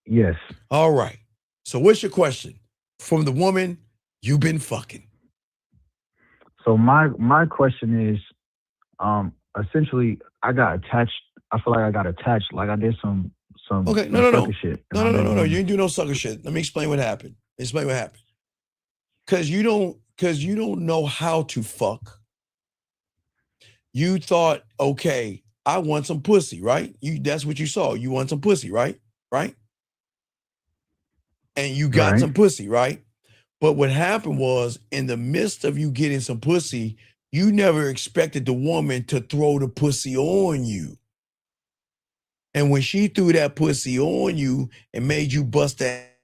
Yes. All right. So what's your question? From the woman you've been fucking. So my question is, essentially, I got attached. I feel like I got attached. Like I did some Okay, some sucker shit. No. You didn't do no sucker shit. Let me explain what happened. Because you don't know how to fuck. You thought, okay, I want some pussy, right? That's what you saw. You want some pussy, right? Right? And you got some pussy, right? But what happened was, in the midst of you getting some pussy, you never expected the woman to throw the pussy on you. And when she threw that pussy on you and made you bust that,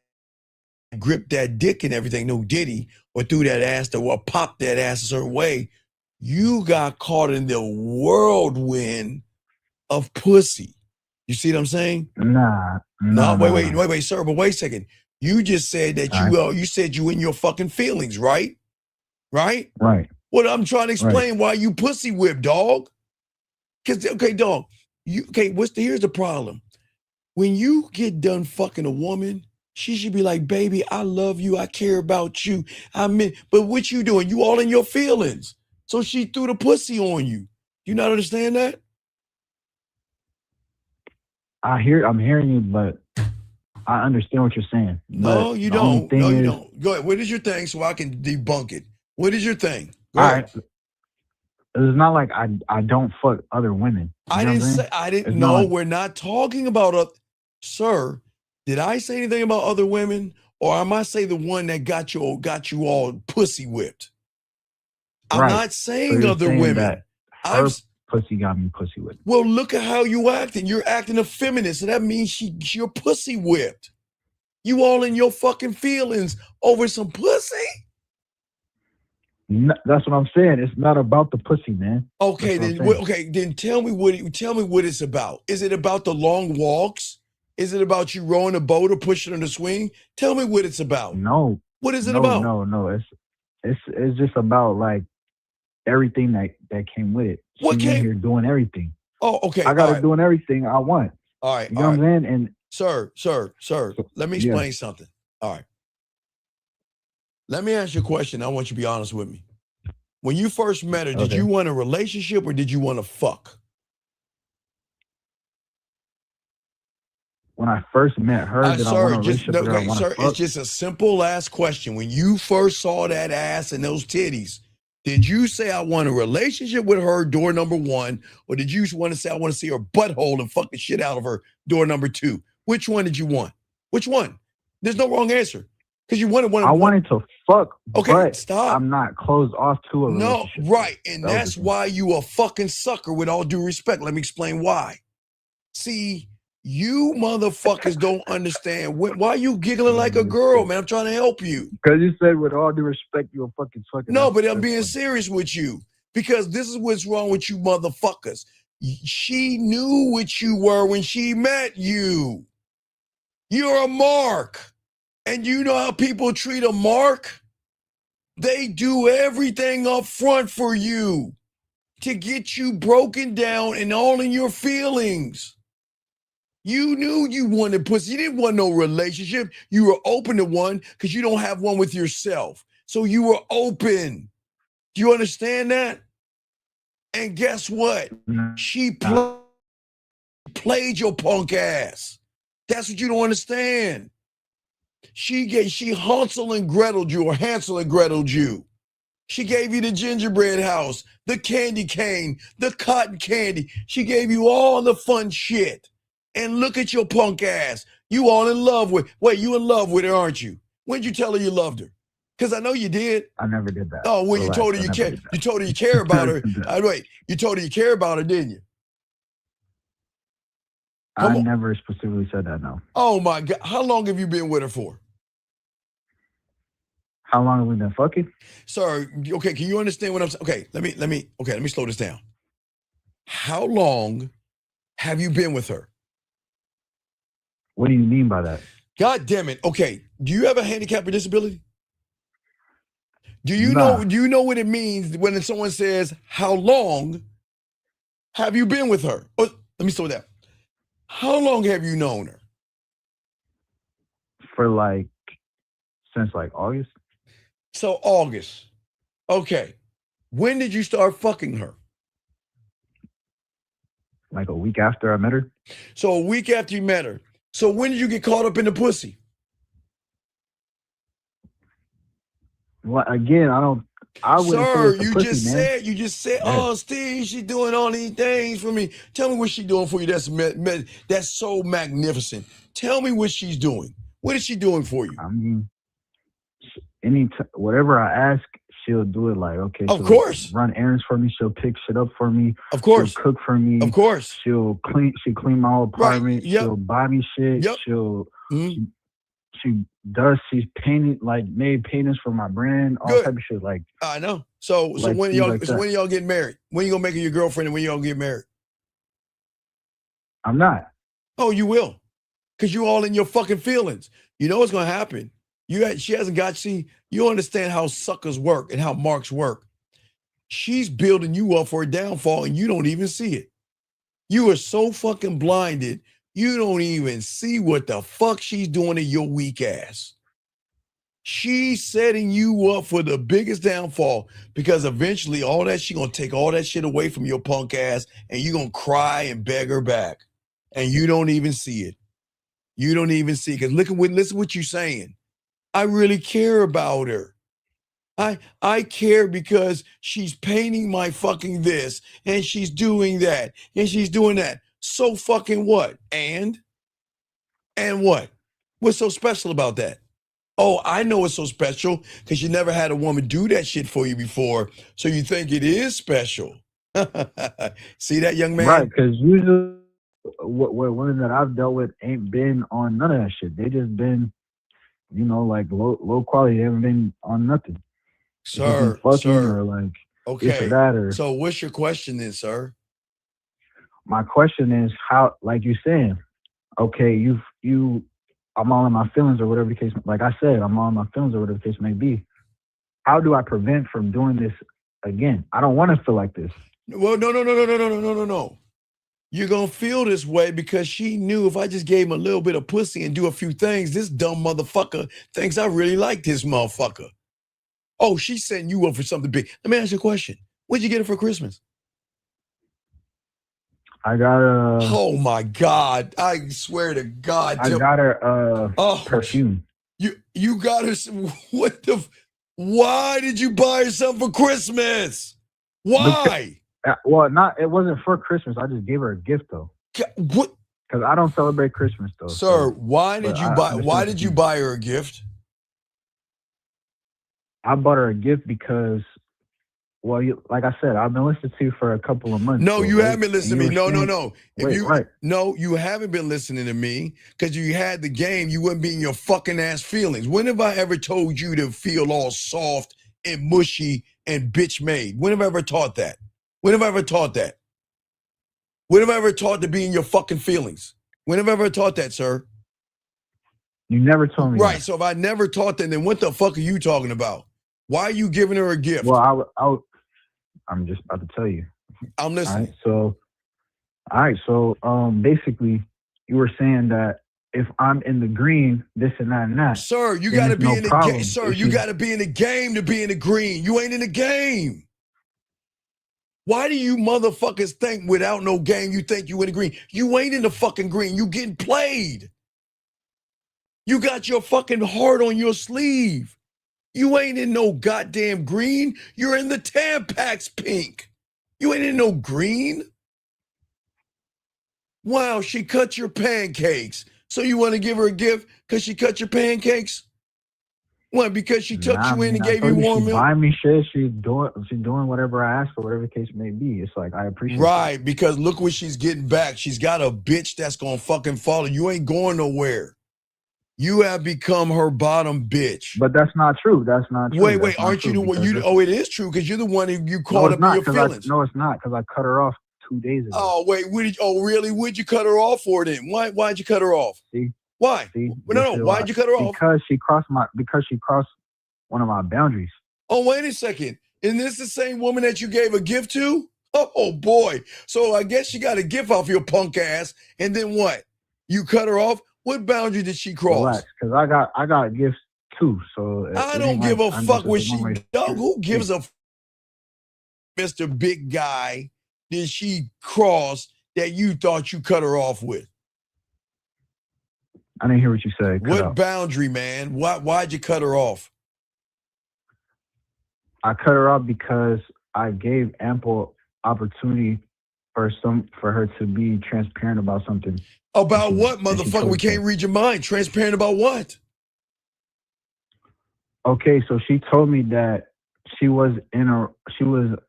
grip that dick and everything, no diddy, or threw that ass or popped that ass a certain way, you got caught in the whirlwind of pussy. You see what I'm saying? No, Wait, sir, but wait a second. You just said that you said you in your fucking feelings, right? Right? Right. Well, I'm trying to explain why you pussy whip, dog. Because, okay, dog, here's the problem. When you get done fucking a woman, she should be like, baby, I love you. I care about you. But what you doing? You all in your feelings. So she threw the pussy on you. You not understand that? I'm hearing you, but I understand what you're saying. No, but you the only don't. thing No, you is- don't. Go ahead. What is your thing so I can debunk it? What is your thing? Go All ahead. right. It's not like I don't fuck other women. I didn't know. We're not talking about sir. Did I say anything about other women, or am I say the one that got you all pussy whipped? I'm not saying other women. Her pussy got me pussy whipped. Well, look at how you acting. You're acting a feminist, so that means you're pussy whipped. You all in your fucking feelings over some pussy? No, that's what I'm saying. It's not about the pussy, man. Okay, then tell me what it's about. Is it about the long walks? Is it about you rowing a boat or pushing on the swing? Tell me what it's about. No. What is it about? No. It's just about like everything that came with it. She in here doing everything. Oh, okay. I got her doing everything I want. All right. You know what I'm saying? And sir, let me explain something. All right. Let me ask you a question. I want you to be honest with me. When you first met her, did you want a relationship or did you want to fuck? When I first met her, did I want a relationship with her? I want to fuck? It's just a simple last question. When you first saw that ass and those titties, did you say I want a relationship with her, door number 1, or did you want to say I want to see her butthole and fuck the shit out of her, door number 2? Which one did you want? Which one? There's no wrong answer. Because you wanted one. I wanted to fuck, Okay, but stop. I'm not closed off to a No, relationship. right. And That was that's why you a fucking sucker, with all due respect. Let me explain why. See, you motherfuckers don't understand. Why you giggling like a girl, man? I'm trying to help you. Because you said, with all due respect, you're a fucking sucker. No, but I'm being serious with you, because this is what's wrong with you motherfuckers. She knew what you were when she met you. You're a mark. And you know how people treat a mark? They do everything up front for you to get you broken down and all in your feelings. You knew you wanted pussy. You didn't want no relationship. You were open to one because you don't have one with yourself. So you were open. Do you understand that? And guess what? She played your punk ass. That's what you don't understand. She Hansel and Greteled you, or Hansel and Greteled you. She gave you the gingerbread house, the candy cane, the cotton candy. She gave you all the fun shit. And look at your punk ass. You all in love with. Wait, you in love with her, aren't you? When'd you tell her you loved her? Because I know you did. I never did that. Oh, well, you told her you care. You told her you care about her. Wait, you told her you care about her, didn't you? I never specifically said that, no. Oh my God. How long have you been with her for? How long have we been fucking? Sir, okay, can you understand what I'm saying? Okay, let me slow this down. How long have you been with her? What do you mean by that? God damn it. Okay, do you have a handicap or disability? Do you know what it means when someone says, how long have you been with her? Oh, let me slow down. How long have you known her? For since August. So August. Okay. When did you start fucking her? Like a week after I met her. So a week after you met her. So when did you get caught up in the pussy? Well, again, I wouldn't say Sir, it's the you pussy, just man. said, oh, Steve, she's doing all these things for me. Tell me what she's doing for you. That's so magnificent. Tell me what she's doing. What is she doing for you? I mean, whatever I ask, she'll do it. Okay, of course, run errands for me. She'll pick shit up for me. Of course, she'll cook for me. Of course, she'll clean my whole apartment. Right. Yep. She'll buy me shit. Yep. She's painted made paintings for my brand, all type of shit. I know. So when y'all get married? When you gonna make her your girlfriend, and when y'all get married? I'm not. Oh, you will, because you all in your fucking feelings. You know what's gonna happen. She hasn't got. You understand how suckers work and how marks work. She's building you up for a downfall, and you don't even see it. You are so fucking blinded. You don't even see what the fuck she's doing to your weak ass. She's setting you up for the biggest downfall, because eventually all that, she gonna take all that shit away from your punk ass, and you gonna cry and beg her back. And you don't even see it. You don't even see it. Because listen what you're saying. I really care about her. I care because she's painting my fucking this, and she's doing that, and she's doing that. So fucking what? And what? What's so special about that? Oh, I know what's so special, because you never had a woman do that shit for you before, so you think it is special. See that, young man? Right, because usually what women that I've dealt with ain't been on none of that shit. They just been, low quality. They haven't been on nothing. Sir, or okay. This or that, or so what's your question then, sir? My question is, how, like you saying, okay, I'm all in my feelings or whatever the case. Like I said, I'm all in my feelings or whatever the case may be. How do I prevent from doing this again? I don't want to feel like this. Well, no. You're going to feel this way because she knew if I just gave him a little bit of pussy and do a few things, this dumb motherfucker thinks I really like this motherfucker. Oh, she's setting you up for something big. Let me ask you a question. What'd you get her for Christmas? I got her. Oh my God! I swear to God! I got her perfume. You got her. What the? Why did you buy her something for Christmas? Why? It wasn't for Christmas. I just gave her a gift though. What? Because I don't celebrate Christmas though. Sir, why did you buy her a gift? I bought her a gift because, well, like I said, I've been listening to you for a couple of months. No, so, you right? haven't been listening to me. No. Right. No, you haven't been listening to me because you had the game. You wouldn't be in your fucking ass feelings. When have I ever told you to feel all soft and mushy and bitch made? When have I ever taught that? When have I ever taught that? When have I ever taught to be in your fucking feelings? When have I ever taught that, sir? You never told me Right. that. So if I never taught that, then what the fuck are you talking about? Why are you giving her a gift? Well, I'm just about to tell you. I'm listening. All right. So, basically, you were saying that if I'm in the green, this and that and that. Sir, you then got to it's be no in the problem. game. Sir, If you she- got to be in the game to be in the green. You ain't in the game. Why do you motherfuckers think without no game you think you in the green? You ain't in the fucking green. You getting played. You got your fucking heart on your sleeve. You ain't in no goddamn green. You're in the Tampax pink. You ain't in no green. Wow, she cut your pancakes. So you want to give her a gift because she cut your pancakes? What, because she tucked you in and gave you warm milk? She buy me shit. She's doing whatever I ask for, whatever the case may be. It's like, I appreciate it. Right, because look what she's getting back. She's got a bitch that's going to fucking follow. You ain't going nowhere. You have become her bottom bitch. But that's not true. That's not true. Wait, aren't you the one? It is true because you're the one who you caught up in your feelings. No, it's not, because I cut her off 2 days ago. Oh, wait, really? What'd you cut her off for then? Why'd you cut her off? See? Why? No, why'd you cut her off? Because she crossed one of my boundaries. Oh, wait a second. Isn't this the same woman that you gave a gift to? Oh, boy. So I guess she got a gift off your punk ass, and then what? You cut her off? What boundary did she cross? Relax, because I got gifts too. So I don't give a fuck what she does. Who gives a f- Mr. Big Guy did she cross that you thought you cut her off with? I didn't hear what you said. What boundary, man? Why'd you cut her off? I cut her off because I gave ample opportunity for her to be transparent about something. About what, motherfucker? We can't read your mind. Transparent about what? Okay, so she told me that she was in a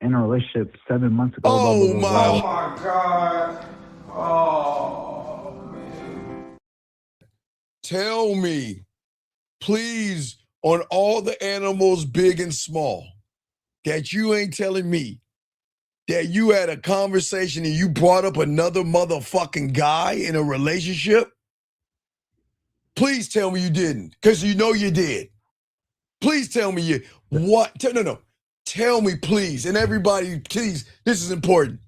relationship 7 months ago. Oh blah, blah, blah, my God! Oh man! Tell me, please, on all the animals, big and small, that you ain't telling me that you had a conversation and you brought up another motherfucking guy in a relationship? Please tell me you didn't, because you know you did. Please tell me you, what? No. Tell me, please. And everybody, please, this is important.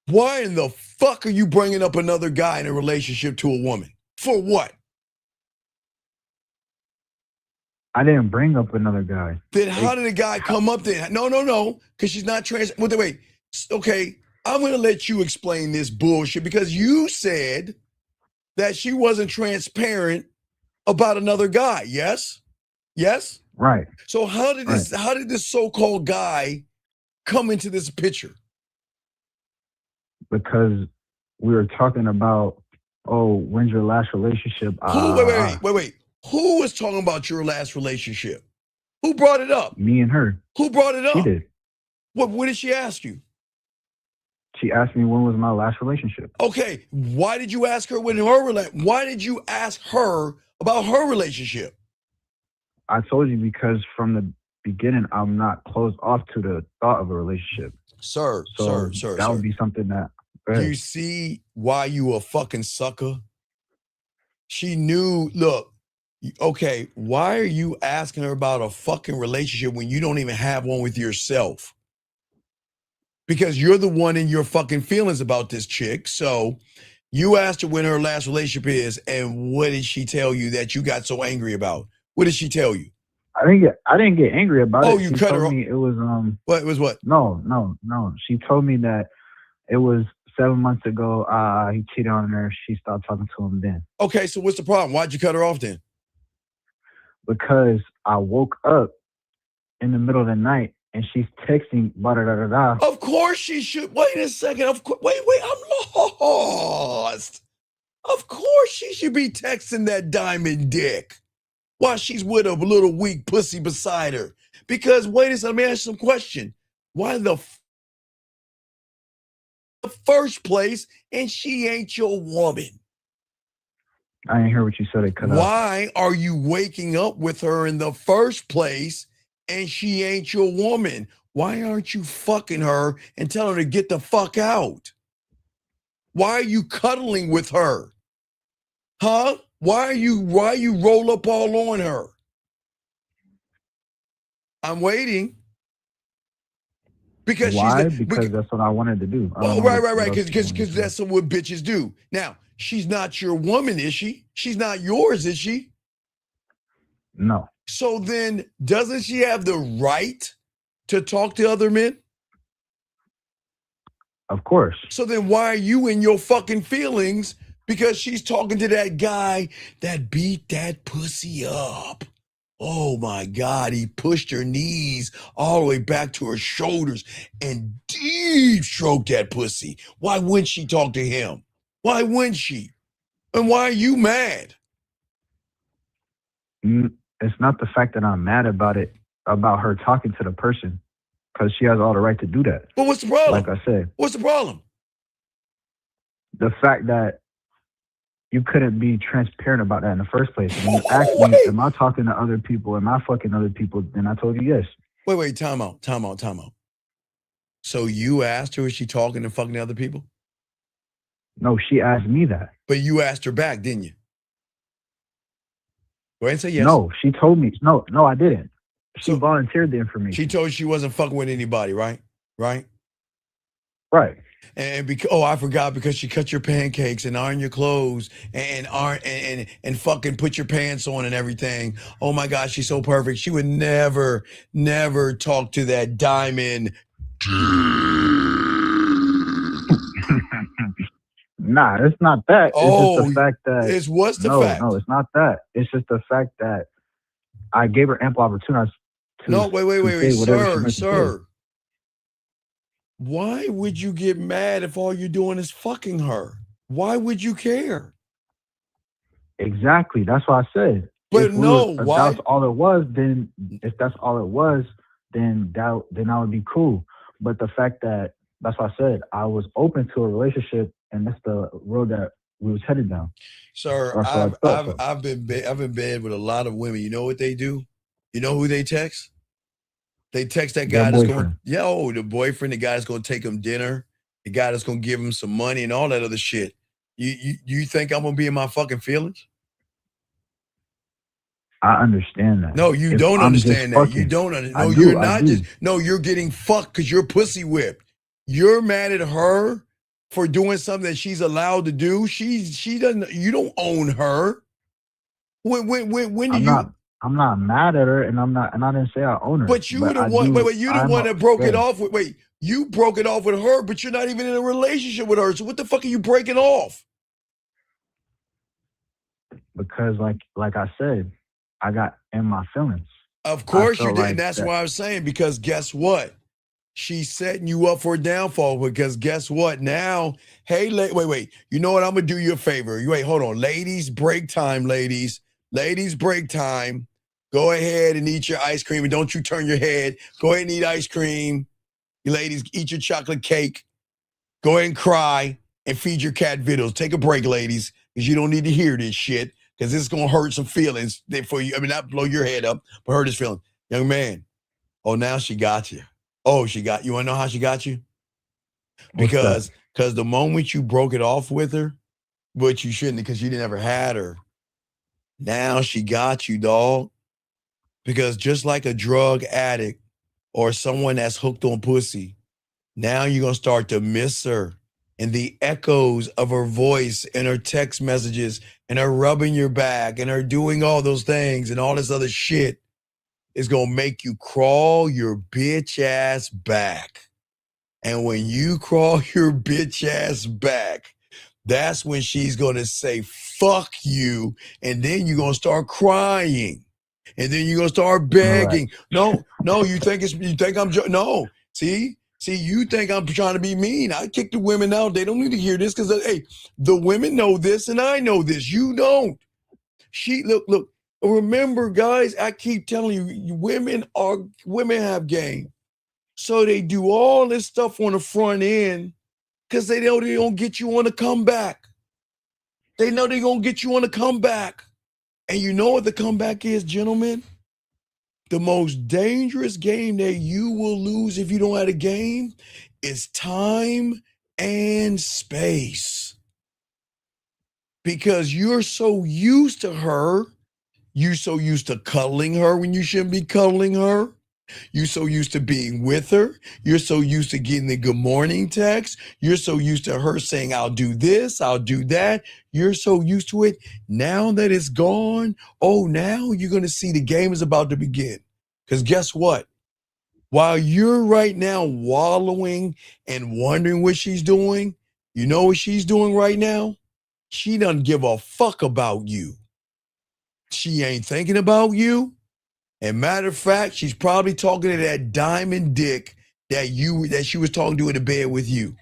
Why in the fuck are you bringing up another guy in a relationship to a woman? For what? I didn't bring up another guy. Then how did the guy come up then? No, because she's not trans. Wait. Okay, I'm going to let you explain this bullshit because you said that she wasn't transparent about another guy. Yes? Right. So how did this so-called guy come into this picture? Because we were talking about, when's your last relationship? Wait. Who was talking about your last relationship? Who brought it up? Me and her. Who brought it up? She did. What did she ask you? She asked me when was my last relationship. Okay, why did you ask her why did you ask her about her relationship? I told you because from the beginning, I'm not closed off to the thought of a relationship. Sir. That would be something that. You see why you a fucking sucker? She knew, look, okay, why are you asking her about a fucking relationship when you don't even have one with yourself? Because you're the one in your fucking feelings about this chick. So you asked her when her last relationship is, and what did she tell you that you got so angry about? What did she tell you? I didn't get angry about it. Oh, you cut her off. It was What it was what? No. She told me that it was 7 months ago. He cheated on her. She stopped talking to him then. Okay, so what's the problem? Why'd you cut her off then? Because I woke up in the middle of the night and she's texting da. Of course she should. Wait a second. Wait, I'm lost. Of course she should be texting that diamond dick while she's with a little weak pussy beside her. Because wait a second, let me ask you some question. Why the first place and she ain't your woman? I didn't hear what you said. It cut out. Why are you waking up with her in the first place and she ain't your woman? Why aren't you fucking her and telling her to get the fuck out? Why are you cuddling with her? Huh? Why you roll up all on her? I'm waiting. Because why? Because that's what I wanted to do. Oh, right. Because that's what bitches do. Now, she's not your woman, is she? She's not yours, is she? No. So then, doesn't she have the right to talk to other men? Of course. So then why are you in your fucking feelings because she's talking to that guy that beat that pussy up? Oh my God, he pushed her knees all the way back to her shoulders and deep stroked that pussy. Why wouldn't she talk to him? Why wouldn't she? And why are you mad? It's not the fact that I'm mad about it, about her talking to the person, because she has all the right to do that. But what's the problem? Like I said. What's the problem? The fact that you couldn't be transparent about that in the first place. When you asked me, am I talking to other people? Am I fucking other people? Then I told you yes. Wait, time out. So you asked her, is she talking and fucking to other people? No, she asked me that. But you asked her back, didn't you? Go ahead and say yes. No, she told me. No, I didn't. She volunteered the information. She told you she wasn't fucking with anybody, right? Right. And because I forgot, because she cut your pancakes and iron your clothes and fucking put your pants on and everything. Oh my God, she's so perfect. She would never talk to that diamond. Nah, it's not that. It's just the fact that what's the fact? No, it's not that. It's just the fact that I gave her ample opportunity to wait, sir. Why would you get mad if all you're doing is fucking her? Why would you care? Exactly. That's what I said. But if that's all it was, then I would be cool. But the fact that, that's what I said, I was open to a relationship, and that's the road that we was headed down. Sir, I've been in bed with a lot of women. You know what they do? You know who they text? They text that guy that's going, the boyfriend, the guy that's going to take him dinner, the guy that's going to give him some money and all that other shit. You think I'm going to be in my fucking feelings? I understand that. No, you don't understand that. You don't understand. No, you're not just. No, you're getting fucked because you're pussy whipped. You're mad at her for doing something that she's allowed to do. She doesn't. You don't own her. When do you? I'm not mad at her, and I didn't say I own her. But you were the one. Wait, you're the one that broke it off with. Wait, you broke it off with her, but you're not even in a relationship with her. So what the fuck are you breaking off? Because, like I said, I got in my feelings. Of course you did, and that's why I was saying. Because guess what? She's setting you up for a downfall. Because guess what? Now, hey, wait. You know what? I'm gonna do you a favor. Wait, hold on, ladies. Break time, ladies. Ladies, break time. Go ahead and eat your ice cream, and don't you turn your head. Go ahead and eat ice cream. You ladies, eat your chocolate cake. Go ahead and cry and feed your cat videos. Take a break, ladies, because you don't need to hear this shit, because this is going to hurt some feelings for you. I mean, not blow your head up, but hurt his feelings. Young man, now she got you. Oh, she got you. Want to know how she got you? Because the moment you broke it off with her, but you shouldn't, because you never had her, now she got you, dog. Because just like a drug addict or someone that's hooked on pussy, now you're going to start to miss her. And the echoes of her voice and her text messages and her rubbing your back and her doing all those things and all this other shit is going to make you crawl your bitch ass back. And when you crawl your bitch ass back, that's when she's going to say, fuck you. And then you're going to start crying. And then you're going to start begging. Right. No, you think I'm, no. See, you think I'm trying to be mean. I kick the women out. They don't need to hear this because, hey, the women know this and I know this. You don't. Look, Remember, guys, I keep telling you, women have game. So they do all this stuff on the front end because they know they don't get you on the comeback. They know they're going to get you on the comeback. And you know what the comeback is, gentlemen? The most dangerous game that you will lose if you don't have a game is time and space. Because you're so used to her, you're so used to cuddling her when you shouldn't be cuddling her. You're so used to being with her. You're so used to getting the good morning text. You're so used to her saying, I'll do this, I'll do that. You're so used to it. Now that it's gone, now you're going to see the game is about to begin. Because guess what? While you're right now wallowing and wondering what she's doing, you know what she's doing right now? She doesn't give a fuck about you. She ain't thinking about you. And matter of fact, she's probably talking to that diamond dick that she was talking to in the bed with you.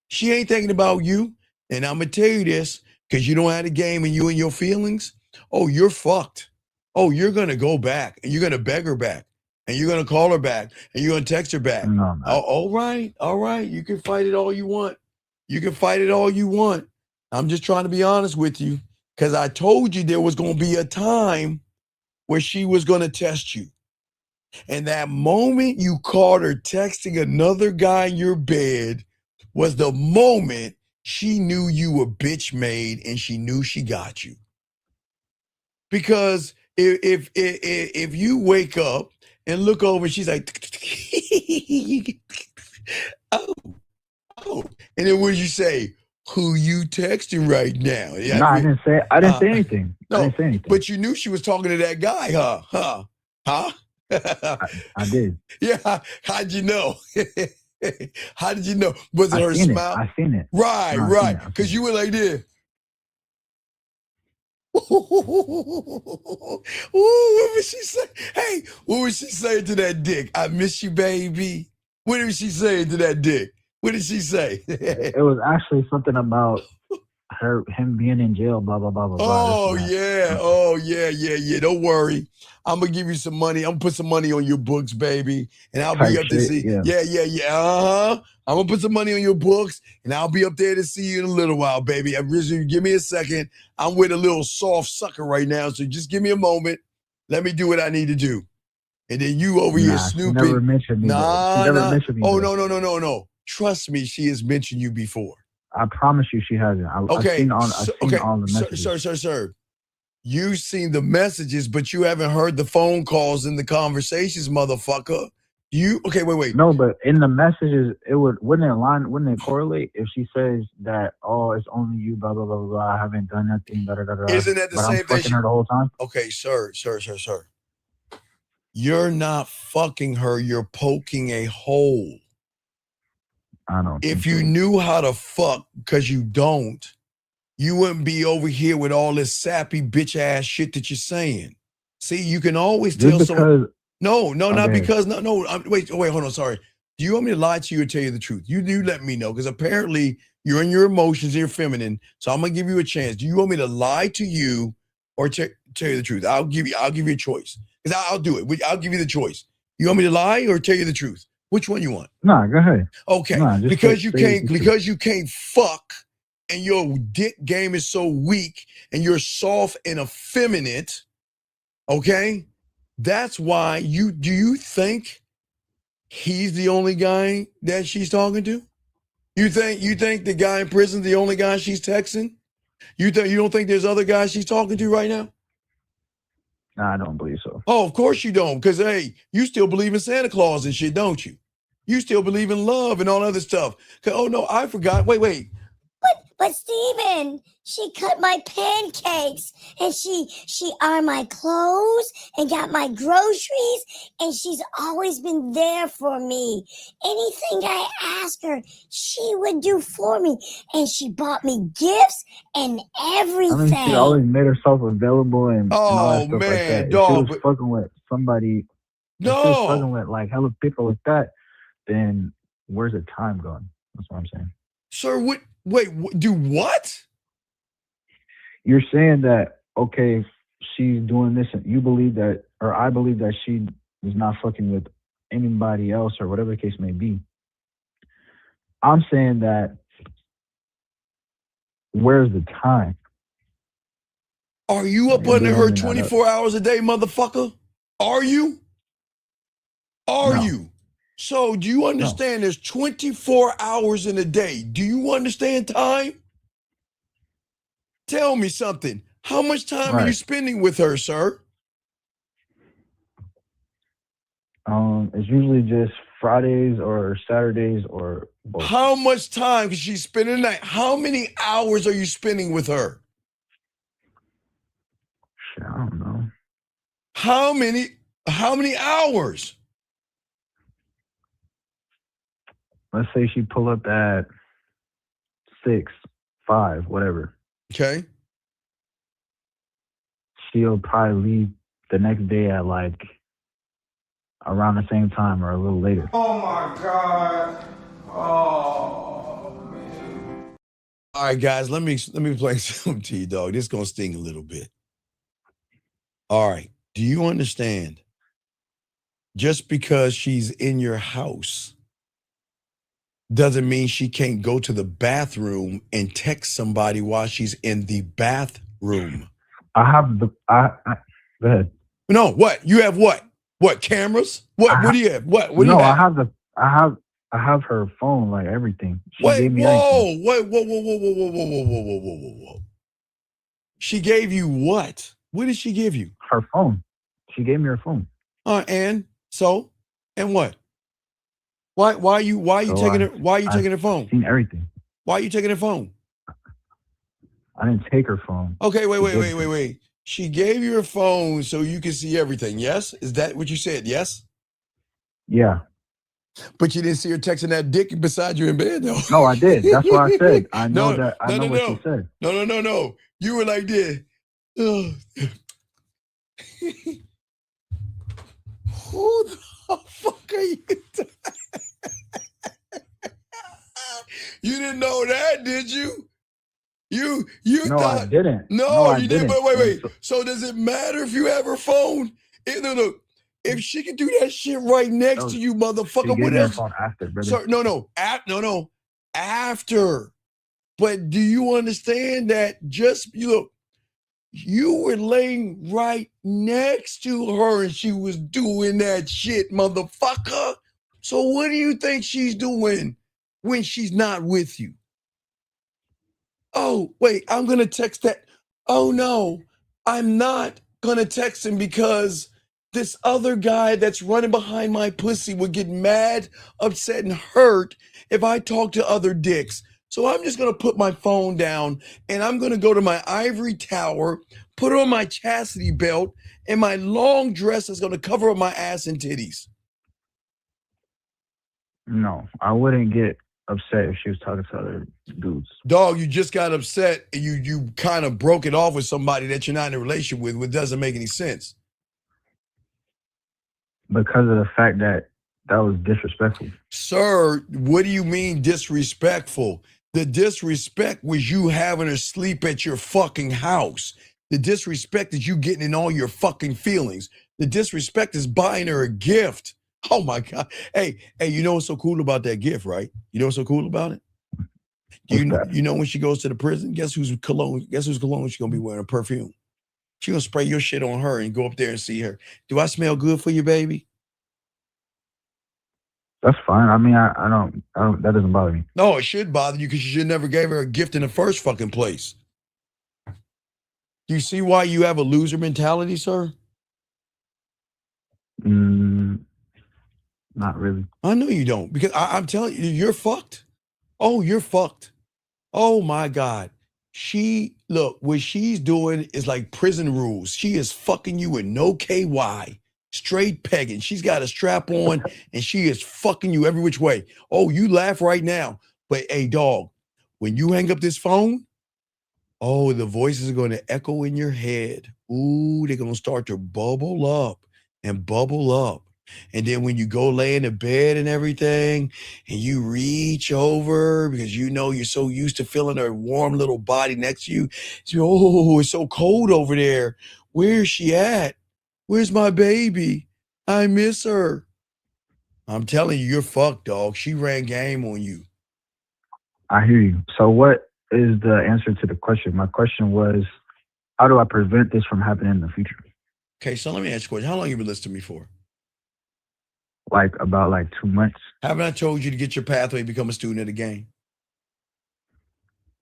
She ain't thinking about you. And I'm going to tell you this, because you don't have the game and you and your feelings. Oh, you're fucked. Oh, you're going to go back and you're going to beg her back and you're going to call her back and you're going to text her back. No, man. All right. You can fight it all you want. I'm just trying to be honest with you, because I told you there was going to be a time where she was going to test you. And that moment you caught her texting another guy in your bed was the moment she knew you were bitch made and she knew she got you. Because if you wake up and look over and she's like, oh, and then what did you say? Who you texting right now? Yeah, No, I didn't say anything. No, I didn't say anything. But you knew she was talking to that guy, huh? I did. Yeah. How'd you know? How did you know? Was it her smile? I seen it. Right, No, right. Because you were like this. Ooh, what would she say? Hey, what would she say to that dick? I miss you, baby. What did she say to that dick? What did she say? It was actually something about him being in jail, blah, blah, blah, blah, blah. Oh, yeah. Don't worry. I'm going to give you some money. I'm going to put some money on your books, baby. And I'll be up to see. Yeah. I'm going to put some money on your books, and I'll be up there to see you in a little while, baby. Give me a second. I'm with a little soft sucker right now, so just give me a moment. Let me do what I need to do. And then you over here snooping. She never mentioned me. She never mentioned me. Oh, no. Trust me, she has mentioned you before. I promise you she hasn't. I've seen all the messages. Sir. You've seen the messages, but you haven't heard the phone calls and the conversations, motherfucker. Wait. No, but in the messages, wouldn't it correlate if she says that, it's only you, blah, blah, blah, blah, blah, I haven't done nothing, da, da, da, da. Isn't that the same I'm fucking her the whole time? Okay, sir. You're not fucking her, you're poking a hole. I don't. If you knew how to fuck, because you don't, you wouldn't be over here with all this sappy bitch ass shit that you're saying. See, you can always tell someone. No, not because. No. Wait, hold on. Sorry. Do you want me to lie to you or tell you the truth? You do let me know, because apparently you're in your emotions, you're feminine. So I'm gonna give you a chance. Do you want me to lie to you or tell you the truth? I'll give you a choice, because I'll do it. I'll give you the choice. You want me to lie or tell you the truth? Which one you want? No, go ahead. Okay, because you can't fuck, and your dick game is so weak, and you're soft and effeminate. Okay, that's why do you think he's the only guy that she's talking to? You think the guy in prison the only guy she's texting? You don't think there's other guys she's talking to right now? No, I don't believe so. Oh, of course you don't, because hey, you still believe in Santa Claus and shit, don't you? You still believe in love and all other stuff. Oh no, I forgot. Wait. But Steven, she cut my pancakes and she ironed my clothes and got my groceries, and she's always been there for me. Anything I ask her, she would do for me, and she bought me gifts and everything. I mean, she always made herself available and all that stuff like that. If she was fucking with somebody, if she was fucking with like hella people like that, then where's the time going? That's what I'm saying. Sir, do what? You're saying that, okay, she's doing this, and you believe that, or I believe that she is not fucking with anybody else or whatever the case may be. I'm saying that where's the time? Are you up under her 24 hours a day, motherfucker? Are you? Are you? So do you understand there's 24 hours in a day? Do you understand time? Tell me something. How much time are you spending with her, sir? It's usually just Fridays or Saturdays or both. How much time can she spend a night? How many hours are you spending with her? Shit, I don't know. How many hours? Let's say she pull up at 6, 5, whatever. Okay. She'll probably leave the next day at like around the same time or a little later. Oh my God. Oh man. All right, guys, let me play something to you, dog. This is gonna sting a little bit. All right. Do you understand? Just because she's in your house doesn't mean she can't go to the bathroom and text somebody while she's in the bathroom. I have the go ahead. No, what? You have what? What, cameras? What do you have? What do you have? I have her phone, like everything. She Wait, gave me whoa, everything. whoa. She gave you what? What did she give you? Her phone. She gave me her phone. And what? Why are you taking her phone? Seen everything. Why are you taking her phone? I didn't take her phone. Okay, wait. She gave you her phone so you can see everything, yes? Is that what you said, yes? Yeah. But you didn't see her texting that dick beside you in bed, though. No, I did. That's what I said. I know what she said. No. You were like this. Ugh. Who the fuck are you? You didn't know that, did you? You no, thought I didn't. No, you didn't. But wait. So does it matter if you have her phone? No. If she can do that shit right next to you, motherfucker, She what gave me her else? phone after, brother. Sir, no. After. But do you understand that you were laying right next to her and she was doing that shit, motherfucker? So what do you think she's doing when she's not with you? Oh, wait, I'm going to text that. Oh, no, I'm not going to text him because this other guy that's running behind my pussy would get mad, upset, and hurt if I talk to other dicks. So I'm just going to put my phone down and I'm going to go to my ivory tower, put on my chastity belt, and my long dress is going to cover up my ass and titties. No, I wouldn't get upset if she was talking to other dudes. Dog, you just got upset and you kind of broke it off with somebody that you're not in a relationship with, which doesn't make any sense. Because of the fact that was disrespectful. Sir, what do you mean disrespectful? The disrespect was you having her sleep at your fucking house. The disrespect is you getting in all your fucking feelings. The disrespect is buying her a gift. Oh my God. Hey, you know what's so cool about that gift, right? You know what's so cool about it? You know when she goes to the prison, guess whose cologne she's gonna be wearing? Perfume. She's gonna spray your shit on her and go up there and see her. Do I smell good for you, baby? That's fine. I mean, I don't that doesn't bother me. No, it should bother you because you should never gave her a gift in the first fucking place. Do you see why you have a loser mentality, sir? Not really. I know you don't, because I'm telling you, you're fucked. Oh, you're fucked. Oh my God. What she's doing is like prison rules. She is fucking you with no KY, straight pegging. She's got a strap on and she is fucking you every which way. Oh, you laugh right now. But hey, dog, when you hang up this phone, oh, the voices are going to echo in your head. Ooh, they're going to start to bubble up and bubble up. And then when you go lay in the bed and everything, and you reach over because you know you're so used to feeling her warm little body next to you. So, oh, it's so cold over there. Where's she at? Where's my baby? I miss her. I'm telling you, you're fucked, dog. She ran game on you. I hear you. So what is the answer to the question? My question was, how do I prevent this from happening in the future? Okay, so let me ask you a question. How long have you been listening to me for? Like about 2 months. Haven't I told you to get your pathway and become a student of the game?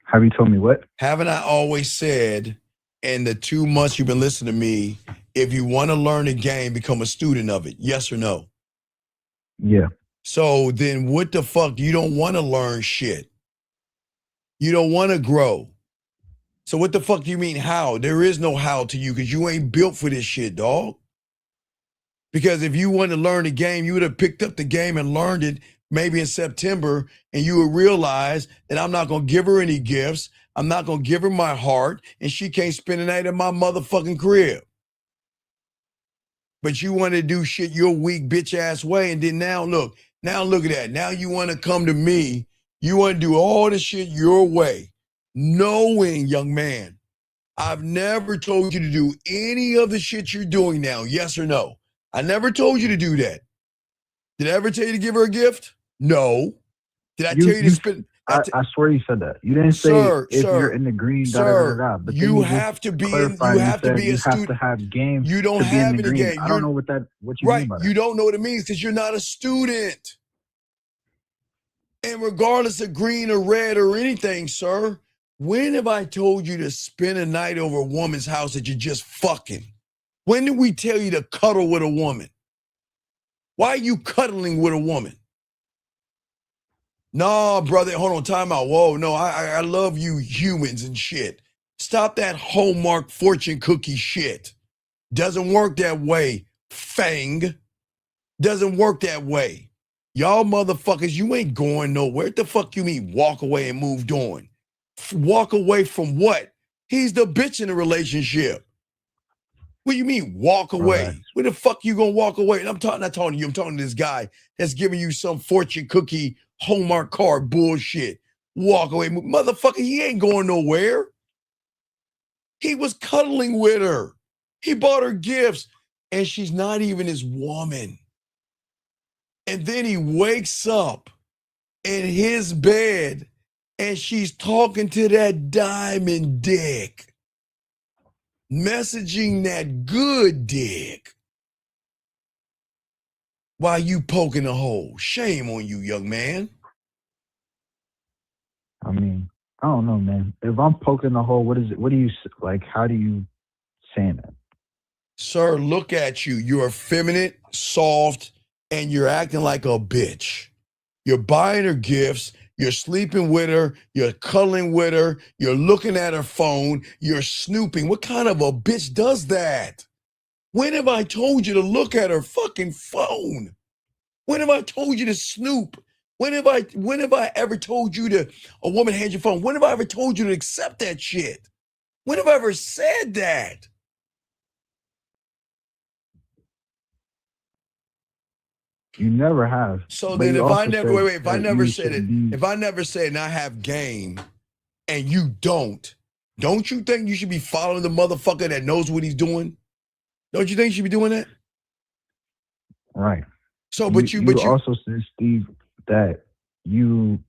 Have you told me what? Haven't I always said in the 2 months you've been listening to me, if you want to learn the game, become a student of it? Yes or no? Yeah. So then what the fuck? You don't want to learn shit. You don't want to grow. So what the fuck do you mean how? There is no how to you because you ain't built for this shit, dog. Because if you wanted to learn the game, you would have picked up the game and learned it maybe in September, and you would realize that I'm not going to give her any gifts. I'm not going to give her my heart, and she can't spend the night in my motherfucking crib. But you want to do shit your weak bitch ass way, and then now look at that. Now you want to come to me. You want to do all the shit your way, knowing, young man, I've never told you to do any of the shit you're doing now, yes or no? I never told you to do that. Did I ever tell you to give her a gift? No. Did I tell you to spend? I swear you said that. You didn't say if you're in the green, But you have to be in. You have to be a student. You have to have game. You don't have any game. I don't know what you mean by that. You don't know what it means because you're not a student. And regardless of green or red or anything, sir, when have I told you to spend a night over a woman's house that you're just fucking? When did we tell you to cuddle with a woman? Why are you cuddling with a woman? Nah, brother, hold on, time out. Whoa, no, I love you humans and shit. Stop that Hallmark fortune cookie shit. Doesn't work that way, Fang. Doesn't work that way. Y'all motherfuckers, you ain't going nowhere. What the fuck you mean walk away and moved on? Walk away from what? He's the bitch in the relationship. What do you mean walk away? Right. Where the fuck you gonna walk away? And I'm not talking to you. I'm talking to this guy that's giving you some fortune cookie Hallmark card bullshit. Walk away. Motherfucker, he ain't going nowhere. He was cuddling with her. He bought her gifts. And she's not even his woman. And then he wakes up in his bed and she's talking to that diamond dick. Messaging that good dick while you poking a hole. Shame on you, young man. I mean, I don't know, man. If I'm poking a hole, what is it? What do you like? How do you saying that? Sir, look at you. You're effeminate, soft, and you're acting like a bitch. You're buying her gifts. You're sleeping with her. You're cuddling with her. You're looking at her phone. You're snooping. What kind of a bitch does that? When have I told you to look at her fucking phone? When have I told you to snoop? When have I ever told you to, a woman hands your phone? When have I ever told you to accept that shit? When have I ever said that? You never have. So then if I never, if I never said it, if I never said and I have game and you don't you think you should be following the motherfucker that knows what he's doing? Don't you think you should be doing that? Right. So, but you also said, Steve, that you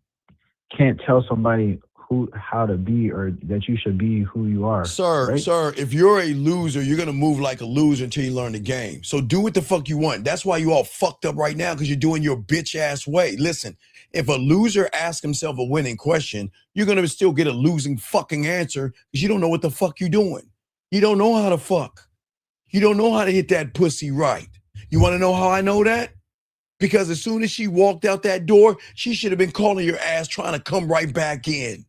can't tell somebody how to be or that you should be who you are. Sir, if you're a loser, you're going to move like a loser until you learn the game. So do what the fuck you want. That's why you all fucked up right now because you're doing your bitch ass way. Listen, if a loser asks himself a winning question, you're going to still get a losing fucking answer because you don't know what the fuck you're doing. You don't know how to fuck. You don't know how to hit that pussy right. You want to know how I know that? Because as soon as she walked out that door, she should have been calling your ass trying to come right back in.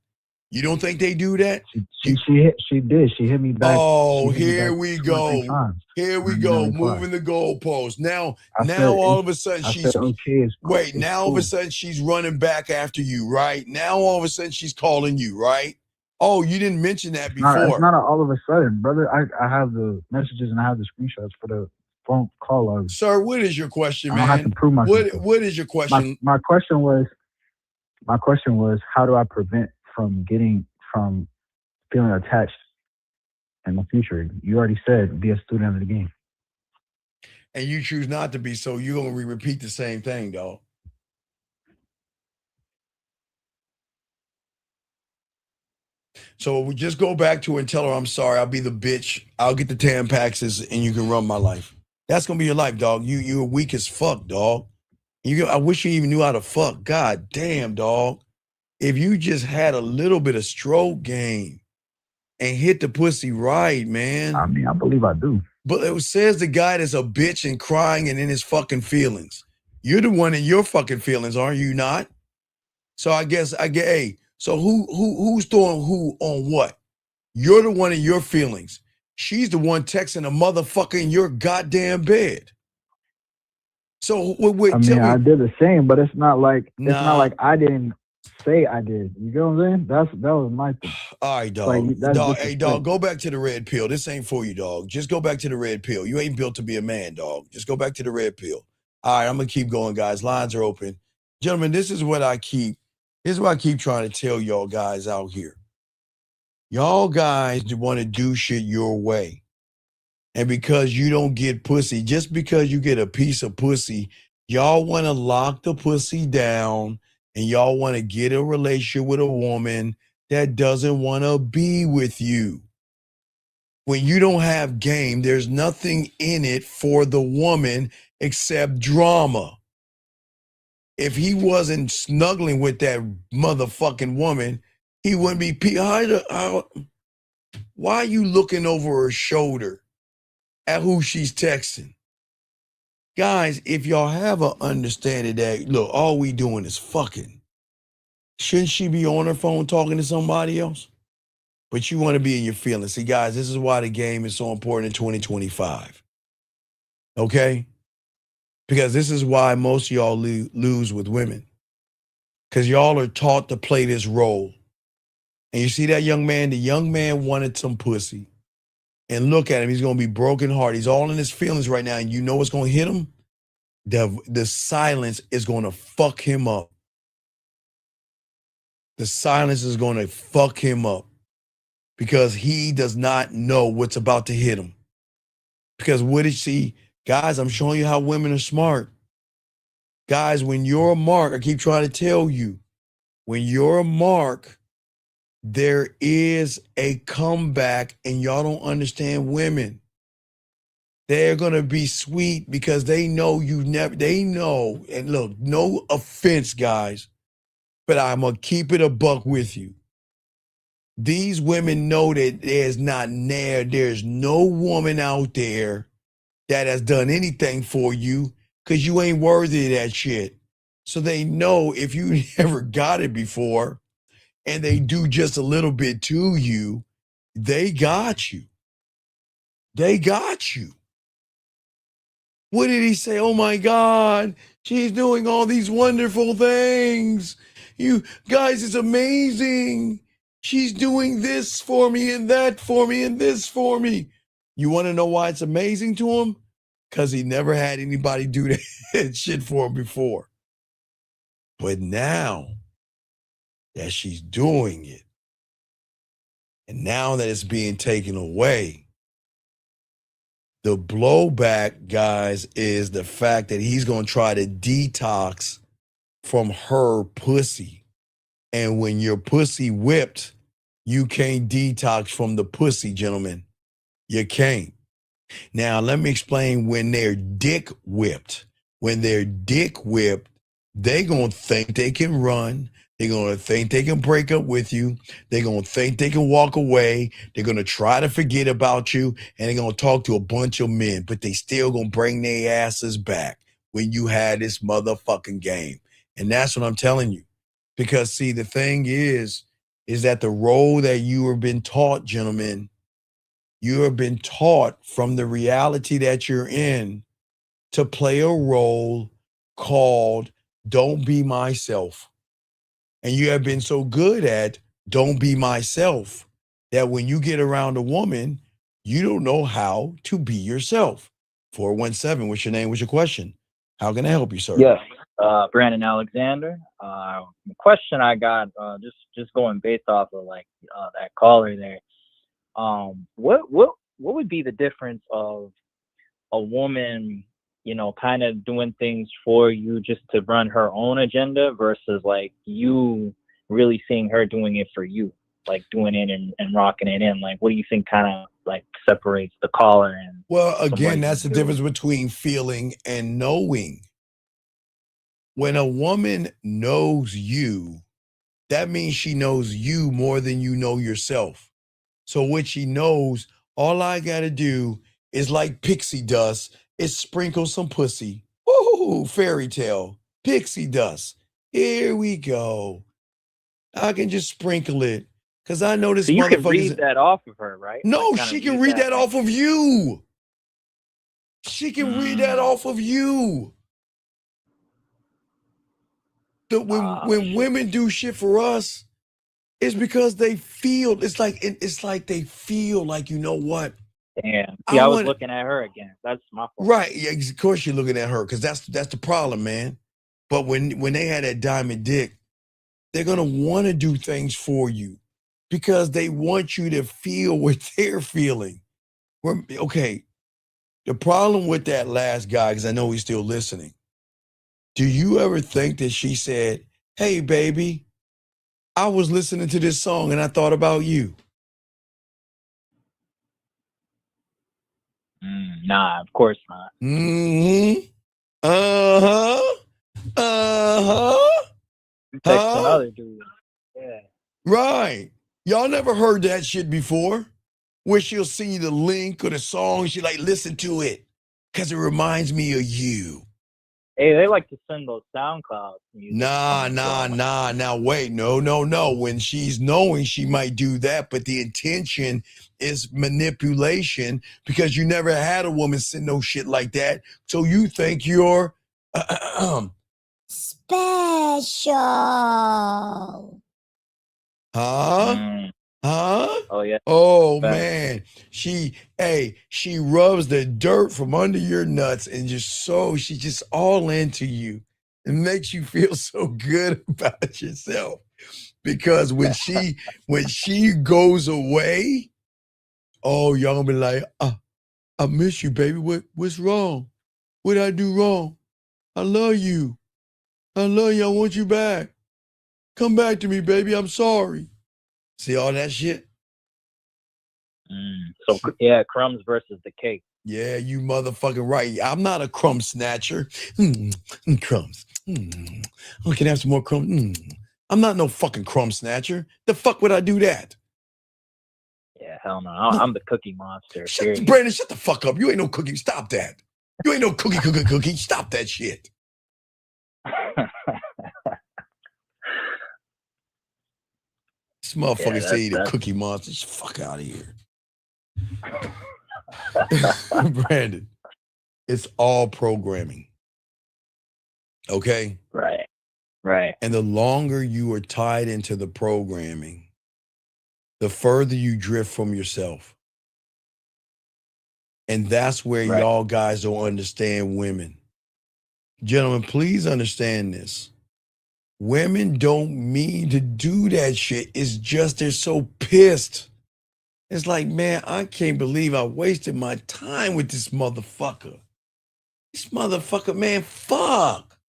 You don't think they do that? She did. She hit me back. Oh, here we go. Here we go. Moving the goalpost. Now all of a sudden she's wait. Now all of a sudden she's running back after you, right? Now all of a sudden she's calling you, right? Oh, you didn't mention that before. It's not all of a sudden, brother. I have the messages and I have the screenshots for the phone call logs. Sir, what is your question, man? I don't have to prove myself. What is your question? My question was, how do I prevent from feeling attached in the future. You already said be a student of the game. And you choose not to be, so you're gonna repeat the same thing, dog. So we just go back to her and tell her I'm sorry. I'll be the bitch. I'll get the Tampaxes and you can run my life. That's gonna be your life, dog. You're weak as fuck, dog. I wish you even knew how to fuck. God damn, dog. If you just had a little bit of stroke game and hit the pussy right, man. I mean, I believe I do. But it says the guy that's a bitch and crying and in his fucking feelings. You're the one in your fucking feelings, aren't you not? So I get, hey, so who's throwing who on what? You're the one in your feelings. She's the one texting a motherfucker in your goddamn bed. So wait, I mean, I did the same, but it's not like I didn't say I did. You get what I'm saying? That was my thing. All right, dog. Like, that's Dog, hey, disrespect. dog, go back to the red pill. This ain't for you, dog. Just go back to the red pill. You ain't built to be a man, dog. Just go back to the red pill. All right, I'm gonna keep going, guys. Lines are open. Gentlemen, this is what I keep trying to tell y'all guys out here. Y'all guys want to do shit your way. And because you don't get pussy, just because you get a piece of pussy, y'all want to lock the pussy down and y'all want to get a relationship with a woman that doesn't want to be with you. When you don't have game, there's nothing in it for the woman except drama. If he wasn't snuggling with that motherfucking woman, he wouldn't be. Why are you looking over her shoulder at who she's texting? Guys, if y'all have an understanding that, look, all we doing is fucking, shouldn't she be on her phone talking to somebody else? But you want to be in your feelings. See, guys, this is why the game is so important in 2025. Okay? Because this is why most of y'all lose with women. Because y'all are taught to play this role. And you see that young man? The young man wanted some pussy. And look at him. He's going to be broken heart. He's all in his feelings right now. And you know what's going to hit him? The silence is going to fuck him up. The silence is going to fuck him up. Because he does not know what's about to hit him. Because what did she, guys, I'm showing you how women are smart. Guys, when you're a mark, I keep trying to tell you, when you're a mark, there is a comeback, and y'all don't understand women. They're going to be sweet because they know they know, and look, no offense, guys, but I'm going to keep it a buck with you. These women know that there's no woman out there that has done anything for you because you ain't worthy of that shit. So they know if you never got it before and they do just a little bit to you, they got you. They got you. What did he say? Oh my God, she's doing all these wonderful things. You guys, it's amazing. She's doing this for me and that for me and this for me. You want to know why it's amazing to him? Because he never had anybody do that shit for him before. But now that she's doing it, and now that it's being taken away, the blowback, guys, is the fact that he's going to try to detox from her pussy. And when you're pussy whipped, you can't detox from the pussy, gentlemen. You can't. Now, let me explain when they're dick whipped. When they're dick whipped, they going to think they can run. They're going to think they can break up with you. They're going to think they can walk away. They're going to try to forget about you. And they're going to talk to a bunch of men. But they still going to bring their asses back when you had this motherfucking game. And that's what I'm telling you. Because, see, the thing is that the role that you have been taught, gentlemen, you have been taught from the reality that you're in to play a role called don't be myself. And you have been so good at don't be myself that when you get around a woman, you don't know how to be yourself. 417, what's your name? What's your question? How can I help you, sir? Yes, Brandon Alexander. The question I got, just going based off of that caller there. what would be the difference of a woman, kind of doing things for you just to run her own agenda versus like you really seeing her doing it for you, like doing it and rocking it in? Like, what do you think kind of like separates the caller and Well, somebody again, that's who's the doing difference between feeling and knowing. When a woman knows you, that means she knows you more than you know yourself. So what she knows, all I gotta do is like pixie dust, is sprinkle some pussy. Woo, fairy tale, pixie dust. Here we go. I can just sprinkle it because I know this So you can motherfucker's. read that off of her, right? No, Like, kind she of can read read that, that like, off of you. She can read that off of you. When women do shit for us, it's because they feel. It's like they feel like, you know what? damn. See, I was looking at her again. That's my fault. Right. Yeah, of course you're looking at her because that's the problem, man. But when they had that diamond dick, they're gonna want to do things for you because they want you to feel what they're feeling. Okay. The problem with that last guy, because I know he's still listening. Do you ever think that she said, "Hey, baby, I was listening to this song and I thought about you"? Nah, of course not. Mm-hmm. Uh-huh. Uh-huh. Text another dude. Yeah. Right. Y'all never heard that shit before? Where she'll send you the link or the song, she like, listen to it because it reminds me of you. Hey, they like to send those SoundCloud music. Nah. Now wait, no. When she's knowing, she might do that, but the intention is manipulation because you never had a woman send no shit like that. So you think you're Special. huh? Huh? Oh yeah. Oh Facts. man. She rubs the dirt from under your nuts and she's just all into you. It makes you feel so good about yourself. Because when she goes away, oh, y'all gonna be like, I miss you, baby. What's wrong? What did I do wrong? I love you. I love you. I want you back. Come back to me, baby. I'm sorry. See all that shit? So yeah, crumbs versus the cake. Yeah, you motherfucking right. I'm not a crumb snatcher. Crumbs. Oh, can I have some more crumbs? I'm not no fucking crumb snatcher. The fuck would I do that? Yeah, hell no. I'm the cookie monster. Brandon, shut the fuck up. You ain't no cookie. Stop that. You ain't no cookie. Stop that shit. This motherfucker say the cookie monster. Fuck out of here. Brandon, it's all programming. Okay? Right. And the longer you are tied into the programming, the further you drift from yourself. And that's where y'all guys don't understand women. Gentlemen, please understand this. Women don't mean to do that shit. It's just they're so pissed. It's like, man, I can't believe I wasted my time with this motherfucker. This motherfucker, man, fuck.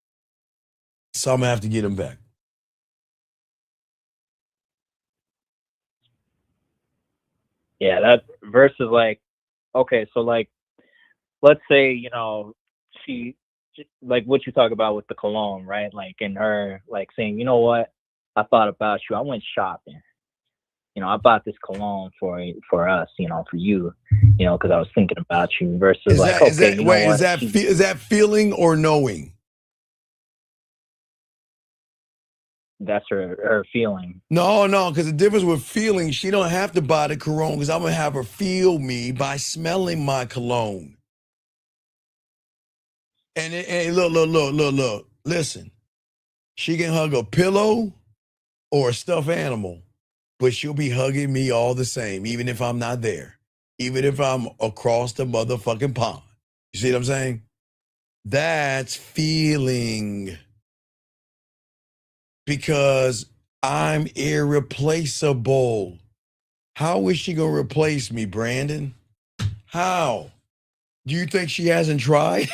So I'm gonna have to get him back. Yeah, that versus like, okay, so like, let's say, she, like what you talk about with the cologne, right? Like, in her, like saying, you know what? I thought about you. I went shopping. I bought this cologne for us, for you, because I was thinking about you. Versus Is like, that, okay, is that feeling or knowing? That's her feeling. No, because the difference with feeling, she don't have to buy the cologne because I'm gonna have her feel me by smelling my cologne. And look. Listen, she can hug a pillow or a stuffed animal, but she'll be hugging me all the same, even if I'm not there, even if I'm across the motherfucking pond. You see what I'm saying? That's feeling. Because I'm irreplaceable. How is she gonna replace me, Brandon? How? Do you think she hasn't tried?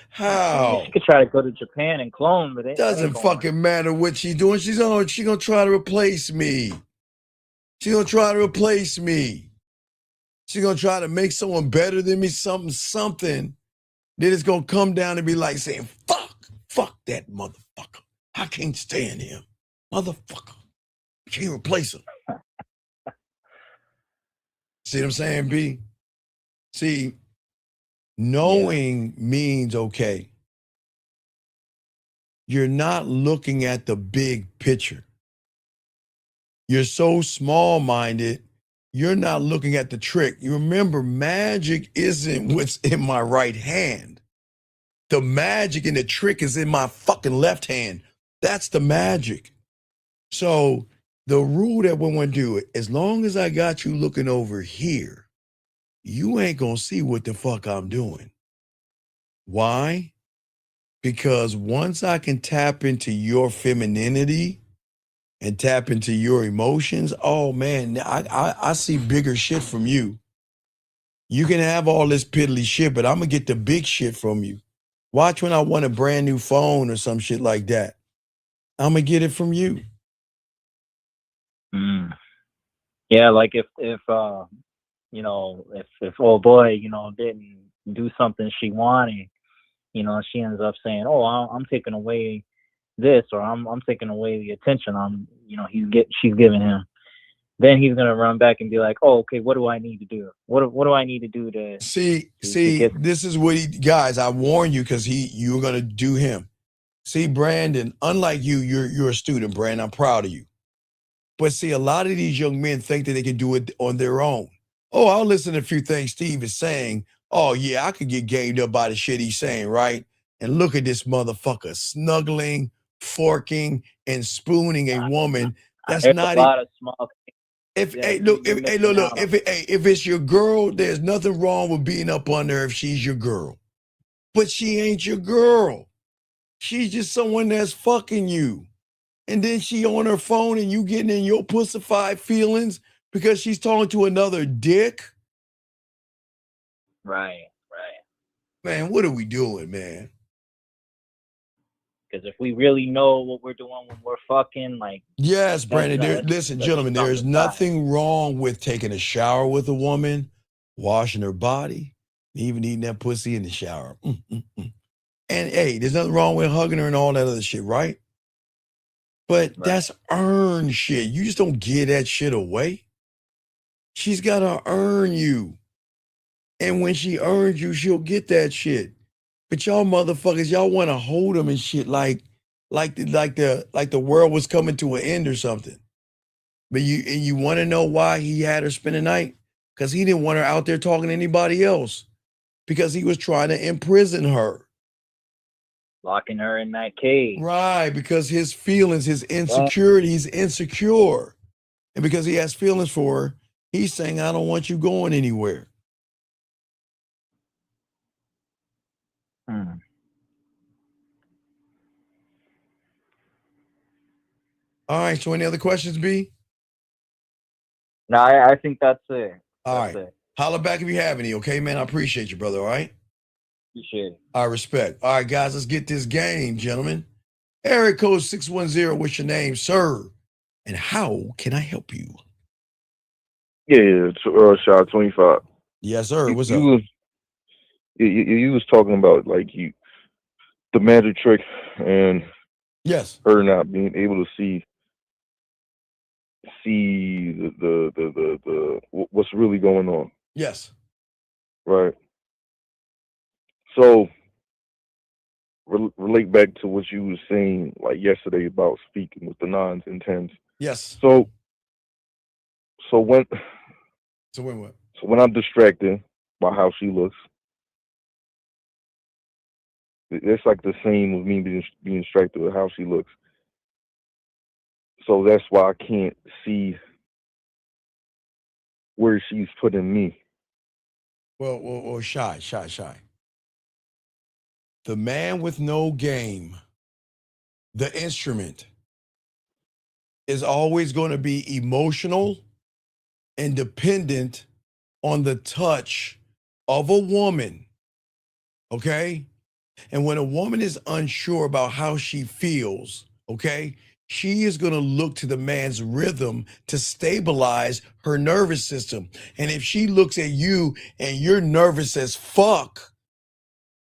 How? She could try to go to Japan and clone, but that ain't Doesn't gonna work. fucking matter what she's doing. She's gonna try to replace me. She's gonna try to replace me. She's gonna try to make someone better than me, something. Then it's gonna come down and be like saying, fuck that motherfucker. I can't stand him. Motherfucker. Can't replace him. See what I'm saying, B? See, knowing means okay. You're not looking at the big picture. You're so small-minded, you're not looking at the trick. You remember, magic isn't what's in my right hand. The magic and the trick is in my fucking left hand. That's the magic. So the rule that we want to do, as long as I got you looking over here, you ain't gonna see what the fuck I'm doing. Why? Because once I can tap into your femininity and tap into your emotions, oh man, I see bigger shit from you. You can have all this piddly shit, but I'm gonna get the big shit from you. Watch when I want a brand new phone or some shit like that. I'm gonna get it from you. Yeah, like if you know, if old boy, you know, didn't do something she wanted, you know, she ends up saying, "Oh, I'm taking away this, or I'm taking away the attention she's giving him." Then he's gonna run back and be like, "Oh, okay, what do I need to do? What do I need to do to See, get?" this is what guys, I warn you because you're gonna do him. See, Brandon, unlike you, you're a student, Brandon. I'm proud of you. But see, a lot of these young men think that they can do it on their own. Oh, I'll listen to a few things Steve is saying. Oh, yeah, I could get gamed up by the shit he's saying, right? And look at this motherfucker snuggling, forking, and spooning a woman that's There's not a lot of small things. if that hey you're look missing out on. if it's your girl, there's nothing wrong with being up on her if she's your girl. But she ain't your girl. She's just someone that's fucking you. And then she on her phone and you getting in your pussified feelings because she's talking to another dick. Right. Man, what are we doing, man? Because if we really know what we're doing when we're fucking, like, Yes, Brandon. Listen, gentlemen, there's nothing wrong with taking a shower with a woman, washing her body, even eating that pussy in the shower. And hey, there's nothing wrong with hugging her and all that other shit, right? But that's earned shit. You just don't give that shit away. She's got to earn you. And when she earns you, she'll get that shit. But y'all motherfuckers, y'all want to hold them and shit like the world was coming to an end or something. But you want to know why he had her spend the night? Because he didn't want her out there talking to anybody else. Because he was trying to imprison her. Locking her in that cage. Right, because his feelings, his insecurity, he's insecure. And because he has feelings for her, he's saying, I don't want you going anywhere. All right, so any other questions, B? No, I think that's it. All right. Holla back if you have any, okay, man? I appreciate you, brother, all right? Appreciate it. I respect. All right, guys, let's get this game, gentlemen. Area code 610, what's your name, sir? And how can I help you? Yeah, Shot 25. Yes, sir. What's up? You was talking about like the magic trick and yes, her not being able to see the what's really going on. Yes. Right. So relate back to what you were saying like yesterday about speaking with the nines and tens. Yes. So when what? So when I'm distracted by how she looks, it's like the same with me being distracted with how she looks. So that's why I can't see where she's putting me. Well, shy. The man with no game, the instrument, is always going to be emotional and dependent on the touch of a woman, okay? And when a woman is unsure about how she feels, okay, she is going to look to the man's rhythm to stabilize her nervous system. And if she looks at you and you're nervous as fuck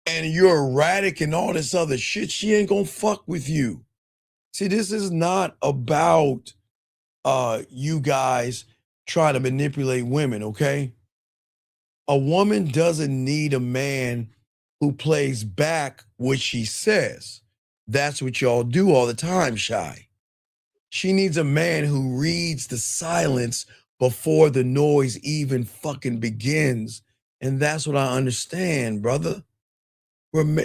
and you're erratic and all this other shit, she ain't going to fuck with you. See, this is not about you guys trying to manipulate women, okay? A woman doesn't need a man who plays back what she says. That's what y'all do all the time, Shy. She needs a man who reads the silence before the noise even fucking begins. And that's what I understand, brother.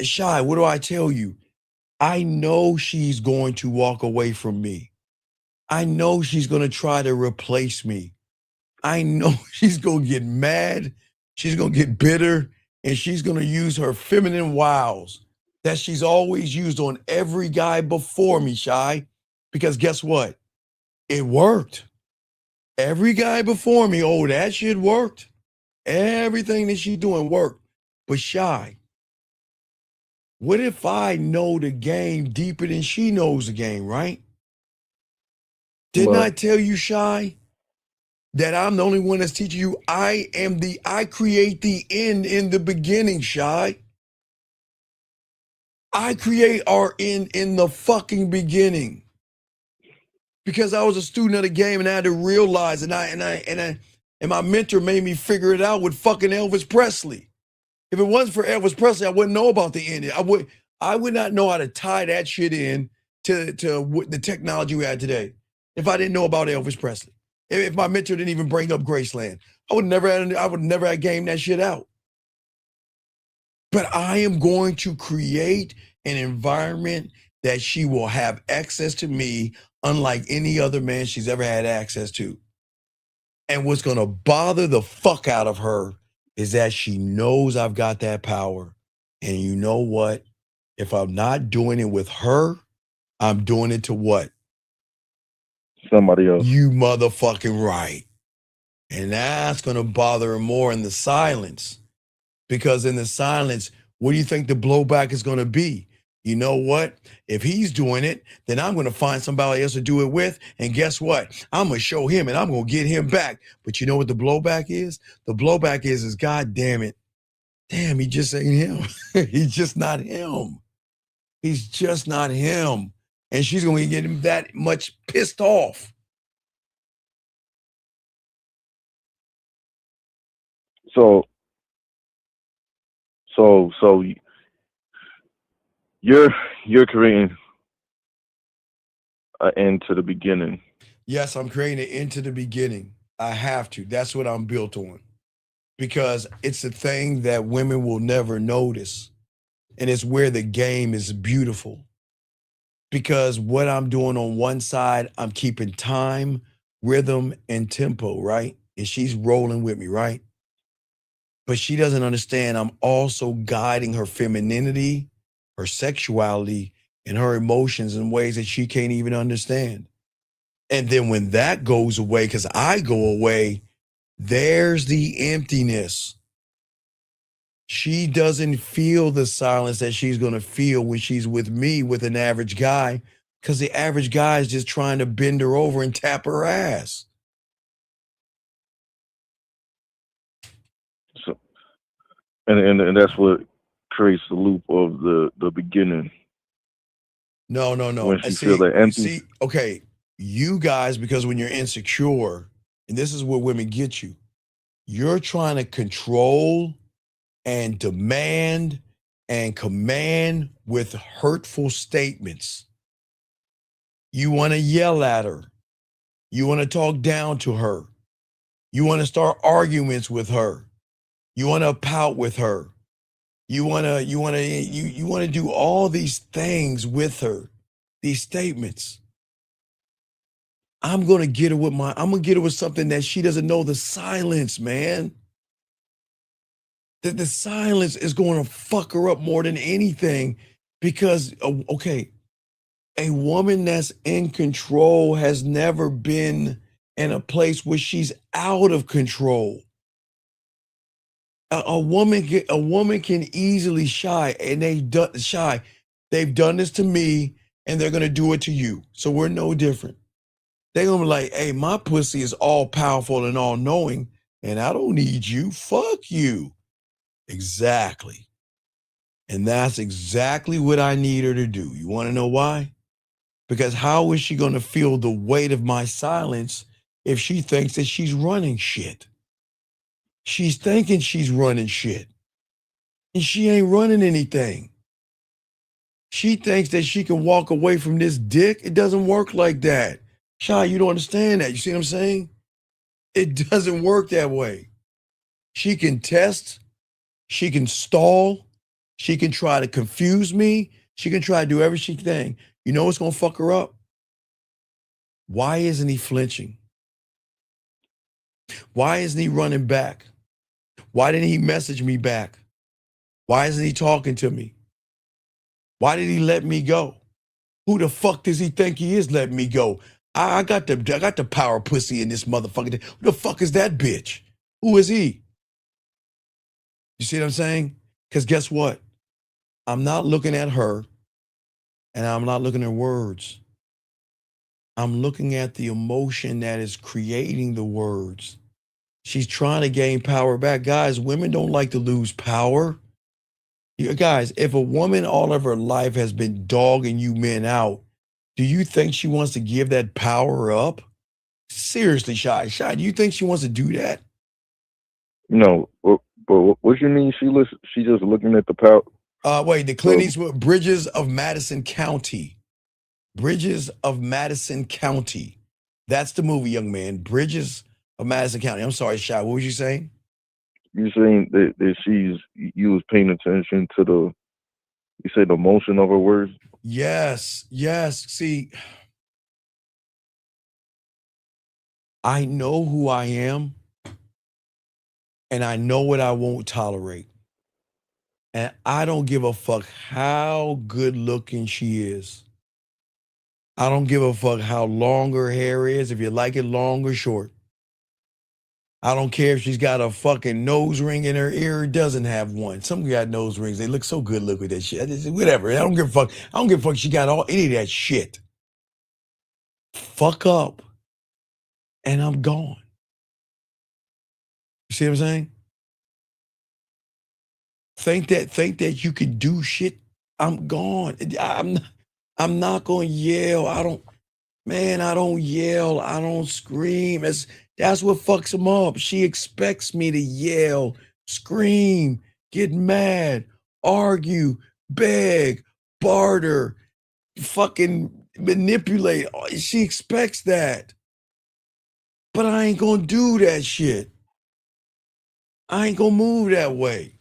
Shy, what do I tell you? I know she's going to walk away from me. I know she's going to try to replace me. I know she's going to get mad. She's going to get bitter. And she's going to use her feminine wiles that she's always used on every guy before me, Shy. Because guess what? It worked. Every guy before me, oh, that shit worked. Everything that she's doing worked. But Shy, what if I know the game deeper than she knows the game, right? Didn't I tell you, Shy, that I'm the only one that's teaching you? I create the end in the beginning, Shy. I create our end in the fucking beginning. Because I was a student of the game and I had to realize, and my mentor made me figure it out with fucking Elvis Presley. If it wasn't for Elvis Presley, I wouldn't know about the end. I would not know how to tie that shit in to the technology we had today. If I didn't know about Elvis Presley, if my mentor didn't even bring up Graceland, I would never have gamed that shit out. But I am going to create an environment that she will have access to me unlike any other man she's ever had access to. And what's going to bother the fuck out of her is that she knows I've got that power. And you know what? If I'm not doing it with her, I'm doing it to what? Somebody else. You motherfucking right. And that's going to bother her more in the silence. Because in the silence, what do you think the blowback is going to be? You know what? If he's doing it, then I'm going to find somebody else to do it with. And guess what? I'm going to show him and I'm going to get him back. But you know what the blowback is? The blowback is God damn it. Damn, he just ain't him. He's just not him. He's just not him. And she's going to get him that much pissed off. So you're creating an end to the beginning. Yes, I'm creating an end to the beginning. I have to. That's what I'm built on. Because it's a thing that women will never notice. And it's where the game is beautiful. Because what I'm doing on one side, I'm keeping time, rhythm, and tempo, right? And she's rolling with me, right? But she doesn't understand I'm also guiding her femininity, her sexuality, and her emotions in ways that she can't even understand. And then when that goes away, because I go away, there's the emptiness. She doesn't feel the silence that she's going to feel when she's with me, with an average guy, because the average guy is just trying to bend her over and tap her ass. So, and that's what creates the loop of the beginning. No. When she feel that empty. See, okay, you guys, because when you're insecure, and this is where women get you, you're trying to control and demand and command with hurtful statements. You want to yell at her. You want to talk down to her. You want to start arguments with her. You want to pout with her. You want to do all these things with her, these statements. I'm going to get her with something that she doesn't know, the silence, man. The silence is going to fuck her up more than anything because, okay, A woman that's in control has never been in a place where she's out of control. A woman can easily shy, and they've done this to me, and they're gonna do it to you. So we're no different. They're gonna be like, hey, my pussy is all powerful and all knowing, and I don't need you. Fuck you. Exactly. And that's exactly what I need her to do. You want to know why? Because how is she going to feel the weight of my silence if she thinks that she's running shit? She's thinking she's running shit. And she ain't running anything. She thinks that she can walk away from this dick. It doesn't work like that. Shy, you don't understand that. You see what I'm saying? It doesn't work that way. She can test. She can stall. She can try to confuse me. She can try to do everything. You know what's going to fuck her up? Why isn't he flinching? Why isn't he running back? Why didn't he message me back? Why isn't he talking to me? Why did he let me go? Who the fuck does he think he is letting me go? I got the power pussy in this motherfucker. Who the fuck is that bitch? Who is he? You see what I'm saying? Because guess what? I'm not looking at her, and I'm not looking at words. I'm looking at the emotion that is creating the words. She's trying to gain power back. Guys, women don't like to lose power. You guys, if a woman all of her life has been dogging you men out, do you think she wants to give that power up? Seriously, Shy, do you think she wants to do that? No, but what you mean? She just looking at the power. Wait, the Clint Eastwood, Bridges of Madison County. Bridges of Madison County. That's the movie, young man. Bridges of Madison County. I'm sorry, Shy. What was you saying? You saying that you was paying attention to you said the motion of her words? Yes. See, I know who I am, and I know what I won't tolerate. And I don't give a fuck how good looking she is. I don't give a fuck how long her hair is, if you like it long or short. I don't care if she's got a fucking nose ring in her ear or doesn't have one. Some got nose rings. They look so good look with that shit. Whatever. I don't give a fuck. I don't give a fuck she got any of that shit. Fuck up. And I'm gone. You see what I'm saying? Think that you can do shit. I'm gone. I'm not gonna yell. I don't yell. I don't scream. That's what fucks him up. She expects me to yell, scream, get mad, argue, beg, barter, fucking manipulate. She expects that. But I ain't gonna do that shit. I ain't gonna move that way.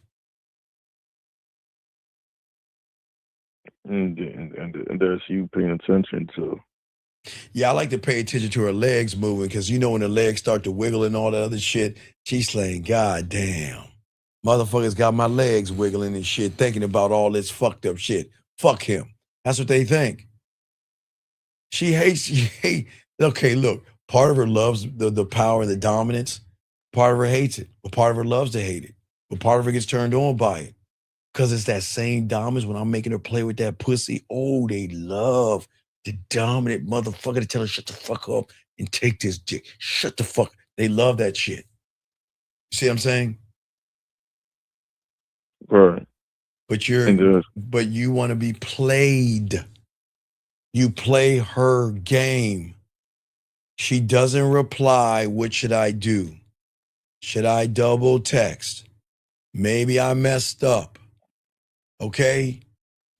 And there's you paying attention to. Yeah, I like to pay attention to her legs moving because you know when the legs start to wiggle and all that other shit, she's saying, God damn. Motherfuckers got my legs wiggling and shit, thinking about all this fucked up shit. Fuck him. That's what they think. She hates. Okay, look, part of her loves the power and the dominance. Part of her hates it, but part of her loves to hate it. But part of her gets turned on by it. Because it's that same dominance when I'm making her play with that pussy. Oh, they love the dominant motherfucker to tell her, shut the fuck up and take this dick. Shut the fuck. They love that shit. You see what I'm saying? Right. But you want to be played. You play her game. She doesn't reply. What should I do? Should I double text? Maybe I messed up. Okay?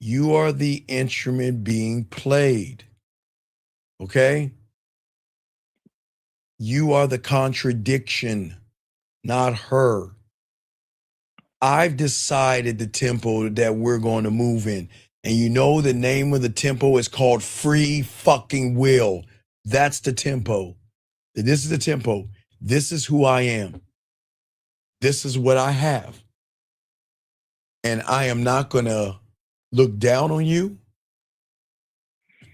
You are the instrument being played. Okay? You are the contradiction, not her. I've decided the tempo that we're going to move in. And you know the name of the tempo is called Free Fucking Will. That's the tempo. This is the tempo. This is who I am. This is what I have. And I am not going to look down on you.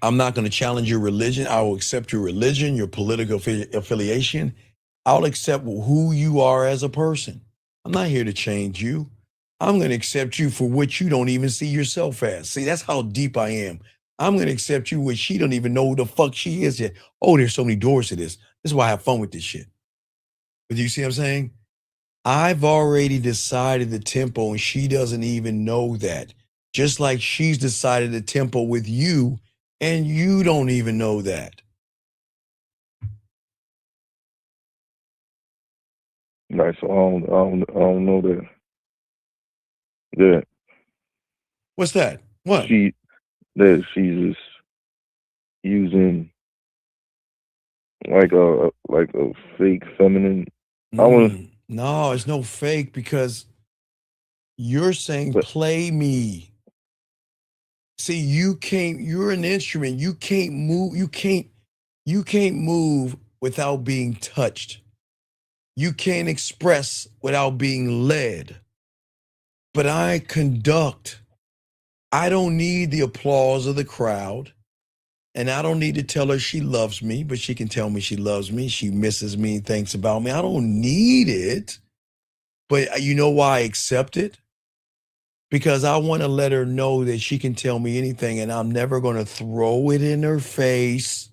I'm not going to challenge your religion. I will accept your religion, your political affiliation. I'll accept who you are as a person. I'm not here to change you. I'm going to accept you for what you don't even see yourself as. See, that's how deep I am. I'm going to accept you when she don't even know who the fuck she is yet. Oh, there's so many doors to this. This is why I have fun with this shit. But you see what I'm saying? I've already decided the tempo and she doesn't even know that. Just like she's decided the tempo with you and you don't even know that. Right, so I don't know that. Yeah. What's that? What? She's just using like a fake feminine. No, it's no fake because you're saying play me. See, you're an instrument. You can't move without being touched. You can't express without being led. But I conduct. I don't need the applause of the crowd. And I don't need to tell her she loves me, but she can tell me she loves me. She misses me, thinks about me. I don't need it. But you know why I accept it? Because I want to let her know that she can tell me anything and I'm never going to throw it in her face.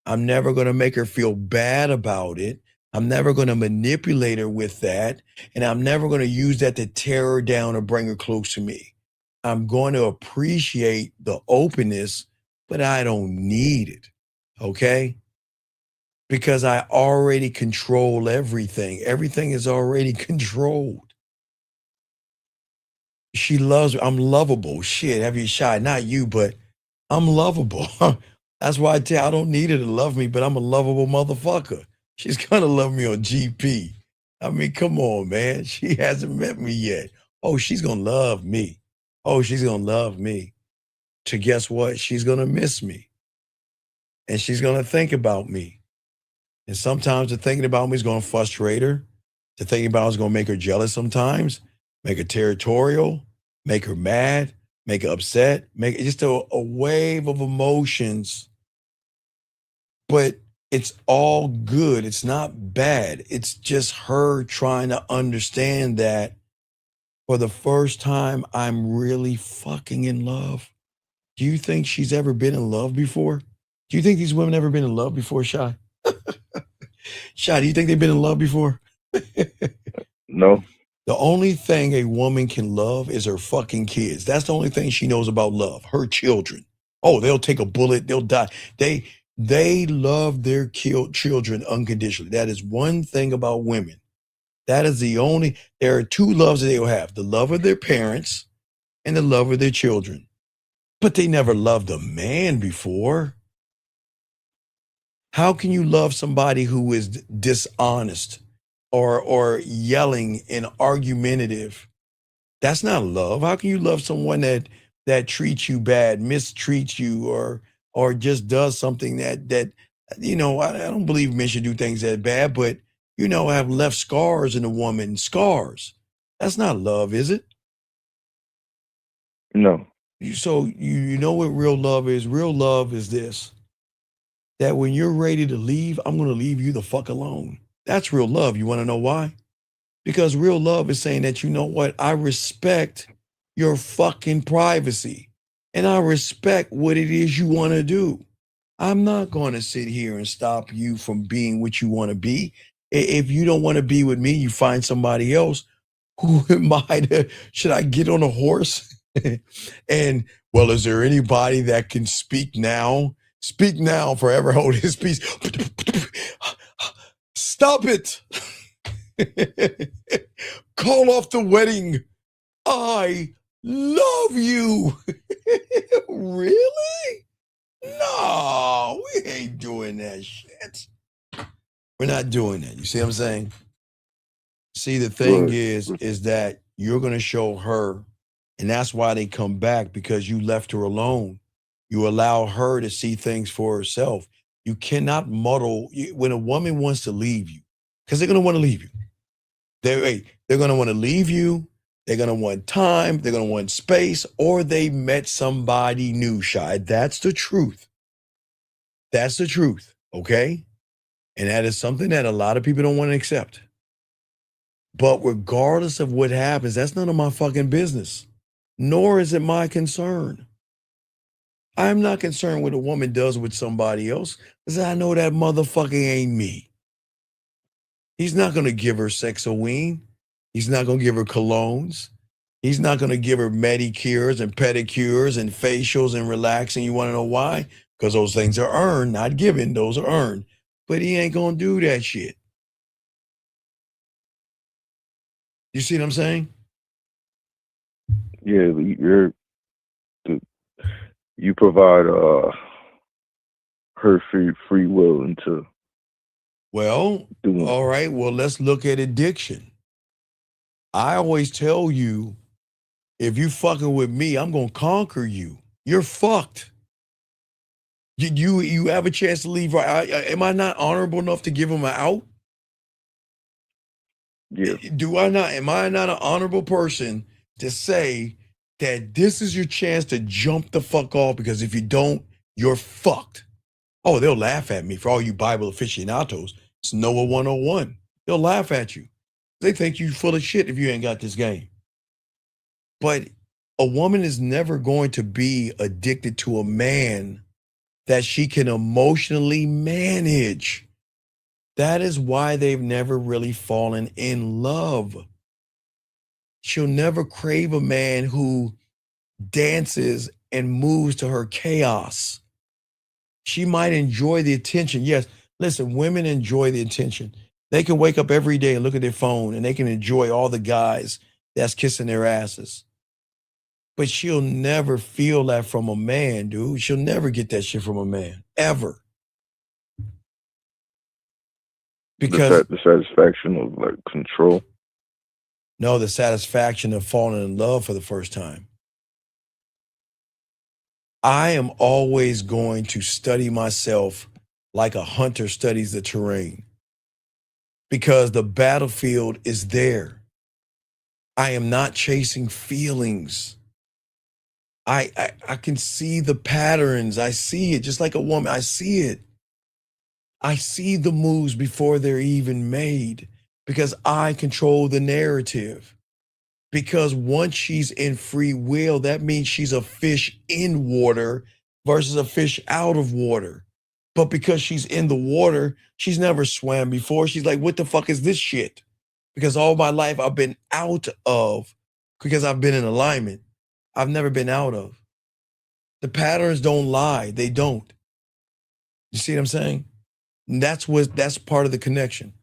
I'm never going to make her feel bad about it. I'm never going to manipulate her with that. And I'm never going to use that to tear her down or bring her close to me. I'm going to appreciate the openness, but I don't need it. Okay? Because I already control everything. Everything is already controlled. She loves me. I'm lovable. Shit, have you shy? Not you, but I'm lovable. That's why I tell you, I don't need her to love me, but I'm a lovable motherfucker. She's gonna love me on GP. I mean, come on, man. She hasn't met me yet. Oh, she's gonna love me. Oh, she's gonna love me. To guess what? She's gonna miss me. And she's gonna think about me. And sometimes the thinking about me is gonna frustrate her. The thinking about it is gonna make her jealous sometimes, make her territorial, make her mad, make her upset, make it just a wave of emotions. But it's all good. It's not bad. It's just her trying to understand that for the first time, I'm really fucking in love. Do you think she's ever been in love before? Do you think these women ever been in love before, Shy? Shy, do you think they've been in love before? No. The only thing a woman can love is her fucking kids. That's the only thing she knows about love, her children. Oh, they'll take a bullet, they'll die. They love their children unconditionally. That is one thing about women. That is there are two loves that they will have, the love of their parents and the love of their children. But they never loved a man before. How can you love somebody who is dishonest or yelling and argumentative? That's not love. How can you love someone that treats you bad, mistreats you, or just does something that I don't believe men should do things that bad, but have left scars in a woman, scars. That's not love, is it? No. So you know what real love is? Real love is this. That when you're ready to leave, I'm going to leave you the fuck alone. That's real love. You want to know why? Because real love is saying that, you know what? I respect your fucking privacy and I respect what it is you want to do. I'm not going to sit here and stop you from being what you want to be. If you don't want to be with me, you find somebody else. Who am I to, should I get on a horse? And, well, is there anybody that can speak now? Speak now, forever hold his peace. Stop it. Call off the wedding. I love you. Really? No, we ain't doing that shit. We're not doing that. You see what I'm saying? See, the thing is that you're going to show her, and that's why they come back, because you left her alone. You allow her to see things for herself. You cannot muddle when a woman wants to leave you, because they're going to want to leave you. They're going to want to leave you. They're going to want time, they're going to want space, or they met somebody new, Shy. That's the truth. That's the truth, okay? And that is something that a lot of people don't want to accept. But regardless of what happens, that's none of my fucking business, nor is it my concern. I'm not concerned what a woman does with somebody else because I know that motherfucker ain't me. He's not going to give her Sexoween. He's not going to give her colognes. He's not going to give her manicures and pedicures and facials and relaxing. You want to know why? Because those things are earned, not given. Those are earned. But he ain't going to do that shit. You see what I'm saying? Yeah, you provide her free will into. Well, all right. Well, let's look at addiction. I always tell you, if you fucking with me, I'm gonna conquer you. You're fucked. You have a chance to leave. Right? Am I not honorable enough to give him an out? Yeah. Do I not? Am I not an honorable person to say that this is your chance to jump the fuck off? Because if you don't, you're fucked. Oh, they'll laugh at me for all you Bible aficionados. It's Noah 101. They'll laugh at you. They think you full of shit if you ain't got this game. But a woman is never going to be addicted to a man that she can emotionally manage. That is why they've never really fallen in love. She'll never crave a man who dances and moves to her chaos. She might enjoy the attention. Yes, listen, women enjoy the attention. They can wake up every day and look at their phone and they can enjoy all the guys that's kissing their asses. But she'll never feel that from a man, dude. She'll never get that shit from a man, ever. Because the satisfaction of like control. No, the satisfaction of falling in love for the first time. I am always going to study myself like a hunter studies the terrain because the battlefield is there. I am not chasing feelings. I can see the patterns. I see it just like a woman. I see it. I see the moves before they're even made because I control the narrative. Because once she's in free will, that means she's a fish in water versus a fish out of water. But because she's in the water, she's never swam before. She's like, what the fuck is this shit? Because all my life I've been out of, because I've been in alignment. I've never been out of. The patterns don't lie. They don't. You see what I'm saying? And that's part of the connection.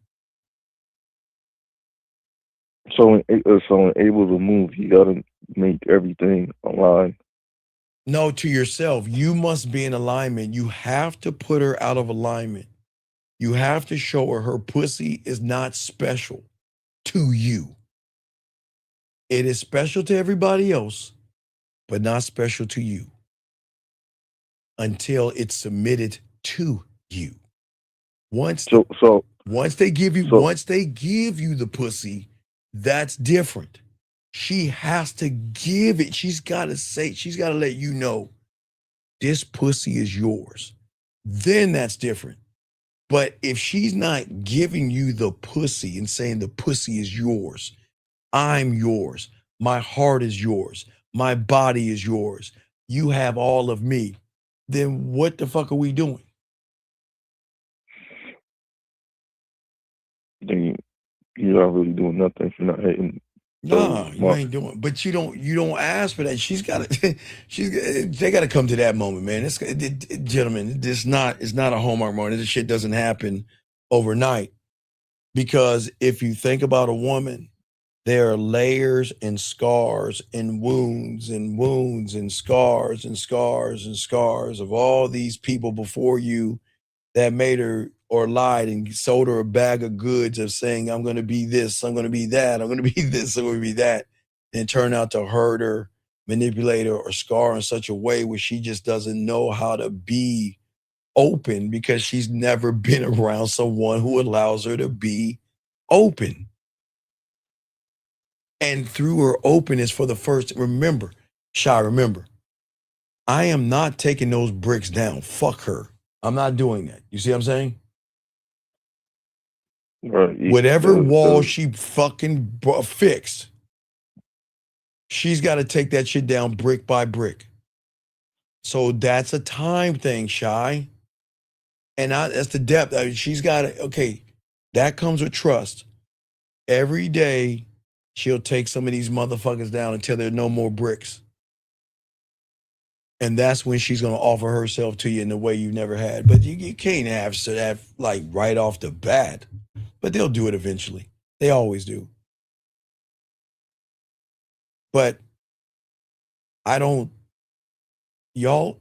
So when able to move, you gotta make everything align. No, to yourself. You must be in alignment. You have to put her out of alignment. You have to show her pussy is not special to you. It is special to everybody else, but not special to you until it's submitted to you. Once they give you the pussy, that's different. She has to give it. She's got to let you know this pussy is yours. Then that's different. But if she's not giving you the pussy and saying the pussy is yours, I'm yours, my heart is yours, my body is yours, you have all of me, then what the fuck are we doing? Then you're not really doing nothing if you're not hitting. No, you ain't doing. But you don't ask for that. She's got to. They got to come to that moment, man. Gentlemen, it's not a Hallmark moment. This shit doesn't happen overnight. Because if you think about a woman, there are layers and scars and wounds and wounds and scars and scars and scars of all these people before you that made her or lied and sold her a bag of goods of saying, I'm going to be this, I'm going to be that, I'm going to be this, I'm going to be that, and turn out to hurt her, manipulate her, or scar her in such a way where she just doesn't know how to be open because she's never been around someone who allows her to be open. And through her openness for the first, remember, I am not taking those bricks down. Fuck her. I'm not doing that. You see what I'm saying? Right. Whatever wall she fucking fixed, she's got to take that shit down brick by brick. So that's a time thing, Shy. And that's the depth. I mean, she's got to, okay, that comes with trust. Every day, she'll take some of these motherfuckers down until there are no more bricks. And that's when she's going to offer herself to you in the way you never had. But you can't have that like right off the bat. But they'll do it eventually. They always do. But I don't, y'all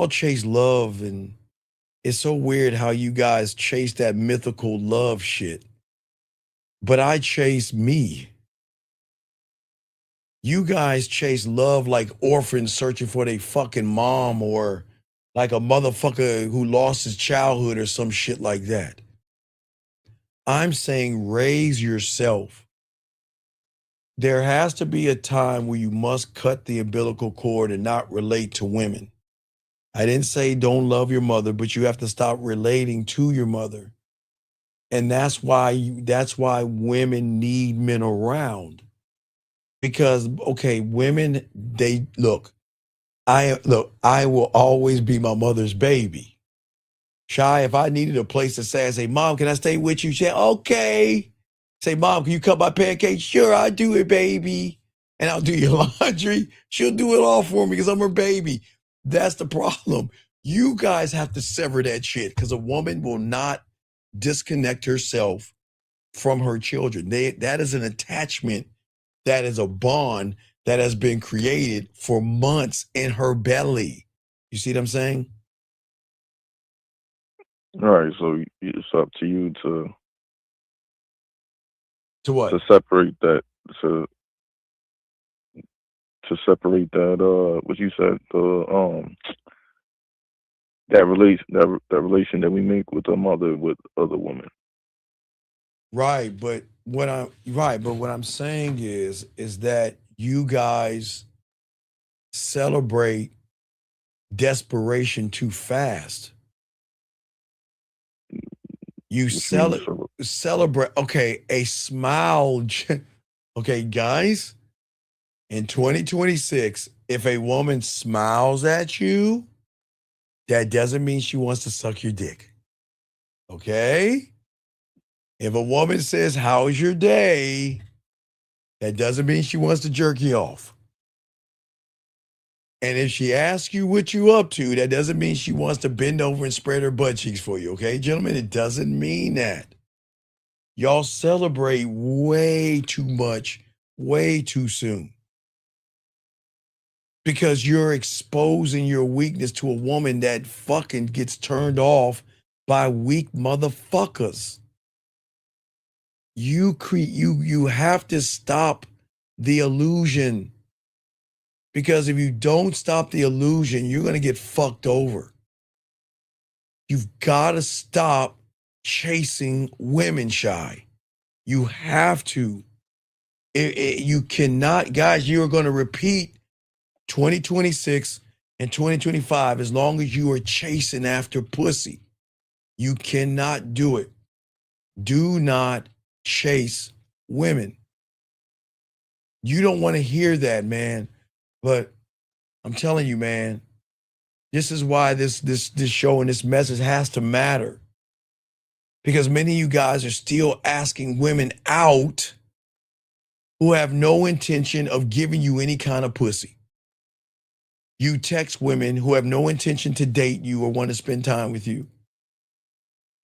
chase love, and it's so weird how you guys chase that mythical love shit. But I chase me. You guys chase love like orphans searching for their fucking mom, or like a motherfucker who lost his childhood or some shit like that. I'm saying raise yourself. There has to be a time where you must cut the umbilical cord and not relate to women. I didn't say don't love your mother, but you have to stop relating to your mother. And that's why women need men around. Because, okay, women, I will always be my mother's baby. Shy, if I needed a place to stay, I say, Mom, can I stay with you? She say, okay. Say, Mom, can you cut my pancakes? Sure, I'll do it, baby. And I'll do your laundry. She'll do it all for me because I'm her baby. That's the problem. You guys have to sever that shit, because a woman will not disconnect herself from her children. That is an attachment. That is a bond that has been created for months in her belly. You see what I'm saying? All right, so it's up to you to what? To separate that, to separate that. What you said, that relation that we make with our mother with other women. Right, but what I'm saying is that you guys celebrate desperation too fast. You celebrate, okay, a smile. Okay, guys, in 2026, if a woman smiles at you, that doesn't mean she wants to suck your dick. Okay? If a woman says, how's your day? That doesn't mean she wants to jerk you off. And if she asks you what you up to, that doesn't mean she wants to bend over and spread her butt cheeks for you, okay, gentlemen? It doesn't mean that. Y'all celebrate way too much, way too soon. Because you're exposing your weakness to a woman that fucking gets turned off by weak motherfuckers. You have to stop the illusion. Because if you don't stop the illusion, you're going to get fucked over. You've got to stop chasing women, Shy. You have to. You cannot, guys, you're going to repeat 2026 and 2025 as long as you are chasing after pussy. You cannot do it. Do not chase women. You don't want to hear that, man. But I'm telling you, man, this is why this show and this message has to matter. Because many of you guys are still asking women out who have no intention of giving you any kind of pussy. You text women who have no intention to date you or want to spend time with you.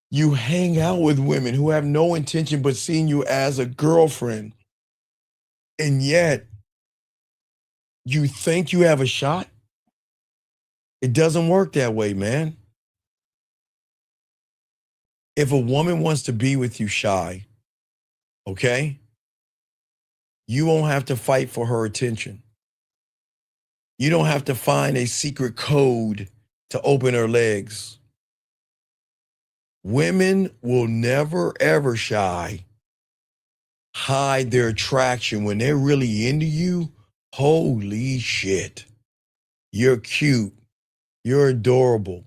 You hang out with women who have no intention but seeing you as a girlfriend. And yet, you think you have a shot? It doesn't work that way, man. If a woman wants to be with you, Shy, okay, you won't have to fight for her attention. You don't have to find a secret code to open her legs. Women will never, ever, Shy, hide their attraction when they're really into you, holy shit. You're cute. You're adorable.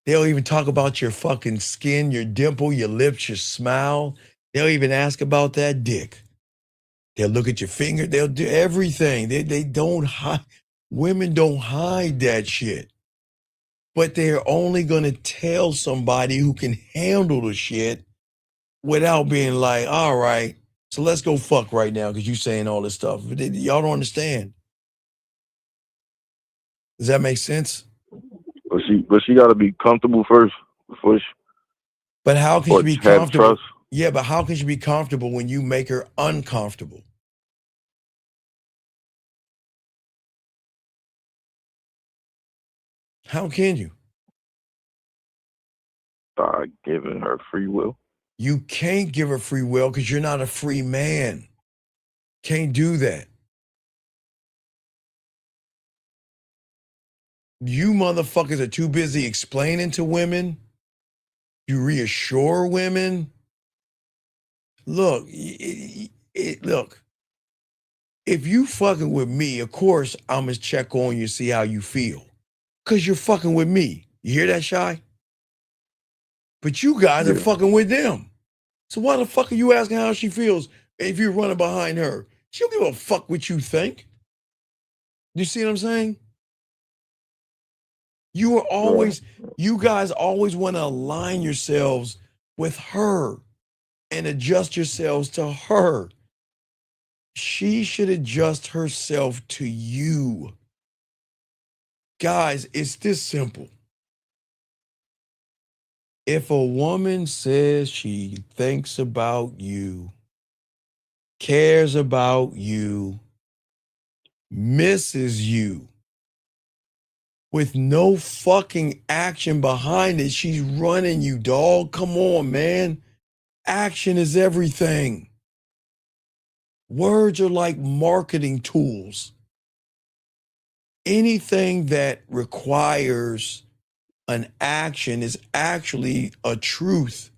They'll even talk about your fucking skin, your dimple, your lips, your smile. They'll even ask about that dick. They'll look at your finger. They'll do everything. They don't hide. Women don't hide that shit. But they're only going to tell somebody who can handle the shit without being like, all right, so let's go fuck right now because you saying all this stuff. Y'all don't understand. Does that make sense? But she got to be comfortable first before she. But how can she be have comfortable? trust. Yeah, but how can she be comfortable when you make her uncomfortable? How can you? By giving her free will. You can't give her free will because you're not a free man. Can't do that. You motherfuckers are too busy explaining to women. You reassure women. Look, look. If you fucking with me, of course I'm gonna check on you, see how you feel, cause you're fucking with me. You hear that, Shy? But you guys are fucking with them. So why the fuck are you asking how she feels if you're running behind her? She don't give a fuck what you think. You see what I'm saying? You guys always want to align yourselves with her and adjust yourselves to her. She should adjust herself to you. Guys, it's this simple. If a woman says she thinks about you, cares about you, misses you, with no fucking action behind it, she's running you, dog. Come on, man. Action is everything. Words are like marketing tools. Anything that requires an action is actually a truth.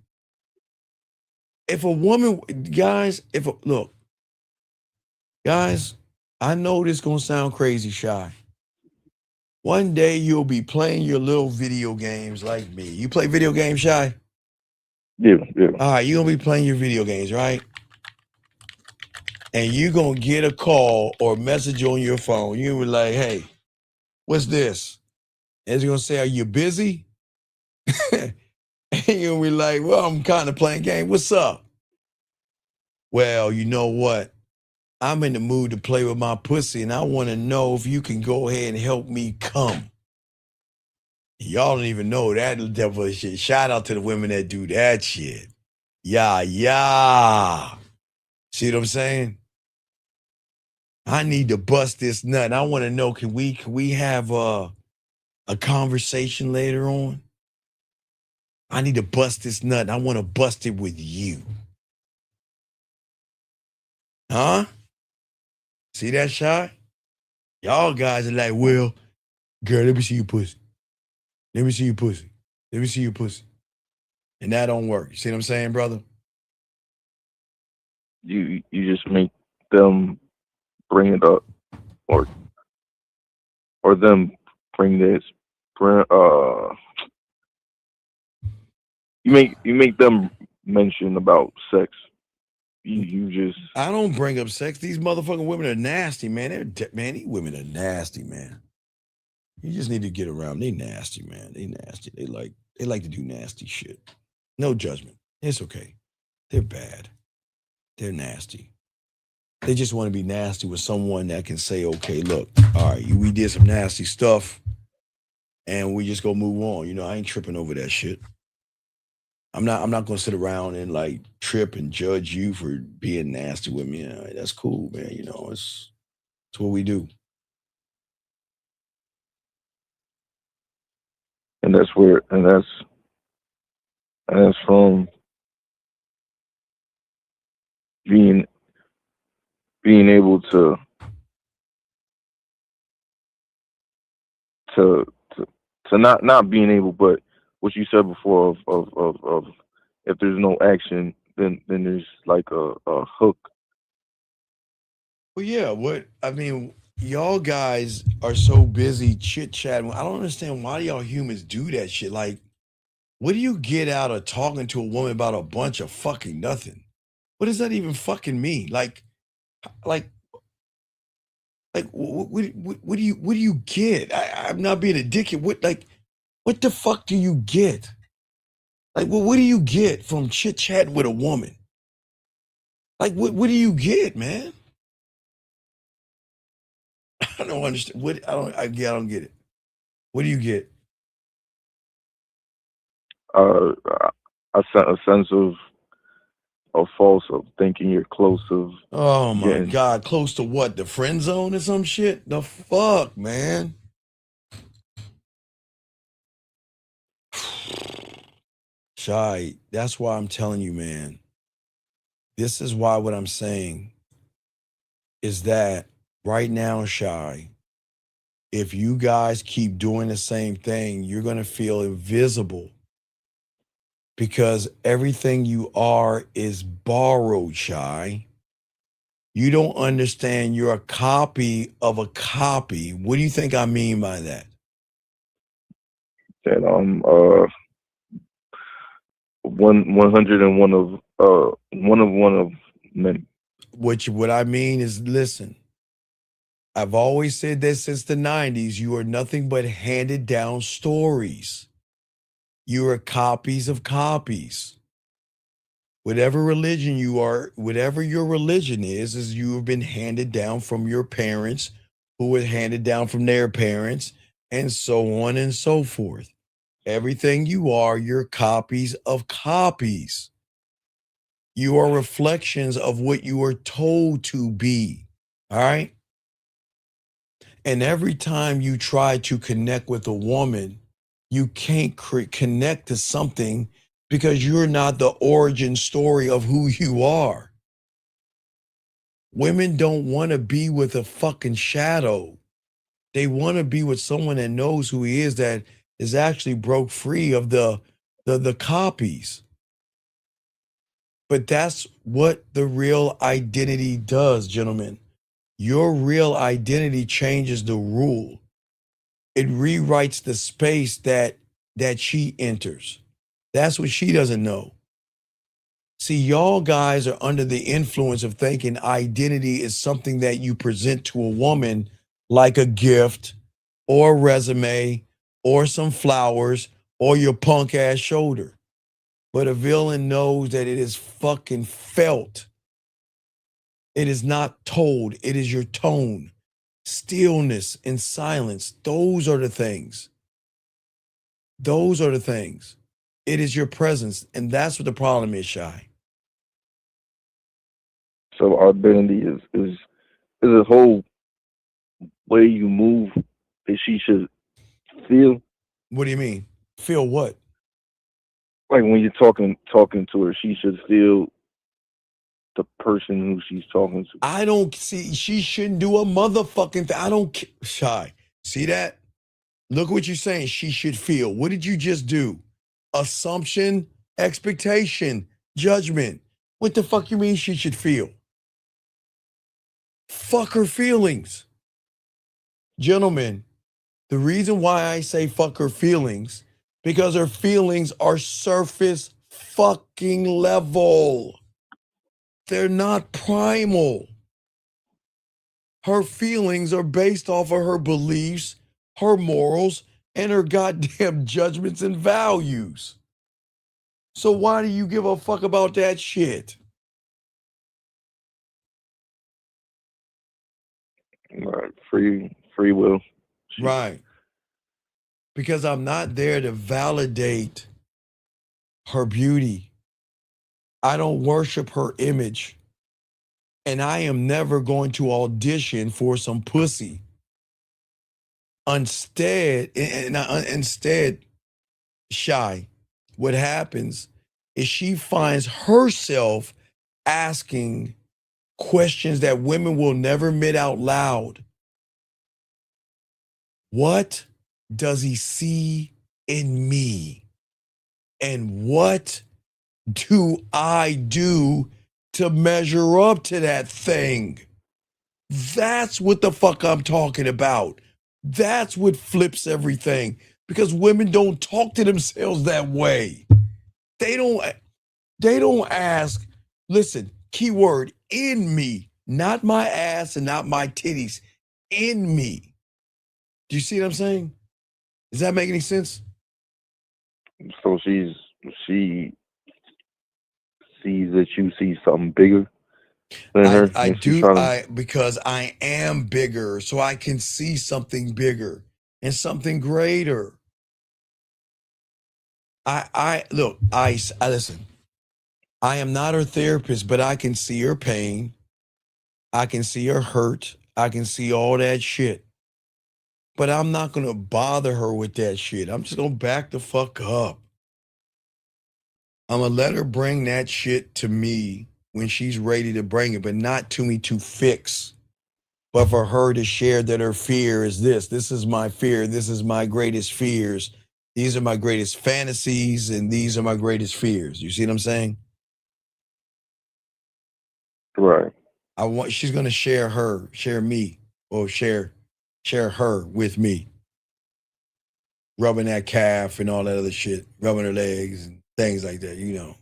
If a woman, guys, look, guys, I know this gonna sound crazy, Shy. One day you'll be playing your little video games like me. You play video games, Shy? Yeah. All right, you're gonna be playing your video games, right? And you're gonna get a call or a message on your phone. You were like, hey, what's this? And it's gonna say, are you busy? And you'll be like, well, I'm kind of playing game. What's up? Well, you know what? I'm in the mood to play with my pussy, and I want to know if you can go ahead and help me come. Y'all don't even know that devil shit. Shout out to the women that do that shit. Yeah. See what I'm saying? I need to bust this nut. And I want to know, can we have a conversation later on? I need to bust this nut. I want to bust it with you. Huh? See that shot? Y'all guys are like, well, girl, let me see your pussy. Let me see your pussy. Let me see your pussy. And that don't work. You see what I'm saying, brother? You just make them bring it up, or them bring this. You make them mention about sex. You just. I don't bring up sex. These motherfucking women are nasty, man. Man, these women are nasty, man. You just need to get around. They nasty, man. They nasty. They like to do nasty shit. No judgment. It's okay. They're bad. They're nasty. They just want to be nasty with someone that can say, okay, look, all right, we did some nasty stuff and we just go move on. You know, I ain't tripping over that shit. I'm not gonna sit around and like trip and judge you for being nasty with me. That's cool, man. You know, it's what we do. And that's from being able to not being able, but what you said before of if there's no action, then there's like a hook Well, yeah. What I mean, y'all guys are so busy chit chatting. I don't understand why y'all humans do that shit. Like, what do you get out of talking to a woman about a bunch of fucking nothing? What does that even fucking mean? Like, what do you get? I'm not being a dickhead. What the fuck do you get? Like, what do you get from chit chatting with a woman? Like, what do you get, man? I don't understand. I don't get it. What do you get? Uh, a sense of false of thinking you're close of Oh my getting. God, close to what? The friend zone or some shit? The fuck, man. Shy, that's why I'm telling you, man. This is why what I'm saying is that right now, Shy, if you guys keep doing the same thing, you're going to feel invisible because everything you are is borrowed, Shy. You don't understand you're a copy of a copy. What do you think I mean by that? That 101 of one of many. What I mean is, listen, I've always said this since the 90s. You are nothing but handed down stories. You are copies of copies. Whatever religion you are, whatever your religion is you have been handed down from your parents, who were handed down from their parents, and so on and so forth. Everything you are, you're copies of copies. You are reflections of what you are told to be. All right. And every time you try to connect with a woman, you can't connect to something because you're not the origin story of who you are. Women don't want to be with a fucking shadow. They want to be with someone that knows who he is, that is actually broke free of the copies. But that's what the real identity does, gentlemen. Your real identity changes the rule. It rewrites the space that she enters. That's what she doesn't know. See, y'all guys are under the influence of thinking identity is something that you present to a woman like a gift or a resume or some flowers or your punk ass shoulder. But a villain knows that it is fucking felt. It is not told. It is your tone, stillness, and silence. Those are the things. Those are the things. It is your presence. And that's what the problem is, Shy. So our identity is a whole way you move that she should feel. What do you mean? Feel what? Like when you're talking to her, she should feel the person who she's talking to. I don't see, she shouldn't do a motherfucking thing. I don't, Shy. See that? Look what you're saying. She should feel. What did you just do? Assumption, expectation, judgment. What the fuck you mean she should feel? Fuck her feelings. Gentlemen, the reason why I say fuck her feelings, because her feelings are surface fucking level. They're not primal. Her feelings are based off of her beliefs, her morals, and her goddamn judgments and values. So why do you give a fuck about that shit? Free will. Right. Because I'm not there to validate her beauty. I don't worship her image. And I am never going to audition for some pussy. Instead, Shy, what happens is she finds herself asking questions that women will never admit out loud. What does he see in me? And what do I do to measure up to that thing? That's what the fuck I'm talking about. That's what flips everything, because women don't talk to themselves that way. They don't ask, listen, keyword, in me, not my ass and not my titties, in me. Do you see what I'm saying? Does that make any sense? So she sees that you see something bigger than her. I And she's do, trying because I am bigger, so I can see something bigger and something greater. Look, I listen. I am not her therapist, but I can see her pain. I can see her hurt. I can see all that shit. But I'm not going to bother her with that shit. I'm just going to back the fuck up. I'm going to let her bring that shit to me when she's ready to bring it, but not to me to fix. But for her to share that her fear is this. This is my fear. This is my greatest fears. These are my greatest fantasies, and these are my greatest fears. You see what I'm saying? right. She's going to share me, or share her with me. Rubbing that calf and all that other shit, rubbing her legs and things like that, you know.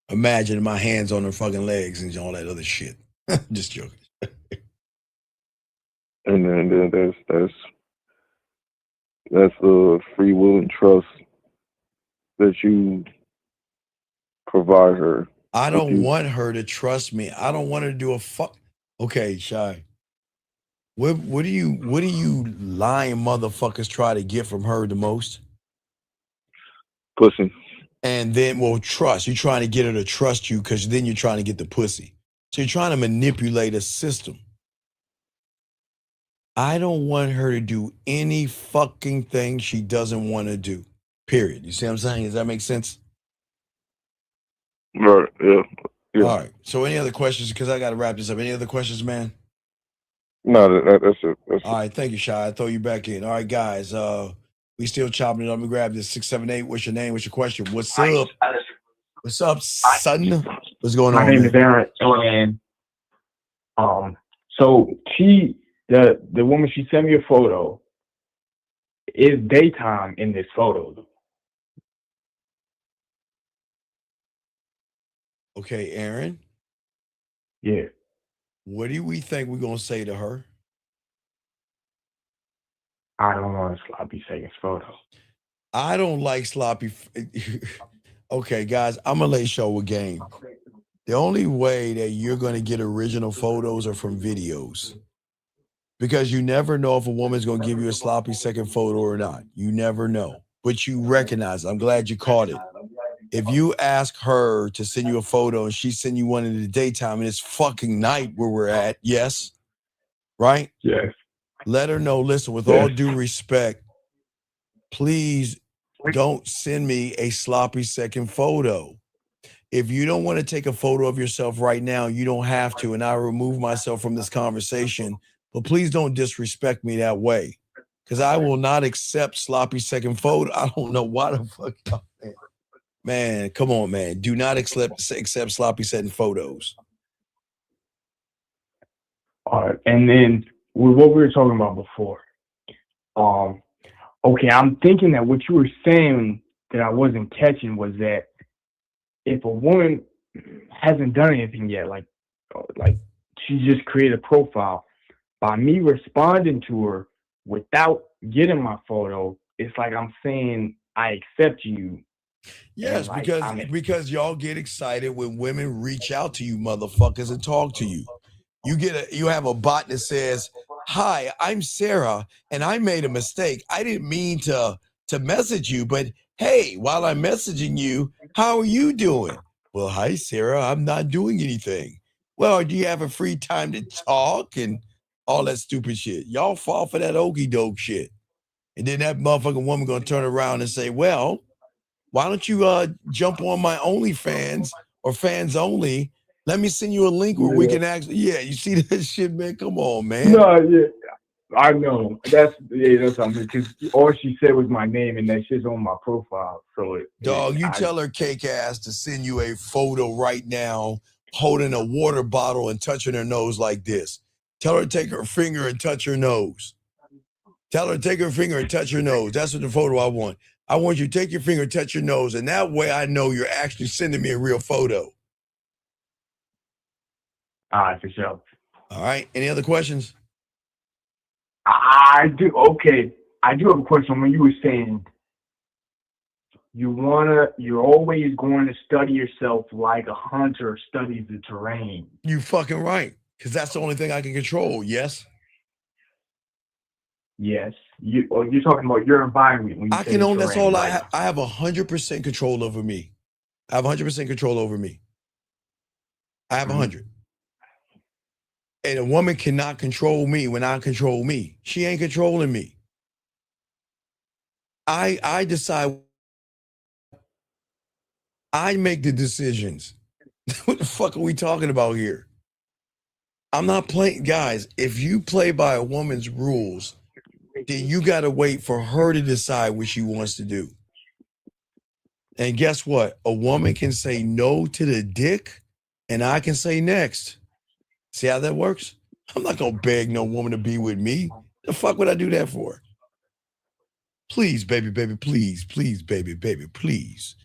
Imagine my hands on her fucking legs and all that other shit. Just joking. And then that's free will and trust that you provide her. I don't want her to trust me. I don't want her to do a fuck. Okay, Shy. What do you lying motherfuckers try to get from her the most? Pussy. And then, well, trust. You're trying to get her to trust you, because then you're trying to get the pussy. So you're trying to manipulate a system. I don't want her to do any fucking thing she doesn't want to do. Period. You see what I'm saying? Does that make sense? Right. Yeah. All right. So any other questions? Because I got to wrap this up. Any other questions, man? No, that's it. All right. Thank you, Shy. I'll throw you back in. All right, guys. We still chopping it up. Let me grab this 678. What's your name? What's your question? What's up? What's up, son? What's going My on, name man? is Aaron, and so the woman, she sent me a photo. It's daytime in this photo. Okay, Aaron. Yeah. What do we think we're gonna say to her? I don't want a sloppy seconds photo. I don't like sloppy. Okay, guys, I'm gonna lay show a game. The only way that you're gonna get original photos are from videos, because you never know if a woman's gonna give you a sloppy second photo or not. You never know, but you recognize it. I'm glad you caught it. If you ask her to send you a photo and she send you one in the daytime and it's fucking night where we're at, yes, right? Yes. Let her know, listen, with all due respect, please don't send me a sloppy second photo. If you don't want to take a photo of yourself right now, you don't have to, and I remove myself from this conversation, but please don't disrespect me that way, because I will not accept sloppy second photo. I don't know why the fuck. Man, come on, man. Do not accept sloppy second photos. All right. And then with what we were talking about before, okay, I'm thinking that what you were saying that I wasn't catching was that if a woman hasn't done anything yet, like she just created a profile, by me responding to her without getting my photo, it's like I'm saying I accept you. Yes, like, because y'all get excited when women reach out to you motherfuckers and talk to you. You have a bot that says, "Hi, I'm Sarah, and I made a mistake. I didn't mean to message you, but hey, while I'm messaging you, how are you doing?" Well, hi, Sarah, I'm not doing anything. Well, do you have a free time to talk and all that stupid shit? Y'all fall for that okie doke shit. And then that motherfucking woman gonna turn around and say, well, why don't you jump on my OnlyFans or fans only? Let me send you a link where we can actually, you see that shit, man? Come on, man. No, yeah, I know. That's something, because all she said was my name, and that shit's on my profile. So Dog, you tell her cake ass to send you a photo right now holding a water bottle and touching her nose like this. Tell her to take her finger and touch her nose. Tell her to take her finger and touch her nose. That's what the photo I want. I want you to take your finger and touch your nose, and that way I know you're actually sending me a real photo. All right, for sure. All right. Any other questions? I do. Okay, I do have a question. When you were saying you're always going to study yourself like a hunter studies the terrain. You fucking right, because that's the only thing I can control. Yes. Yes, you're talking about your environment when you I say can own. terrain, That's all like, I have 100% control over me. I have 100% control over me. I have 100. And a woman cannot control me when I control me. She ain't controlling me. I decide. I make the decisions. What the fuck are we talking about here? I'm not playing, guys. If you play by a woman's rules, then you got to wait for her to decide what she wants to do. And guess what? A woman can say no to the dick, and I can say next. See how that works? I'm not gonna beg no woman to be with me. The fuck would I do that for? Please, baby, baby, please, please, baby, baby, please,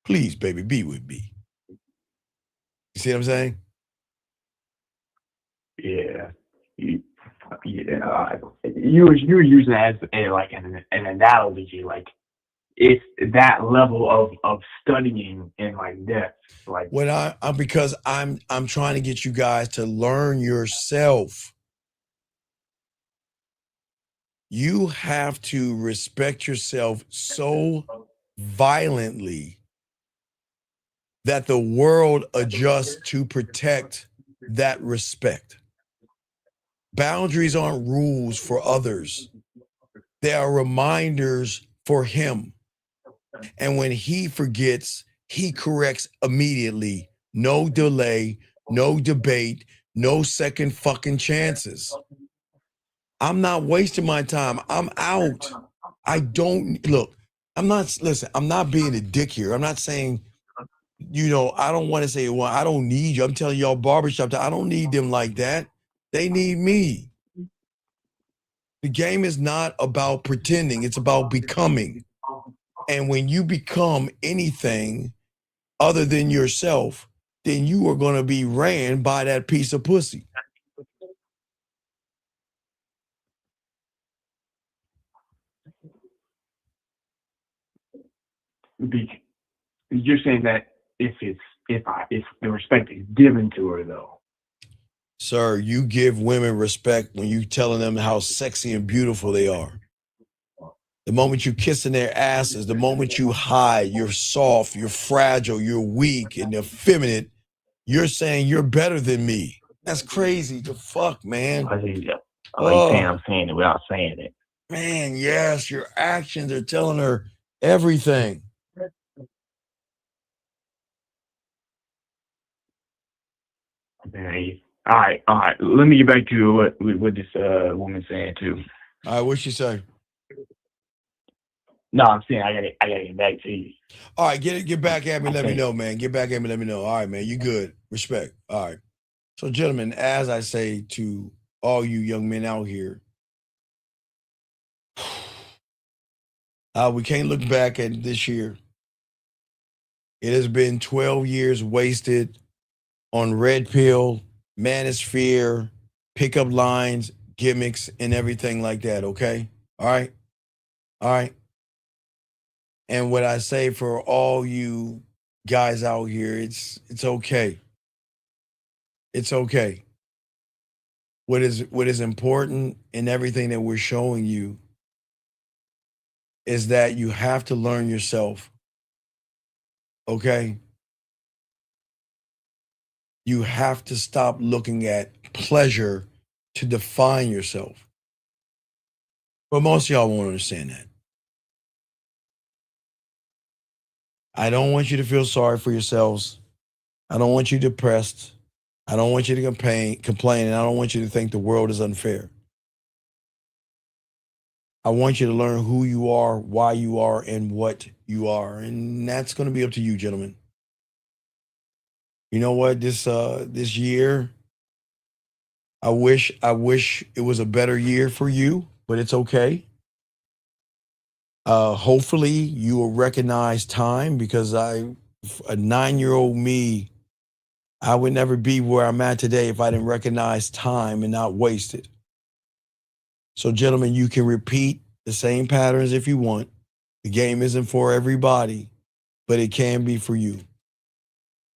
please, baby, be with me. You see what I'm saying? yeah, you were using it as like an analogy, like it's that level of studying in like depth, like When I'm because I'm trying to get you guys to learn yourself. You have to respect yourself so violently that the world adjusts to protect that respect. Boundaries aren't rules for others. They are reminders for him. And when he forgets, he corrects immediately. No delay, no debate, no second fucking chances. I'm not wasting my time. I'm out. I don't look. I'm not being a dick here. I'm not saying, I don't want to say, well, I don't need you. I'm telling y'all barbershop, I don't need them like that. They need me. The game is not about pretending. It's about becoming. And when you become anything other than yourself, then you are going to be ran by that piece of pussy. you're saying that if the respect is given to her though. Sir, you give women respect when you telling them how sexy and beautiful they are. The moment you kissing their asses, the moment you hide, you're soft, you're fragile, you're weak and effeminate, you're saying you're better than me. That's crazy. The fuck, man. I'm saying it without saying it. Man, yes, your actions are telling her everything. Okay. All right. Let me get back to what this woman saying too. All right, what'd she say? No, I'm saying I gotta get back to you. All right, get back at me. Let me know, man. Get back at me. Let me know. All right, man. You good? Respect. All right. So, gentlemen, as I say to all you young men out here, we can't look back at this year. It has been 12 years wasted on red pill, manosphere, pickup lines, gimmicks, and everything like that. Okay. All right. All right. And what I say for all you guys out here, it's okay. It's okay. What is important in everything that we're showing you is that you have to learn yourself. Okay? You have to stop looking at pleasure to define yourself. But most of y'all won't understand that. I don't want you to feel sorry for yourselves. I don't want you depressed. I don't want you to complain, and I don't want you to think the world is unfair. I want you to learn who you are, why you are, and what you are. And that's going to be up to you, gentlemen. You know what? This year, I wish it was a better year for you, but it's okay. Hopefully you will recognize time, because a 9-year-old me, I would never be where I'm at today if I didn't recognize time and not waste it. So, gentlemen, you can repeat the same patterns if you want. The game isn't for everybody, but it can be for you.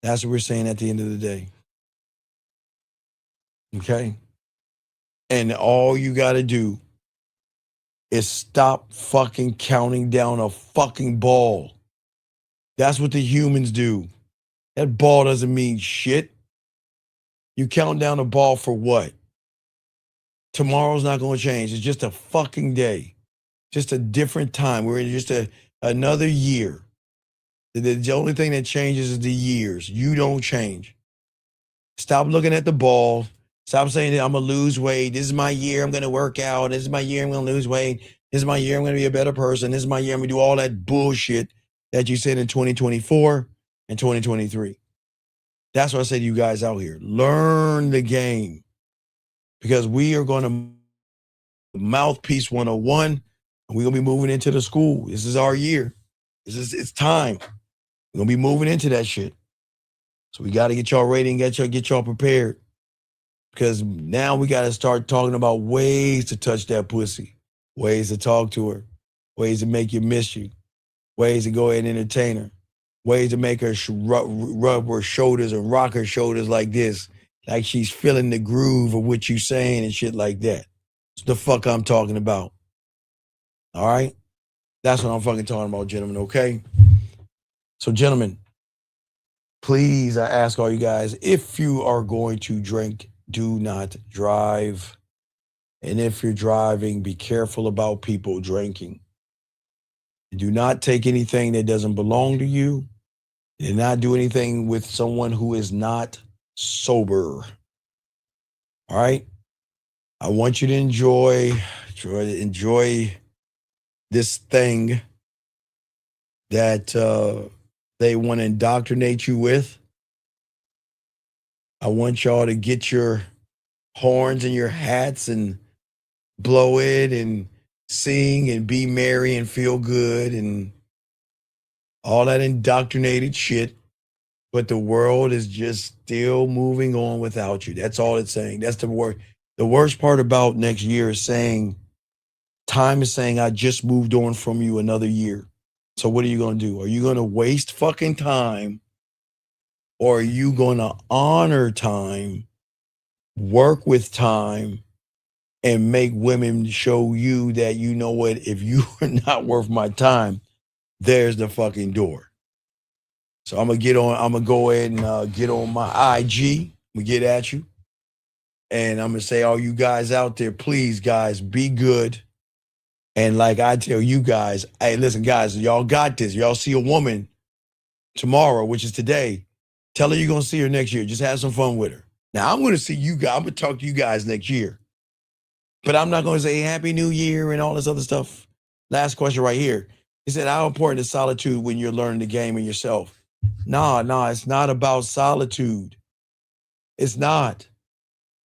That's what we're saying at the end of the day. Okay? And all you got to do is stop fucking counting down a fucking ball. That's what the humans do. That ball doesn't mean shit. You count down a ball for what? Tomorrow's not going to change. It's just a fucking day. Just a different time. We're in just another year. The only thing that changes is the years. You don't change. Stop looking at the ball. Stop saying that I'm going to lose weight. This is my year. I'm going to work out. This is my year. I'm going to lose weight. This is my year. I'm going to be a better person. This is my year. I'm going to do all that bullshit that you said in 2024 and 2023. That's what I say to you guys out here. Learn the game, because we are going to Mouthpiece 101, and we're going to be moving into the school. This is our year. It's time. We're going to be moving into that shit. So we got to get y'all ready and get y'all prepared, because now we got to start talking about ways to touch that pussy, ways to talk to her, ways to make you miss you, ways to go ahead and entertain her, ways to make her rub her shoulders and rock her shoulders like this, like she's feeling the groove of what you saying and shit like that. That's the fuck I'm talking about. All right? That's what I'm fucking talking about, gentlemen, okay? So, gentlemen, please, I ask all you guys, if you are going to drink, do not drive. And if you're driving, be careful about people drinking. Do not take anything that doesn't belong to you. And not do anything with someone who is not sober. All right? I want you to enjoy this thing that they want to indoctrinate you with. I want y'all to get your horns and your hats and blow it and sing and be merry and feel good and all that indoctrinated shit. But the world is just still moving on without you. That's all it's saying. That's the word. The worst part about next year is saying, time is saying, I just moved on from you another year. So what are you going to do? Are you going to waste fucking time, or are you going to honor time, work with time, and make women show you that, you know what, if you are not worth my time, there's the fucking door. So I'm gonna go ahead and get on my IG. We get at you. And I'm gonna say, all you guys out there, please, guys, be good. And like I tell you guys, hey, listen, guys, y'all got this. Y'all see a woman tomorrow, which is today, tell her you're gonna see her next year. Just have some fun with her. Now I'm gonna see you guys, I'm gonna talk to you guys next year. But I'm not gonna say Happy New Year and all this other stuff. Last question right here. He said, how important is solitude when you're learning the game and yourself? No, it's not about solitude. It's not.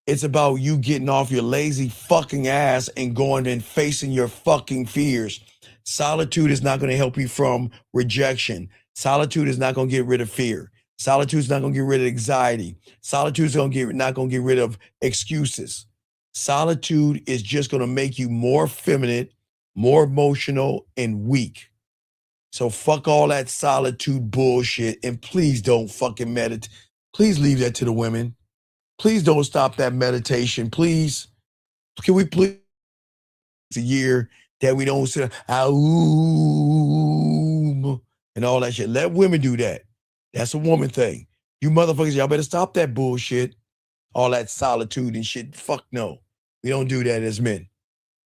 It's about you getting off your lazy fucking ass and going and facing your fucking fears. Solitude is not going to help you from rejection. Solitude is not going to get rid of fear. Solitude is not going to get rid of anxiety. Solitude is not going to get rid of excuses. Solitude is just going to make you more feminine, more emotional, and weak. So fuck all that solitude bullshit, and please don't fucking meditate. Please leave that to the women. Please don't stop that meditation. Please. Can we please? It's a year that we don't sit and all that shit. Let women do that. That's a woman thing. You motherfuckers, y'all better stop that bullshit. All that solitude and shit. Fuck no. We don't do that as men.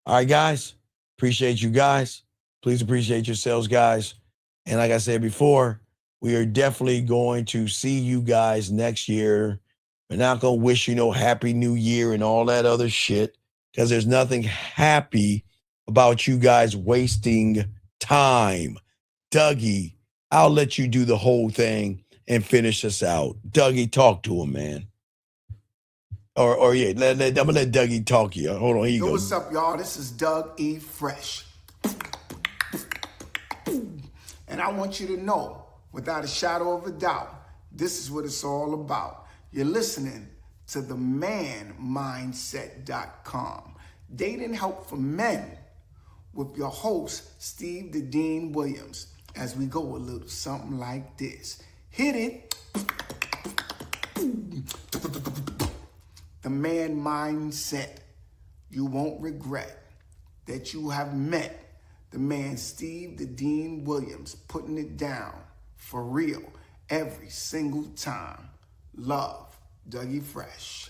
All right, guys. Appreciate you guys. Please appreciate yourselves, guys. And like I said before, we are definitely going to see you guys next year. We're not going to wish you no Happy New Year and all that other shit, because there's nothing happy about you guys wasting time. Dougie, I'll let you do the whole thing and finish us out. Dougie, talk to him, man. Or yeah, I'm gonna let Dougie talk here. Hold on, here you Yo, go. what's up, y'all? This is Doug E. Fresh. And I want you to know, without a shadow of a doubt, this is what it's all about. You're listening to the manmindset.com. Dating help for men with your host, Steve the Dean Williams, as we go a little something like this. Hit it. The man mindset. You won't regret that you have met the man Steve the Dean Williams, putting it down for real every single time. Love, Dougie Fresh.